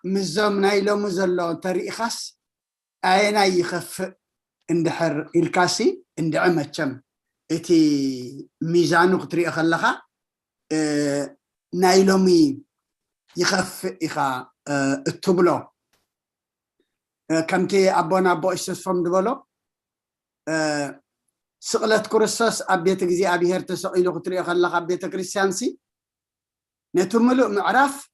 مزوم ناي لو مزلو تاريخس أينا يخف اندحر الكاسي اندعمتشم اتي ميزانو خطري أخلقها ناي لومي يخف إخا التبلو كمتي أبونا أبو إستفهم دبلو سقلت كرسوس أبيت جزي أبي هرت سقيلو خطري أخلق أبيت كريستيانسي نتملو معرف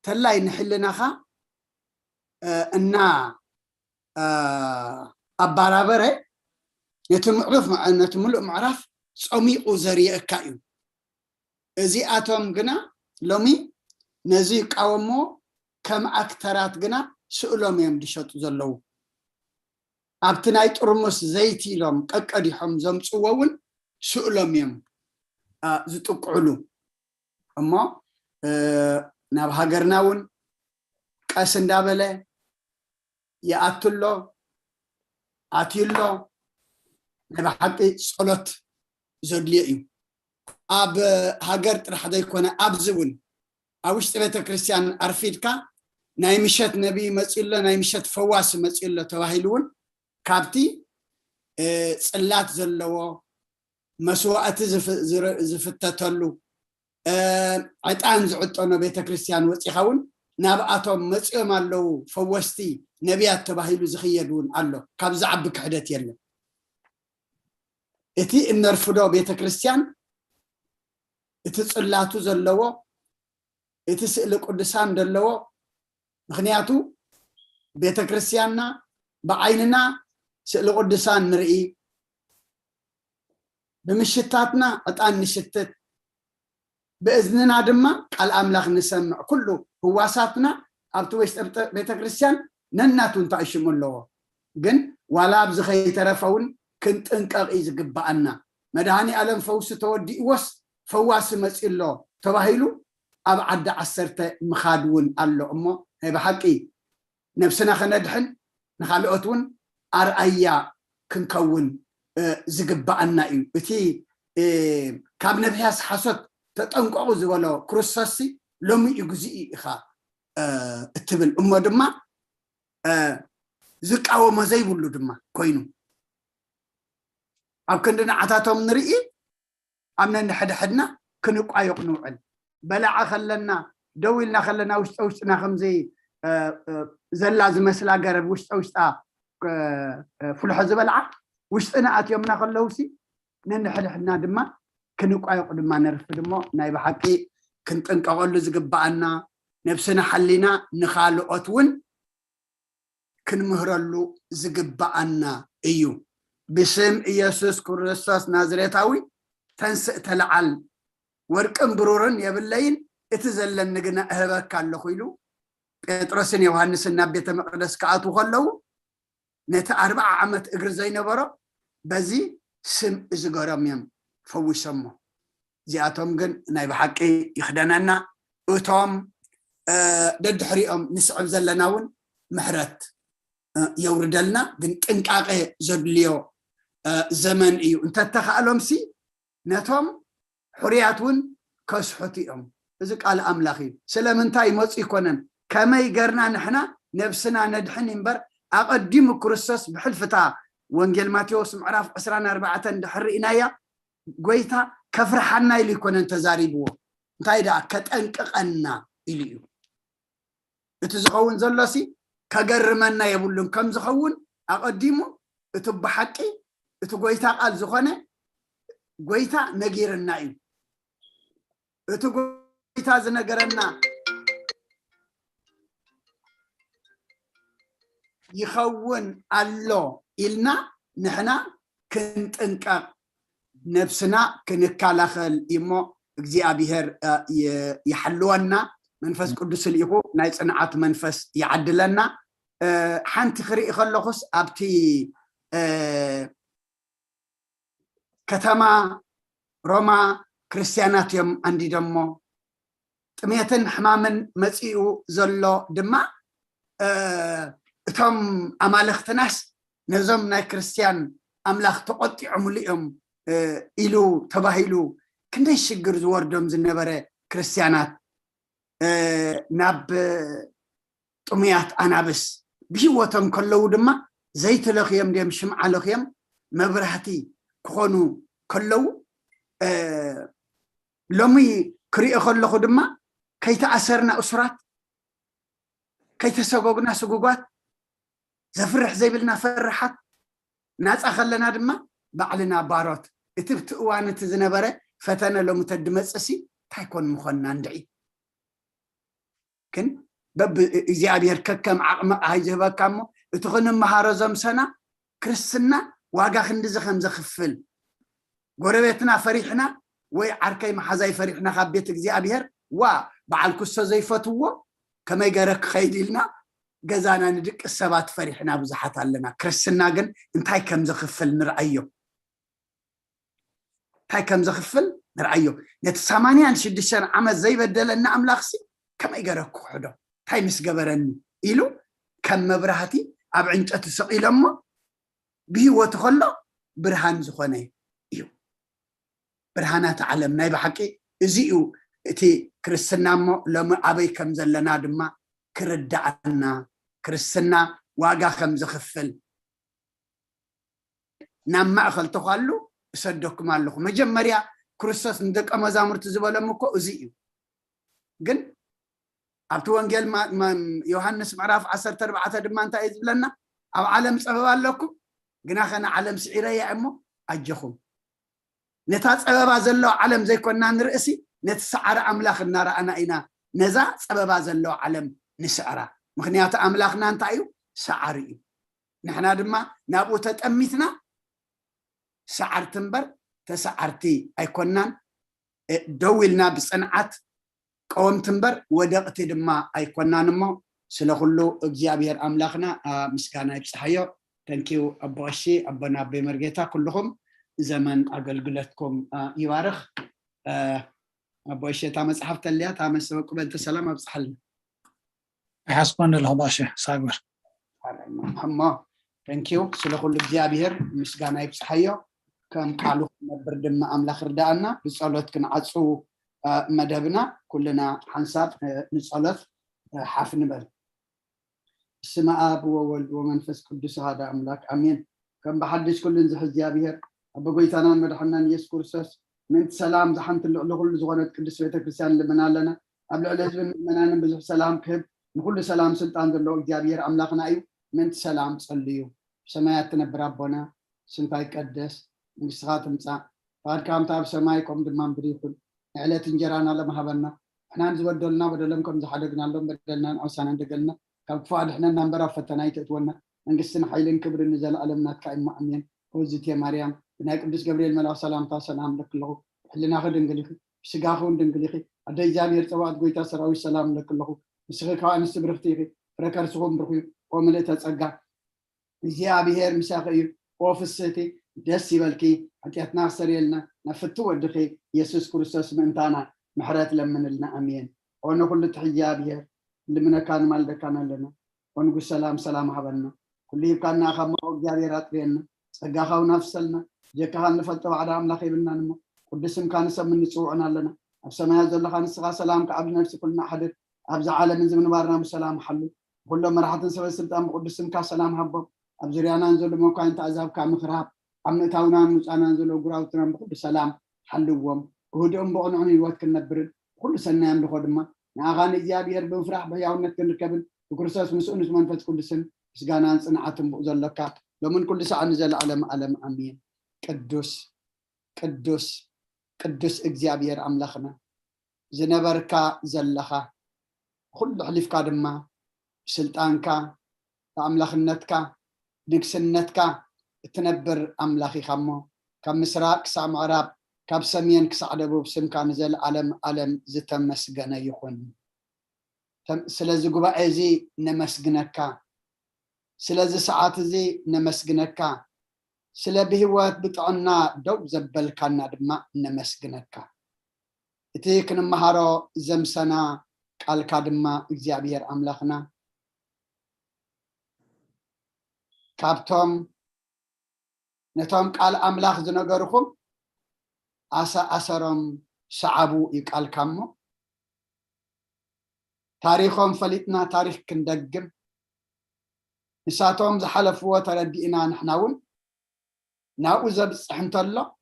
تلاي نحلنا خا إننا أبارابره نتملو معرف صمي وزريع كائن زي أتوم جنا لومي نزي قومو كم أكترات جنا سؤلهم يمدشت زلوا أبتناي ترمس زيتي لهم كأكدي حمزم صوون سؤلهم يم زتقعلو أما نبها جرناون كاسن دابله يأتلو أتيلو نبها حقي صلت زدليئي أب هاجرت رح دا يكون أب زون أوش تبيت كريستيان أرفيدكا نايمشت نبي مسئلة نايمشت فواس مسئلة تواهيلون كابتي صلات زلوا مسوعات زفتتلو عطان زعطونا بيت كريستيان وصيخاون نابعاتهم مسئم اللو فوستي نبيات تواهيلو زخيدون اللو كاب زعب كحدت يلا اتي انرفدو بيت كريستيان اتصلاتو زلوا اتسئل قدسان دلوا مخنياتو بيت كريستياننا بعيننا سئل قدسان نرئي بمشتاتنا عطان نشتت بإذننا دما قال أملاخ نسمع كله هواساتنا أبتويست بيت كريستيان نناتو نتعشم اللوا جن ولا بزخي ترفون كنت انقاق إزقبعنا مدهاني ألم فوس تودي وس فواس مسئلو تواهيلو أبعد عسرت مخادون قالو أمو هي بحقي نفسنا خندحن نخالقتون أرأيا كنكون زقبعنا إيو بتي كاب نبياس حسد تتنقعو زولو كروساسي لومي يقزئي إخا اتبل أمو دما زقاو مزيبولو دما كوينو أو كندنا عطاتهم نرئي أمنا نحد حدنا كنقع يقنوعن بلع خلنا دويلنا خلنا وشتنا خمزي زلاز مسلا قرب وشتا فلح زبلعة وشتنا أتيومنا خلوسي نحد حدنا دما كنقع يقدما نرف دمو نايب حكي كنت انقعولو زقبعنا نفسنا حلينا نخالو أتون كنمهرلو زقبعنا إيو بسم يسوس كريستوس نازريتاوي تنسق تلعل ورقم برورن يبلين اتزلن نغنا هبك الله خيلو بطرسن يوحنسنا بيت مقدس كاتو خلو نت 4 عمت اجر زي نبره بزي سم ازغراميم فوشمو زياتهم جن ناي بحقي يخدننا اوتوم ددحريهم نسعب زلناون محرت يوردلنا جن قنقاقه زدليو زمن ايو انت تخالهم سي نتهم حرياتون كسحتيهم إذا قال أملاخي سلامنتاي مصي كونن كما يقرنا نحنا نفسنا ندحن ينبر أقدم كريستوس بحلفتا وانجيل ماتيوس معرف 14 دحر إنايا قويتا كفرحنا اللي كونن تزاريبو انتاي دا كتنققنا إليو اتزخون زلسي كقرمنا يبولون كم زخون أقدمو اتب حقي اتو قويتا قال زخونه قويتا نجير النايم اتو قويتا زنقرنا يخون الله إلنا نحنا كنت انقا نفسنا كنكالاخل إمو እግዚአብሔር يحلونا منفس قدس الإيقو ناي صنعات منفس يعدلنا حانت خريق خلقس أبتي كتما روما كريستيانات يوم عندي دمو تميتن حمامن مسيئو زلو دما اتم أمالخت ناس نظام ناي كريستيان أملاخ تقطي عمليهم إلو تباهيلو كنده الشجر زوردهم زنبرة كريستيانات ناب طميات أنا بس بيوتهم كلو دما زيت لخيم ديم شمع لخيم مبرهتي كونو كلو لومي كريء خلو دما كي تأثرنا أسرات كي تسوقنا سقوقات زفرح زي بلنا فرحات ناس أخلنا دما بعلنا بارات اتبت وانت زنبرة فتنا لو متدمسسي تايكون مخنا ندعي كن بب إزيابير كم عقم هاي زهبا كامو اتخن مهارزم سنة كرسنا واقع خندز خمز خفل قربتنا فريحنا وعركي محزاي فريحنا خبيت إزيابير وبعل كسة زي فتوة كما يقرك خيدلنا جزانا ندك السبات فريحنا بزحات لنا كرسنا جن انتاي كم زخفل نرأيه هاي كم زخفل نرأيه نتسامانيان شدشان عمل زي بدلنا أملاخسي كما يقرأكو حدا هاي مسقبرني إلو كم مبرهتي أبعنج أتسقي لما بيه وتخلى برهان زخوني إيو برهانات علمنا بحكي إزيو إتي كرسنا لما أبي كم زلنا دما كردعنا كرسنا واقع كم زخفل نام ما أخل تخلو صدقكم الله مجمريا كريستوس ندق امازامر تزبلمكو ازيو جن ابتو انجيل ما يوحنس معراف 14 دما انت يزبلنا اب عالم صباب لكم جنا خنا عالم سعيره يا امو اجخم نتا صبابا زلو عالم زي كنا نرئسي نتسعر املاخ النار انا اينا نزا صبابا زلو عالم نسعرا مخنيات املاخنا انت ايو سعري نحنا دما نابو تطميتنا سعر تنبر تسعرتي أيكونان دولنا بصنعات قوم تنبر ودقتي دما أيكونان مو سلخلو أجيابير أملاخنا مسكانا يبسحيو تنكيو أبو أشي أبنا بمرقيتا كلهم زمن أقلقلتكم يوارخ أبو أشي تامس حفت اللي تامس وقبل تسلام أبسحلنا يحسبون له باشا صابر محمد تنكيو سلخلو أجيابير مسكانا يبسحيو كم قالوا نبردم أملاخ رداءنا بصلوت كنعصو مدبنا كلنا حنساب نصلت حافن بل السماء أب وولد ومنفس قدس هذا أملاك أمين كم بحدش كل نزح الزيابير أبو قيتانا مدحنا يسكر سس من سلام زحنت لغل زغنت قدس بيتك كريستيان لمنا لنا قبل الحزب منانا بزح سلام كهب نقول سلام سلطان دلو الزيابير أملاخنا أيو من سلام صليو سمايات نبر ربنا سنتاي قدس مسخات مصا فاد كام تاب سمايكم دمان بريكم علات انجرانا لما هبلنا احنا نزودلنا بدلنكم زحدقنا لهم بدلنا اوسان دقلنا كم فاد احنا نمبر فتنايت اتونا منقسن حيلن كبر نزل علمنا كاين مؤمن وزيت يا مريم بنا قدس جبريل ملاك سلام تا سلام لك له حلنا خد انجليخي سغاخون دنجليخي ادي جابير توات غويتا سراوي سلام لك له مسخكا انس برختيخي فركرسهم برخي وملئت تصقا زيابير مساخي اوفسيتي دس يبلكي حتياتنا سريلنا نفتو ودخي يسوس كريستوس منتانا محرات لمن لنا امين وانا كل تحيا بها اللي من كان مال كان لنا ونقول سلام سلام حبلنا كل كان خما جابيرات بيننا سقاخو نفسلنا جكها نفتو على املاخي بنا نمو قدسم كان سم نصوعنا لنا السماء زلخ عن السخاء سلام كعب نفسي كلنا حدث أبز عالم من زمن بارنا بسلام حلو كل مرحلة سبب السلطان بقدس كا سلام حبب أبزريانا نزل موقعين تعذاب كمخراب عم تاونا نزعنا نزل وقراوتنا بقدس سلام حلوهم وهدهم بقنعني الوقت كنا برد كل سنة يملك خدمة نعاني زيابير بنفرح بياونة كنركبن وكرساس مسؤول منفذ كل سنة سجانا صنعتهم بقزلك لو من كل ساعة نزل علم أمين قدوس قدوس قدوس إجزابير أملاخنا زنبركا زلخا كل حليف كادما سلطانكا أملاخنتكا نكسنتكا تنبر أملاخي خمو كمسراق سام عرب كاب سمين كسعدبو بسمكا نزل علم زتمسجنا يخون سلازي قبا زي نمسجنكا سلازي ساعات زي نمسجنكا سلا بهوات بتعنا دوب زبلكنا دما نمسجنكا اتيك نمهارو زمسنا قال كادما اغزابير املاخنا كابتوم نتوم قال املاخ زنغركم أسرم شعبو يقال كامو تاريخهم فلتنا تاريخ كندقم نساتهم زحلفوا تردئنا نحناون ناوزا بصحنت الله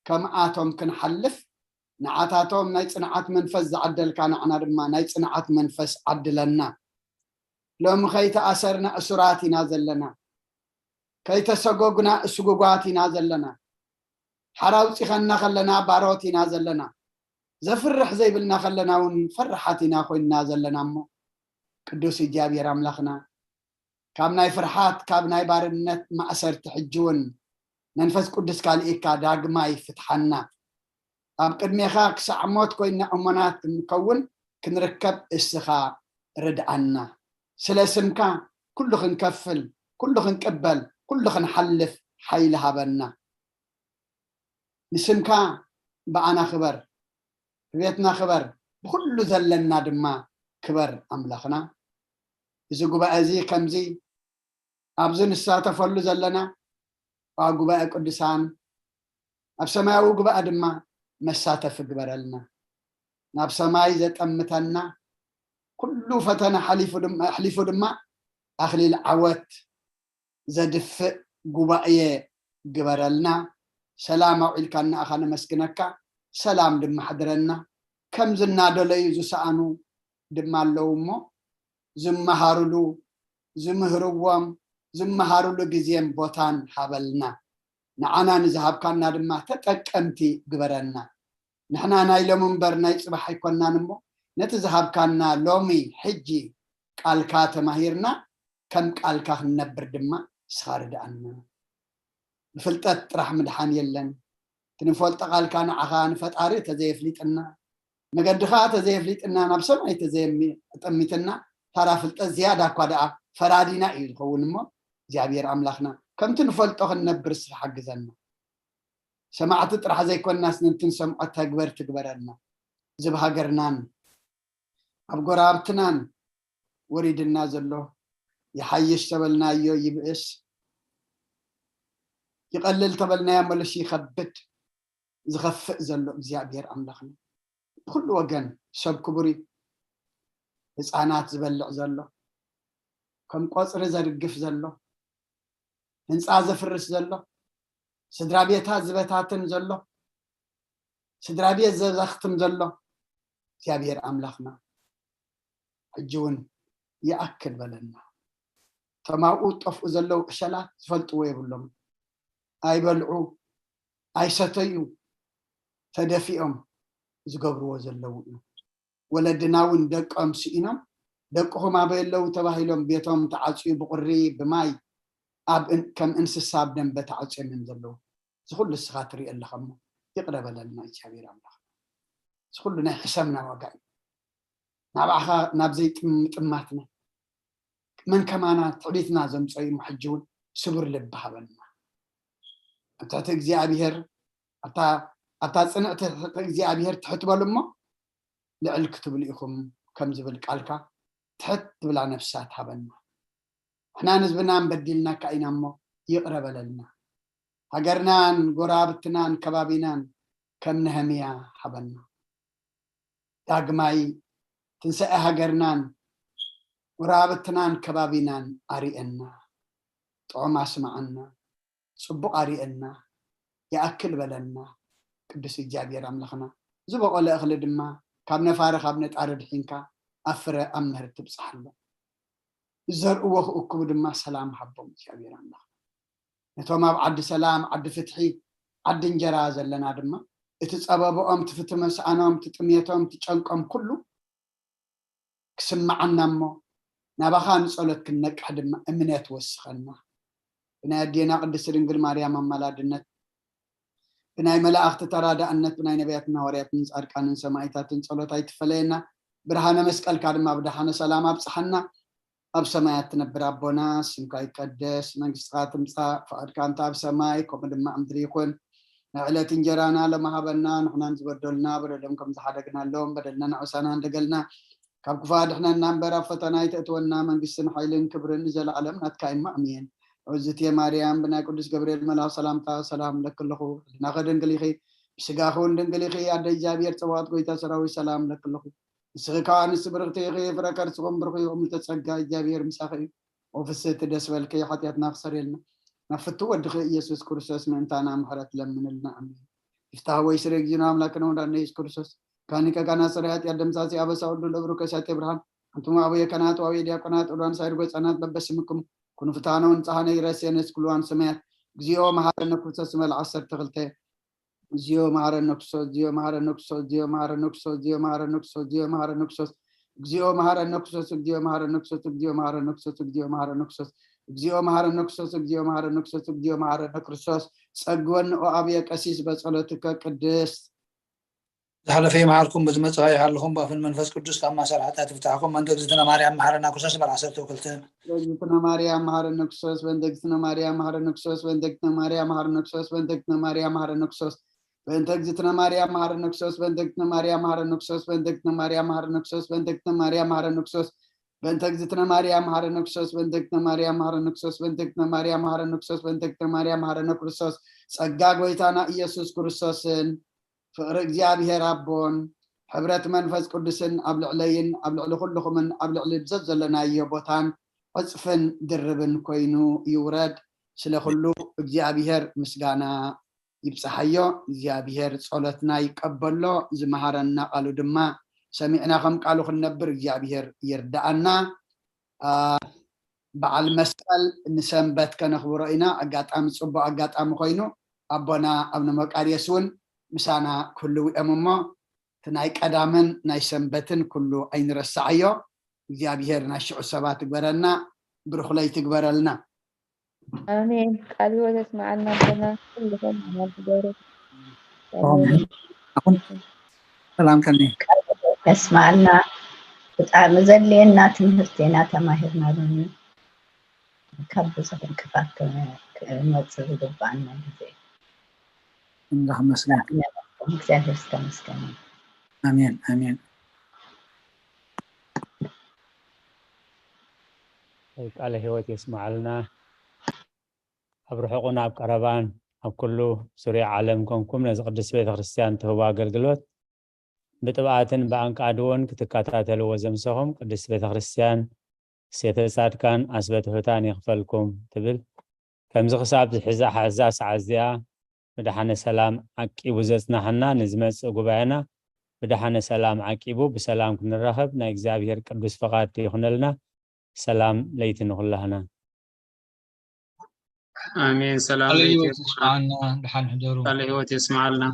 كم آتهم كنحلف نعاتاتهم ناي صنعات منفس عدل كان عنا دما ناي صنعات منفس عدلنا لو مخيت أسرنا أسراتنا زلنا كيت سقوقنا سقوقاتنا زلنا حراوتي خلنا خلنا باروتي نازلنا زفرح زي بلنا خلنا ونفرحاتنا خوين نازلنا مو قدوس جابير أملاخنا كابناي فرحات كابناي بارنت ما أسر تحجون ننفس قدس كالإيكا داقماي فتحنا أم قدمي خاك سعموت كوينا أمانات نكون كنركب السخاء ردعنا سلاسمكا كله خنكفل كله خنكبل كله خنحلف حيلها بنا نسمكا بعنا خبر بيتنا خبر بكل زلنا دما كبر أملاخنا إذا قبا أزي كمزي أبزن الساعة فلو زلنا وقبا قدسان أبسماء وقبا دما مساتا في قبرلنا نابسماء زت أمتنا كل فتنا حليف دما أخلي العوات زدف قبا قبرلنا سلام وعلكنا أخانا مسكنكا سلام دم حضرنا كم زنا دولي زسانو دم اللومو زم هارلو زم هروام زم هارلو جزيم بوتان حبلنا نعنا نذهب كنا دم تتكمتي قبرنا نحنا نايلو منبر نايصبح يكوننا نمو نتذهب كنا لومي حجي قال كات ماهيرنا كم قال كاه نبر دم سخارد عنا فلتت راح مدحان يلن تنفلت قال كان عخان فتاري تزيف ليتنا مقدخا تزيف ليتنا نبسم اي تزيمي تميتنا ترى فلت زياده كدا فرادينا يلخون مو جابير املاخنا كم تنفلتو نبر حق زنا سمعت طرح زي كون ناس ننتن سمعت تكبرنا زب هاجرنان ابغرابتنان وريدنا زلو يحيش تبلنا يبئس يقلل تبلنا يعمل شي يخبت زخفق زلو زيابير أملاخنا كل وجن شاب كبري هزانات زبلع زلو كم قصر زرقف زلو هنصا زفرس زلو سدرابيتها زبتاتن زلو سدرابيت زختم زلو زيابير أملاخنا حجون يأكل بلنا تماؤو طفو زلو شلات زفلطو يبلهم أي بلعو أي ستيو تدفئهم زقبروا زلونا ولدناون دق أمسئنا دقهم أبيلو تباهيلهم بيتهم تعصي بقري بماي كم انسساب دم بتعصي من زلو زخل السخاتري اللي خمو يقرب لنا يشابير الله زخلنا حسمنا وقعي نابعها نابزيت متماتنا من كمانات تعليتنا زمصي محجون سبر لبها بلنا أنت እግዚአብሔር أتا صنعت እግዚአብሔር تحت بالما لعل كتب لكم كم زبل قالكا تحت بلا نفسات حبنا احنا نزبنا نبدلنا كاينامو يقرب لنا هاجرنان غرابتنان كبابينان كم نهميا حبنا داغماي تنسأ هاجرنان ورابطنان كبابينان أريئنا طعم أسمعنا صبق أريئنا يأكل بلنا قدس إجابي راملخنا زبق ولا أخلد ما كابنا فارخ أبنت أرد حينكا أفر أمهر تبصح الله زر أوخ أكبر ما سلام حبهم إجابي راملخنا نتوما عد سلام عد فتحي عد انجراز لنا دما اتتصابوا أم تفتمس أنا أم تتميتهم تشنقم كله كسمعنا مو نبخان صلت كنك حد أمنيت وسخنا بناي دينا قدس رنجل مريم ملادنت بناي ملاأخت ترادة أنت بناي نبياتنا ورياتنا أركان سمايتات صلت يتفلينا برهانا مسكال كارما بدحانا سلام أبصحنا أب سمايات نبرابونا سمكاي قدس منجس خاتم صا فأركان تاب سماي كومد ما أمدريكون نعلة انجرانا لما هبنا نحنا نزبدلنا بدلهم زحدقنا اللوم بدلنا نعسانا ندقلنا كاب كفاد احنا نامبرا فتنايت اتونا من قسن حيلين كبرن نزل علم نتكاين مأمين عزت يا مريم بنا قدس جبريل ملا سلام لك اللخو ناخدن قليخي بسقاخون دن قليخي عد جابير صوات قويتا سراوي سلام لك اللخو سقاان سبرغتي غي فركر سقم برغي ومتسقا جابير مساخي وفسيت دسبل كي حتيات ناخسر لنا نفتو ودخي يسوس كرسوس من انتانا محرت لمن لنا امين افتحوا ويسرق جنام لكن ودان يسوس كرسوس كانك كان سريات يدم ساسي أبا سعود لبروك ساتي إبراهيم أنتم أبويا كانت وأبويا دياقنات ودان سايرقوا سنات ببسمكم كنوا فتانا ونصحنا يرسينا كلوان سمعت زيو مهار النكسو سمع العصر تغلتي زيو مهار النكسو زيو مهار النكسو زيو مهار النكسو زيو مهار النكسو زيو مهار النكسو زيو مهار النكسو زيو مهار النكسو زيو مهار النكسو زيو مهار النكسو زيو مهار النكسو زيو مهار النكسو زيو مهار النكسو سأقول وأبيا كسيس بصلاتك قدس زحل في معكم بزمت هاي حالكم بقى في المنفس قدس كما سرحت تفتحكم من دقزتنا مريم محرنا كسوس بالعصر وكلتين دقزتنا مريم محرنا كسوس بندقزتنا مريم محرنا كسوس بندقزتنا مريم محرنا كسوس بندقزتنا مريم محرنا كسوس بندقزتنا مريم محرنا كسوس بندقزتنا مريم محرنا كسوس بندقزتنا مريم محرنا كسوس بندقزتنا مريم محرنا كسوس بندقزتنا مريم محرنا كسوس بندقزتنا مريم محرنا كسوس بندقزتنا مريم محرنا كسوس بندقزتنا مريم محرنا كسوس سقاق ويتانا إيسوس كرسوسن فقر እግዚአብሔር አቦን ሕብረት መንፈስ ቅዱስን አብልዕለይን አብልዕሉ ኩልኹምን አብልዕሉ ብዘት ዘለናዮ ቦታን ዕፅፍን ድርብን ኮይኑ ይውረድ ስለ ኩሉ እግዚአብሔር ምስጋና ይብፅሓዮ እግዚአብሔር ጸሎትና ይቀበሎ ዝመሃረና ቃሉ ድማ ሰሚዕና ከም ቃሉ ክንነብር እግዚአብሔር ይርዳአና በዓል መስቀል ንሰንበት ከነኽብሮ ኢና አጋጣሚ ጽቡቅ አጋጣሚ ኮይኑ አቦና አብነ መቃርየስ እውን مسانا كله أمامه تناي قدامن ناي سنبتن كله أين رسعيو እግዚአብሔር ናሽዑ ሰባት ትግበረልና ብሩኽለይ ትግበረልና آمين قالوا وتسمعنا ربنا كلهم عمال تجارب سلام كني يسمعنا بتاع مزلينا تمهرتنا تماهرنا لنا كبسة انكفاك نوصل دبعنا زي اللهم اسلم እግዚአብሔር ይመስገን آمين آمين ቃለ ሕይወት يسمعلنا أبرحقنا بقربان أب كله سوريا عالم كونكم نزقدس بيت خريستيان تهوا أقلقلوت بطبعاتن بانك عدوون كتكاتاتلو وزمسهم قدس بيت خريستيان سيتساد كان أسبت هتان يغفلكم تبل كم زغساب الحزا حزاس عزيا بدحنا سلام عقيبو زتنا حنا نزمص غباينا بدحنا سلام عقيبو بسلام كنرهب نا እግዚአብሔር ቅዱስ ፈቃድ ይሁንልና سلام ليتن كلنا آمين سلام عليه يسمعنا بحال حضوره عليه يسمع لنا